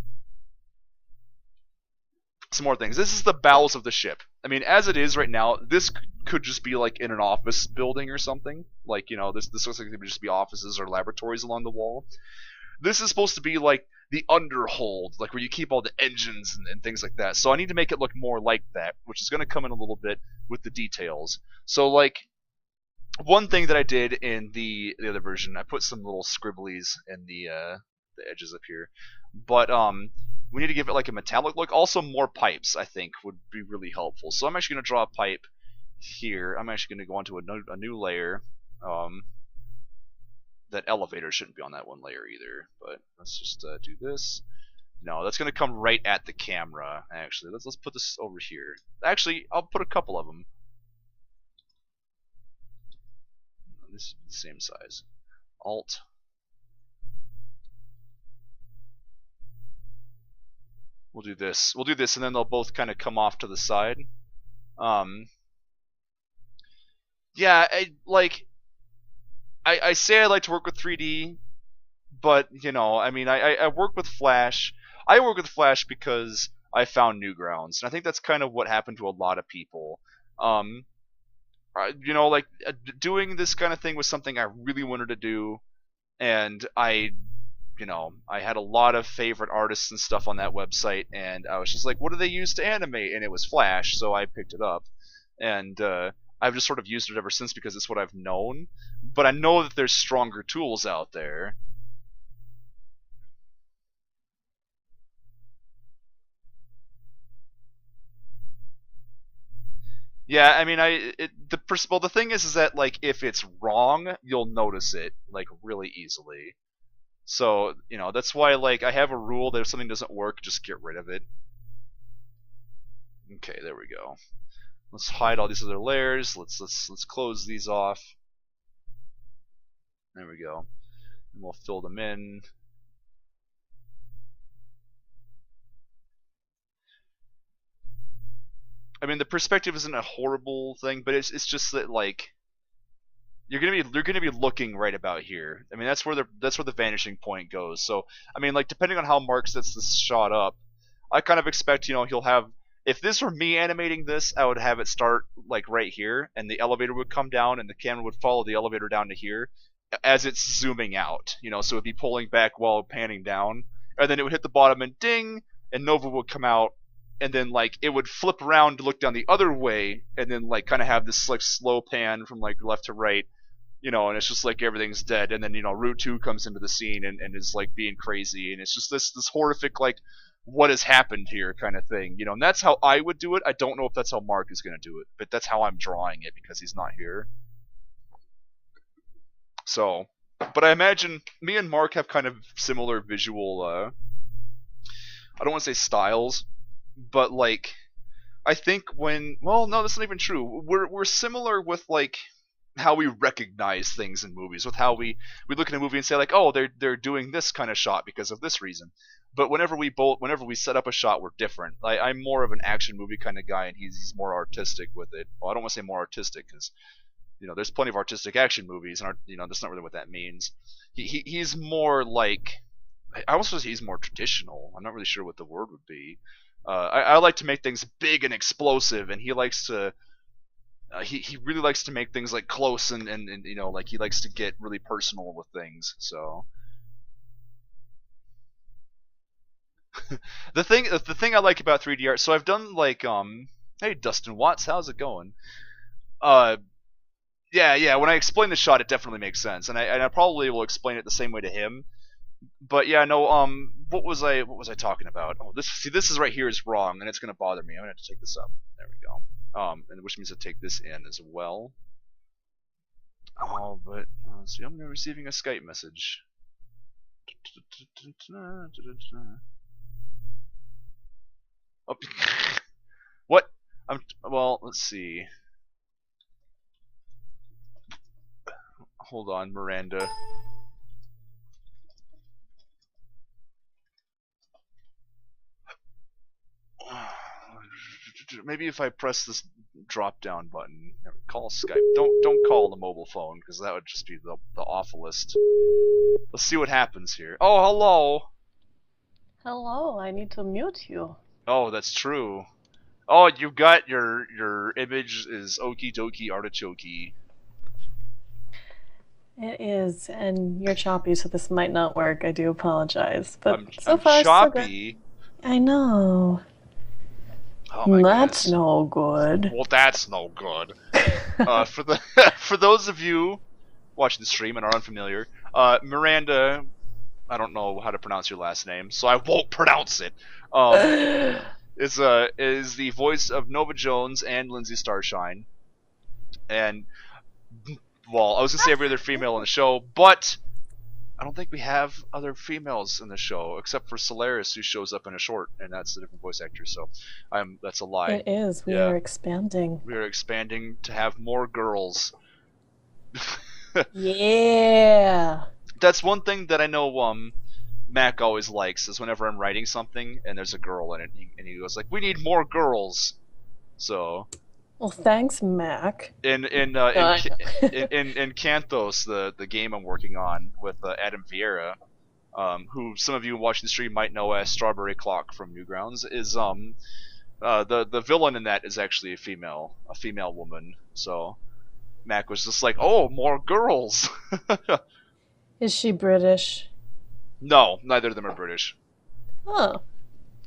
things. This is the bowels of the ship. I mean, as it is right now, this could just be like in an office building or something. Like, this looks like it would just be offices or laboratories along the wall. This is supposed to be like the underhold, like where you keep all the engines and things like that. So I need to make it look more like that, which is going to come in a little bit with the details. So like, one thing that I did in the other version, I put some little scribblies in the edges up here. But we need to give it like a metallic look. Also, more pipes, I think, would be really helpful. So I'm actually going to draw a pipe here. I'm actually going to go onto a new layer. That elevator shouldn't be on that one layer either. But let's just do this. No, that's going to come right at the camera. Actually, let's put this over here. Actually, I'll put a couple of them. This is the same size. Alt. We'll do this. We'll do this, and then they'll both kind of come off to the side. Yeah, I say I like to work with 3D, but I mean, I work with Flash. I work with Flash because I found Newgrounds, and I think that's kind of what happened to a lot of people. Doing this kind of thing was something I really wanted to do, and I had a lot of favorite artists and stuff on that website, and I was just like, what do they use to animate? And it was Flash, so I picked it up. And I've just sort of used it ever since because it's what I've known. But I know that there's stronger tools out there. Yeah, I mean, the thing is that like if it's wrong, you'll notice it like really easily. So that's why like I have a rule that if something doesn't work, just get rid of it. Okay, there we go. Let's hide all these other layers. Let's close these off. There we go. And we'll fill them in. I mean, the perspective isn't a horrible thing, but it's just that like you're gonna be looking right about here. I mean, that's where the vanishing point goes. So I mean, like depending on how Mark sets this shot up, I kind of expect he'll have. If this were me animating this, I would have it start like right here, and the elevator would come down, and the camera would follow the elevator down to here, as it's zooming out. So it'd be pulling back while panning down, and then it would hit the bottom and ding, and Nova would come out, and then like it would flip around to look down the other way, and then like kind of have this like slow pan from like left to right, and it's just like everything's dead, and then Route 2 comes into the scene and is like being crazy, and it's just this horrific like what has happened here kind of thing, and that's how I would do it. I don't know if that's how Mark is going to do it, but that's how I'm drawing it because he's not here. So, but I imagine me and Mark have kind of similar visual, I don't want to say styles, but like, I think well, no, that's not even true. We're similar with like how we recognize things in movies, with how we look at a movie and say like, oh, they're doing this kind of shot because of this reason. But whenever we set up a shot, we're different. I'm more of an action movie kind of guy, and he's more artistic with it. Well, I don't want to say more artistic because there's plenty of artistic action movies, and that's not really what that means. He's more like, I almost say he's more traditional. I'm not really sure what the word would be. I like to make things big and explosive, and he likes to. He really likes to make things like close and like he likes to get really personal with things. So the thing I like about 3D art. So I've done like hey Dustin Watts, how's it going? Uh, yeah. When I explain the shot, it definitely makes sense, and I probably will explain it the same way to him. But yeah, no. What was I talking about? Oh, this is right here is wrong, and it's gonna bother me. I'm gonna have to take this up. There we go. And which means to take this in as well. Oh, but see, I'm receiving a Skype message. Oh, what? Well, let's see. Hold on, Miranda. Maybe if I press this drop down button, call Skype. Don't call the mobile phone because that would just be the awfulest. Let's see what happens here. Oh, hello. Hello, I need to mute you. Oh, that's true. Oh, you got your image is okie dokie artichoke. It is, and you're choppy, so this might not work. I do apologize, but I'm far choppy. so good. I know. Oh my That's goodness. no good. Well, that's no good. For those of you watching the stream and are unfamiliar, Miranda, I don't know how to pronounce your last name, so I won't pronounce it. Is the voice of Nova Jones and Lindsay Starshine, and well, I was gonna say every other female in the show, but I don't think we have other females in the show except for Solaris, who shows up in a short, and that's a different voice actor. So, that's a lie. It is. We Yeah. are expanding. We are expanding to have more girls. Yeah. That's one thing that I know. Mac always likes is whenever I'm writing something and there's a girl in it, and he goes like, "We need more girls." So. Well, thanks, Mac. In Canthos, the game I'm working on with Adam Vieira, who some of you watching the stream might know as Strawberry Clock from Newgrounds, is the villain in that is actually a female woman. So Mac was just like, "Oh, more girls." Is she British? No, neither of them are British. Oh.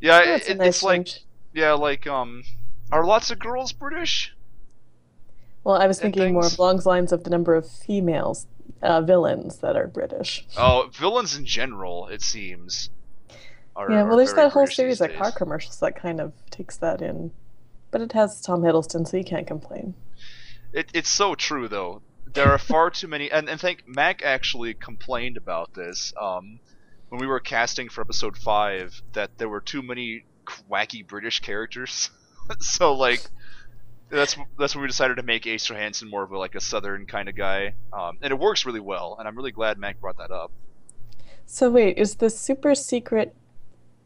Yeah, That's a nice it's like change. yeah, like are lots of girls British? Well, I was and thinking more things. along the lines of the number of females villains that are British. Oh, villains in general, it seems, Yeah, well, are there's very that whole British these series of car days. commercials that kind of takes that in. But it has Tom Hiddleston, so you can't complain. It's so true though. There are far too many, and think Mac actually complained about this when we were casting for episode 5 that there were too many wacky British characters. So like that's when we decided to make Ace Johansson more of a southern kind of guy, and it works really well. And I'm really glad Mac brought that up. So wait, is the super secret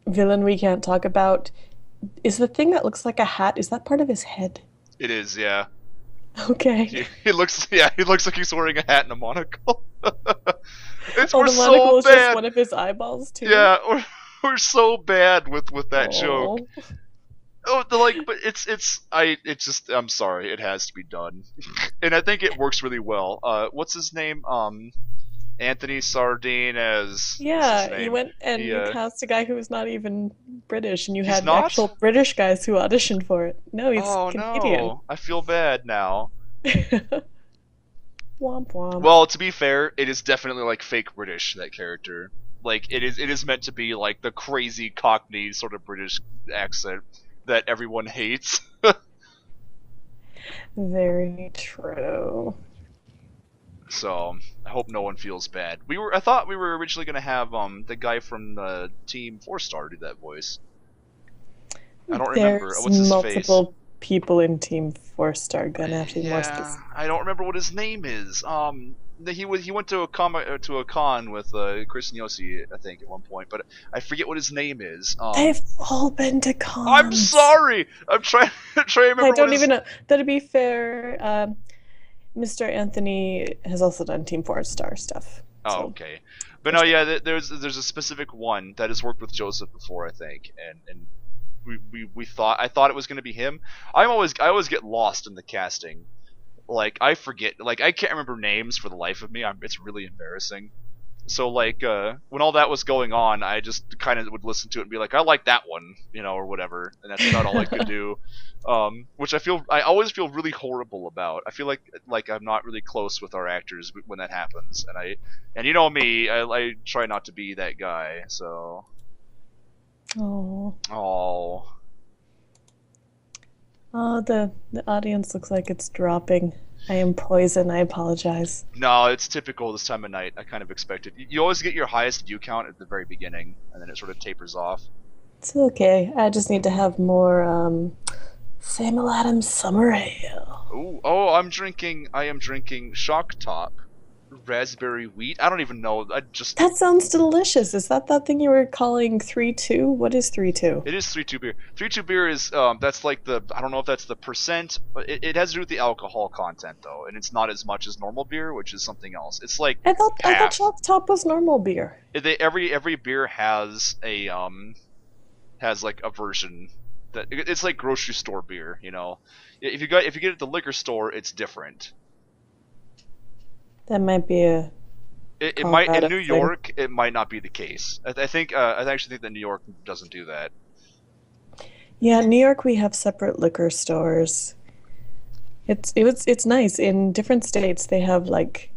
villain we can't talk about, is the thing that looks like a hat, is that part of his head? It is, yeah. Okay. He looks, yeah, he looks like he's wearing a hat and a monocle. Oh, We're the so monocle is just bad. one of his eyeballs too? Yeah, we're so bad with that joke. Oh. Oh, but it's just, I'm sorry, it has to be done, and I think it works really well. What's his name? Anthony Sardine as what's his Yeah, you name? went and He you cast a guy who was not even British, and you he's had not. actual British guys who auditioned for it. No, he's Oh Canadian. no, I feel bad now. Womp womp. Well, to be fair, it is definitely like fake British, that character. Like it is meant to be like the crazy Cockney sort of British accent that everyone hates. Very true. So I hope no one feels bad. I thought we were originally gonna have the guy from Team 4 Star do that voice. I don't remember. There's What's his face? multiple people in Team 4 Star. Gonna have to be more Yeah, specific. I don't remember what his name is. He went to a con with Chris and Yossi, I think, at one point, but I forget what his name is. They've all been to I'm cons. sorry. I'm trying trying to I remember what don't his. even know. Though to be fair, Mr. Anthony has also done Team 4 Star stuff. Oh, So okay. But no, yeah, there's a specific one that has worked with Joseph before, I think, and we thought I thought it was going to be him. I always get lost in the casting. Like I forget, like I can't remember names for the life of me. It's really embarrassing. So like when all that was going on, I just kind of would listen to it and be like, I like that one, or whatever, and that's about all I could do. Which I always feel really horrible about. I feel like I'm not really close with our actors when that happens, and you know me, I try not to be that guy. So, oh, oh, the audience looks like it's dropping. I am poison. I apologize. no, it's typical this time of night. I kind of expect it. You always get your highest view count at the very beginning, and then it sort of tapers off. It's okay. I just need to have more Samuel Adams summer ale. Ooh, oh, I am drinking Shock Top raspberry wheat. I don't even know. That sounds delicious. Is that thing you were calling 3-2? What is 3-2? It is 3-2 beer. 3-2 beer is that's like I don't know if that's the percent, but it has to do with the alcohol content though, and it's not as much as normal beer, which is something else. It's like I thought half. Chalk Top was normal beer. Every beer has has like a version that it's like grocery store beer, If you get it at the liquor store, it's different. That might be a It might in Colorado New thing. York. It might not be the case. I think I actually think that New York doesn't do that. Yeah, in New York we have separate liquor stores. It's nice. In different states they have like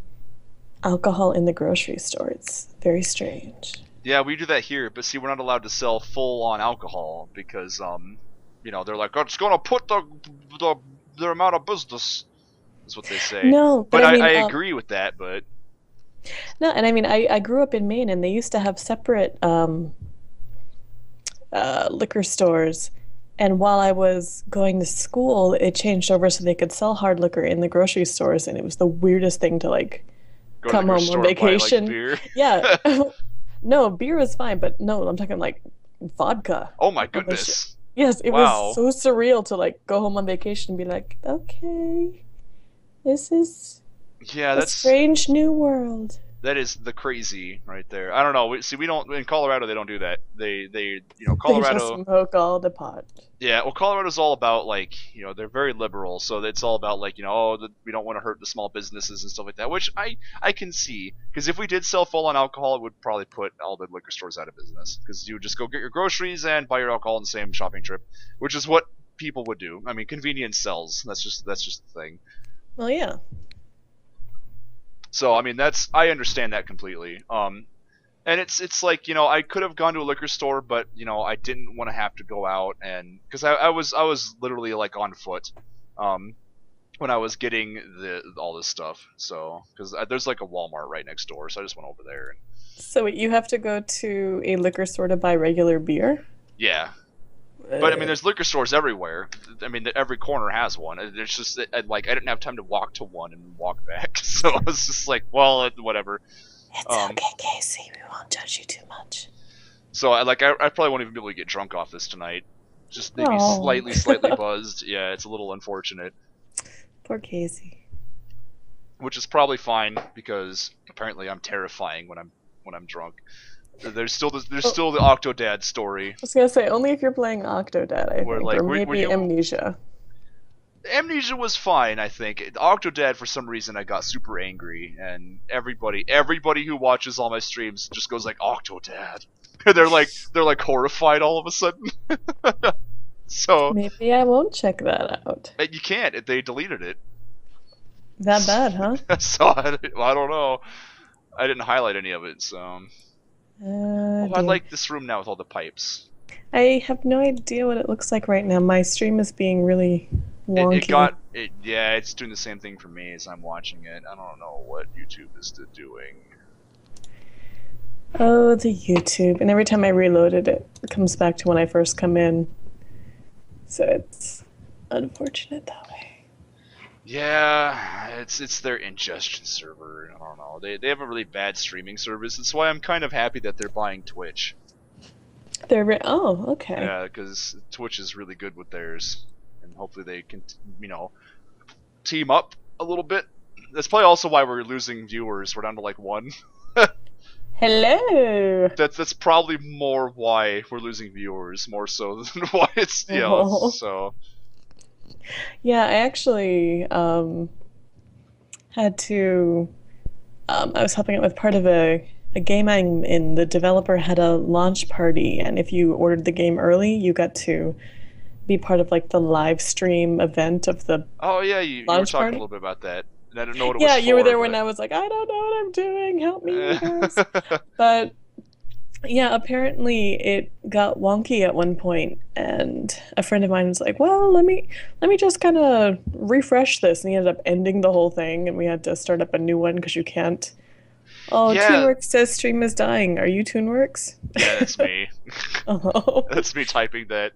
alcohol in the grocery store. It's very strange. Yeah, we do that here, but see, we're not allowed to sell full on alcohol because they're like, oh, it's gonna put the amount of business. Is what they say. No, But but I mean, I agree with that. But no, and I mean, I grew up in Maine, and they used to have separate liquor stores. And while I was going to school, it changed over so they could sell hard liquor in the grocery stores, and it was the weirdest thing to like go to come the home grocery on store and buy like vacation. beer. Yeah, no, beer was fine, but no, I'm talking like vodka. Oh my It was goodness! yes, it Wow. was so surreal to like go home on vacation and be like, okay, this is Yeah, a strange new world. that is the crazy right there. I don't know. We don't in Colorado. They don't do that. They They Colorado. just smoke all the pot. Yeah, well, Colorado's all about like they're very liberal, so it's all about like we don't want to hurt the small businesses and stuff like that, which I can see because if we did sell full on alcohol, it would probably put all the liquor stores out of business because you would just go get your groceries and buy your alcohol in the same shopping trip, which is what people would do. I mean, convenience sells. That's just the thing. Well, yeah. So I mean, I understand that completely. And it's like, I could have gone to a liquor store, but I didn't want to have to go out, and because I was literally like on foot, um, when I was getting all this stuff. So because there's like a Walmart right next door, so I just went over there. And So you have to go to a liquor store to buy regular beer? yeah, but I mean, there's liquor stores everywhere. I mean, every corner has one. It's just that, like, I didn't have time to walk to one and walk back, so I was just like, well, whatever. It's okay, Casey. We won't judge you too much. So I probably won't even be able to get drunk off this tonight. Just maybe Aw. slightly buzzed. Yeah, it's a little unfortunate, Poor Casey. which is probably fine because apparently I'm terrifying when I'm drunk. There's still the Octodad story I was gonna say, only if you're playing Octodad, I where, think, like, or were maybe you- Amnesia. Amnesia was fine, I think. Octodad, for some reason, I got super angry, and everybody who watches all my streams just goes like, Octodad. they're like horrified all of a sudden. So Maybe I won't check that out. you can't. They deleted it. That bad, huh? So I don't know. I didn't highlight any of it. So I Dear. like this room now with all the pipes. I have no idea what it looks like right now. My stream is being really wonky. Yeah, it's doing the same thing for me as I'm watching it. I don't know what YouTube is doing. Oh, the YouTube. And every time I reload it, it comes back to when I first come in. So it's unfortunate that way. Yeah, it's their ingestion server. I don't know. They have a really bad streaming service. That's why I'm kind of happy that they're buying Twitch. Oh, okay. Yeah, because Twitch is really good with theirs, and hopefully they can, team up a little bit. That's probably also why we're losing viewers. We're down to like 1. Hello. That's probably more why we're losing viewers, more so than why it's Oh. so. Yeah, I actually had to. I was helping out with part of a game I'm in. The developer had a launch party, and if you ordered the game early, you got to be part of like the live stream event of the. Oh yeah, you were launch talking party? a little bit about that. And I don't know what it was Yeah, you were for, there when but- I was like, I don't know what I'm doing. Help me, you guys. But yeah, apparently it got wonky at one point, and a friend of mine was like, "Well, let me just kind of refresh this," and he ended up ending the whole thing, and we had to start up a new one because you can't. Oh, Yeah. Toonwerks says stream is dying. Are you Toonwerks? Yeah, that's me. Oh. That's me typing that.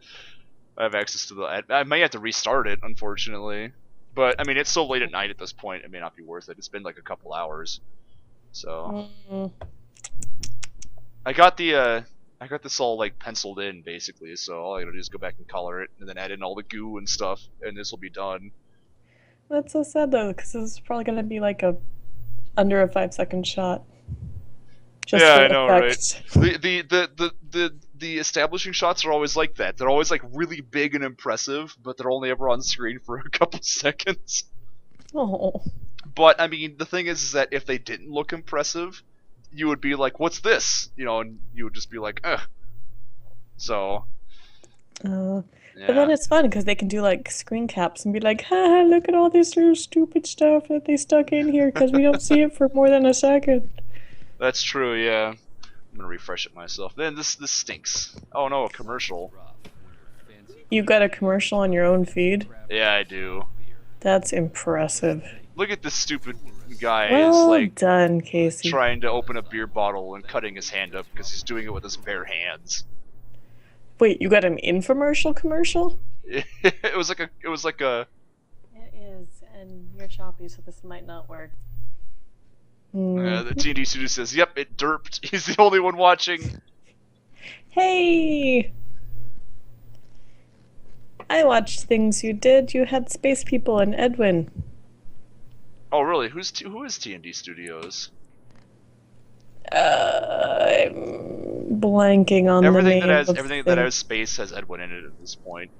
I have access to the. I may have to restart it, unfortunately. But I mean, it's so late at night at this point. It may not be worth it. It's been like a couple hours. So Mm. I got this all like penciled in basically. So all I gotta do is go back and color it, and then add in all the goo and stuff, and this will be done. That's so sad though, because this is probably gonna be like under a 5-second shot. Just Yeah, for I know, effect. right? The establishing shots are always like that. They're always like really big and impressive, but they're only ever on screen for a couple seconds. Oh. But I mean, the thing is that if they didn't look impressive, you would be like, "What's this?" And you would just be like, "Ugh." So, But yeah. then it's fun because they can do like screen caps and be like, haha, look at all this little stupid stuff that they stuck in here because we don't see it for more than a second. That's true. Yeah. I'm gonna refresh it myself. Then this stinks. Oh no, a commercial. You got a commercial on your own feed? Yeah, I do. That's impressive. Look at this stupid guy is Well like done, Casey. trying to open a beer bottle and cutting his hand up because he's doing it with his bare hands. Wait, you got an infomercial commercial? It was like a. It is, and you're choppy, so this might not work. The TND studio says, "Yep, it derped." He's the only one watching. Hey! I watched things you did. You had Space People and Edwin. Oh, really? Who is TND Studios? I'm blanking on Everything the that name has of everything the that thing. has space has Edwin in it at this point.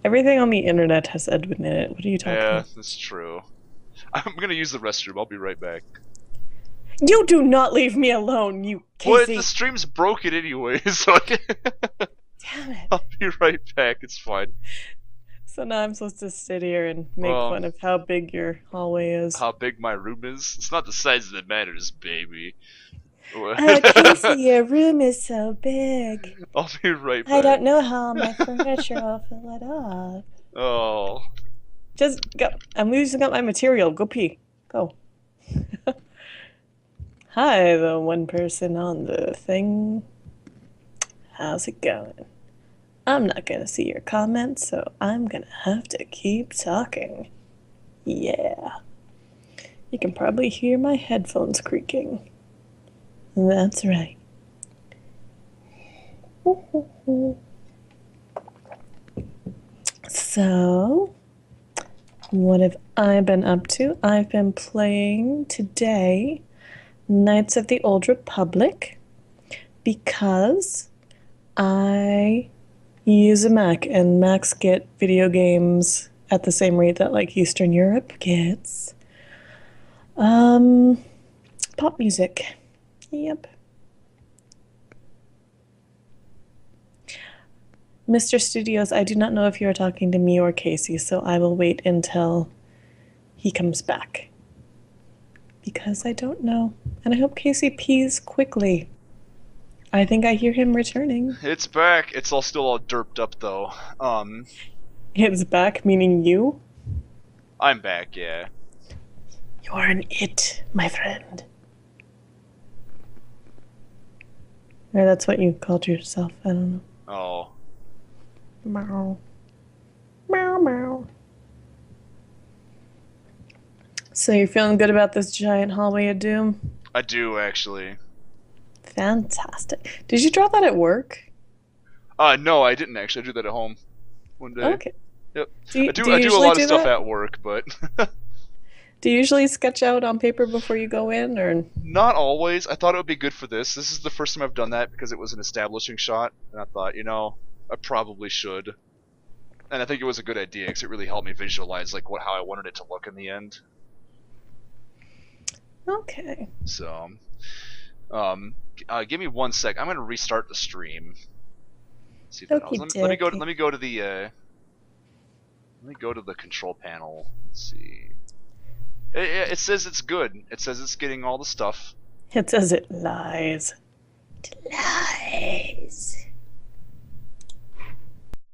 Everything on the internet has Edwin in it. What are you talking Yeah, about? that's true. I'm gonna use the restroom. I'll be right back. You do not leave me alone, you Well, Casey. the stream's broken anyway, so Damn it. I'll be right back. It's fine. So now I'm supposed to sit here and make Well, fun of how big your hallway is. how big my room is? It's not the size that matters, baby. Oh, Casey, your room is so big. I'll be right I back. don't know how my furniture will fill it up. Oh. Just go. I'm losing up my material. Go pee. Go. Hi, the one person on the thing. How's it going? I'm not gonna see your comments, so I'm gonna have to keep talking. Yeah. You can probably hear my headphones creaking. That's right. So, what have I been up to? I've been playing today Knights of the Old Republic because I use a Mac and Macs get video games at the same rate that like Eastern Europe gets. Pop music. Yep. Mr. Studios, I do not know if you are talking to me or Casey, so I will wait until he comes back. Because I don't know. And I hope Casey pees quickly. I think I hear him returning. It's back. It's still all derped up though. It's back, meaning you? I'm back, yeah. You're an it, my friend. Or that's what you called yourself. I don't know. Oh. Meow. Meow, meow. So you're feeling good about this giant hallway of doom? I do actually. Fantastic. Did you draw that at work? No, I didn't actually. I do that at home one day. Okay. Yep. Do you, I do you a usually lot of do stuff that? at work, but Do you usually sketch out on paper before you go in, or? not always. I thought it would be good for this. This is the first time I've done that because it was an establishing shot, and I thought, I probably should. And I think it was a good idea because it really helped me visualize like how I wanted it to look in the end. Okay. So, give me 1 sec. I'm gonna restart the stream. See if that helps. Okie Let me go. dokie. Let me go to the. Let me go to the control panel. Let's see. It says it's good. It says it's getting all the stuff. It says it lies. It lies.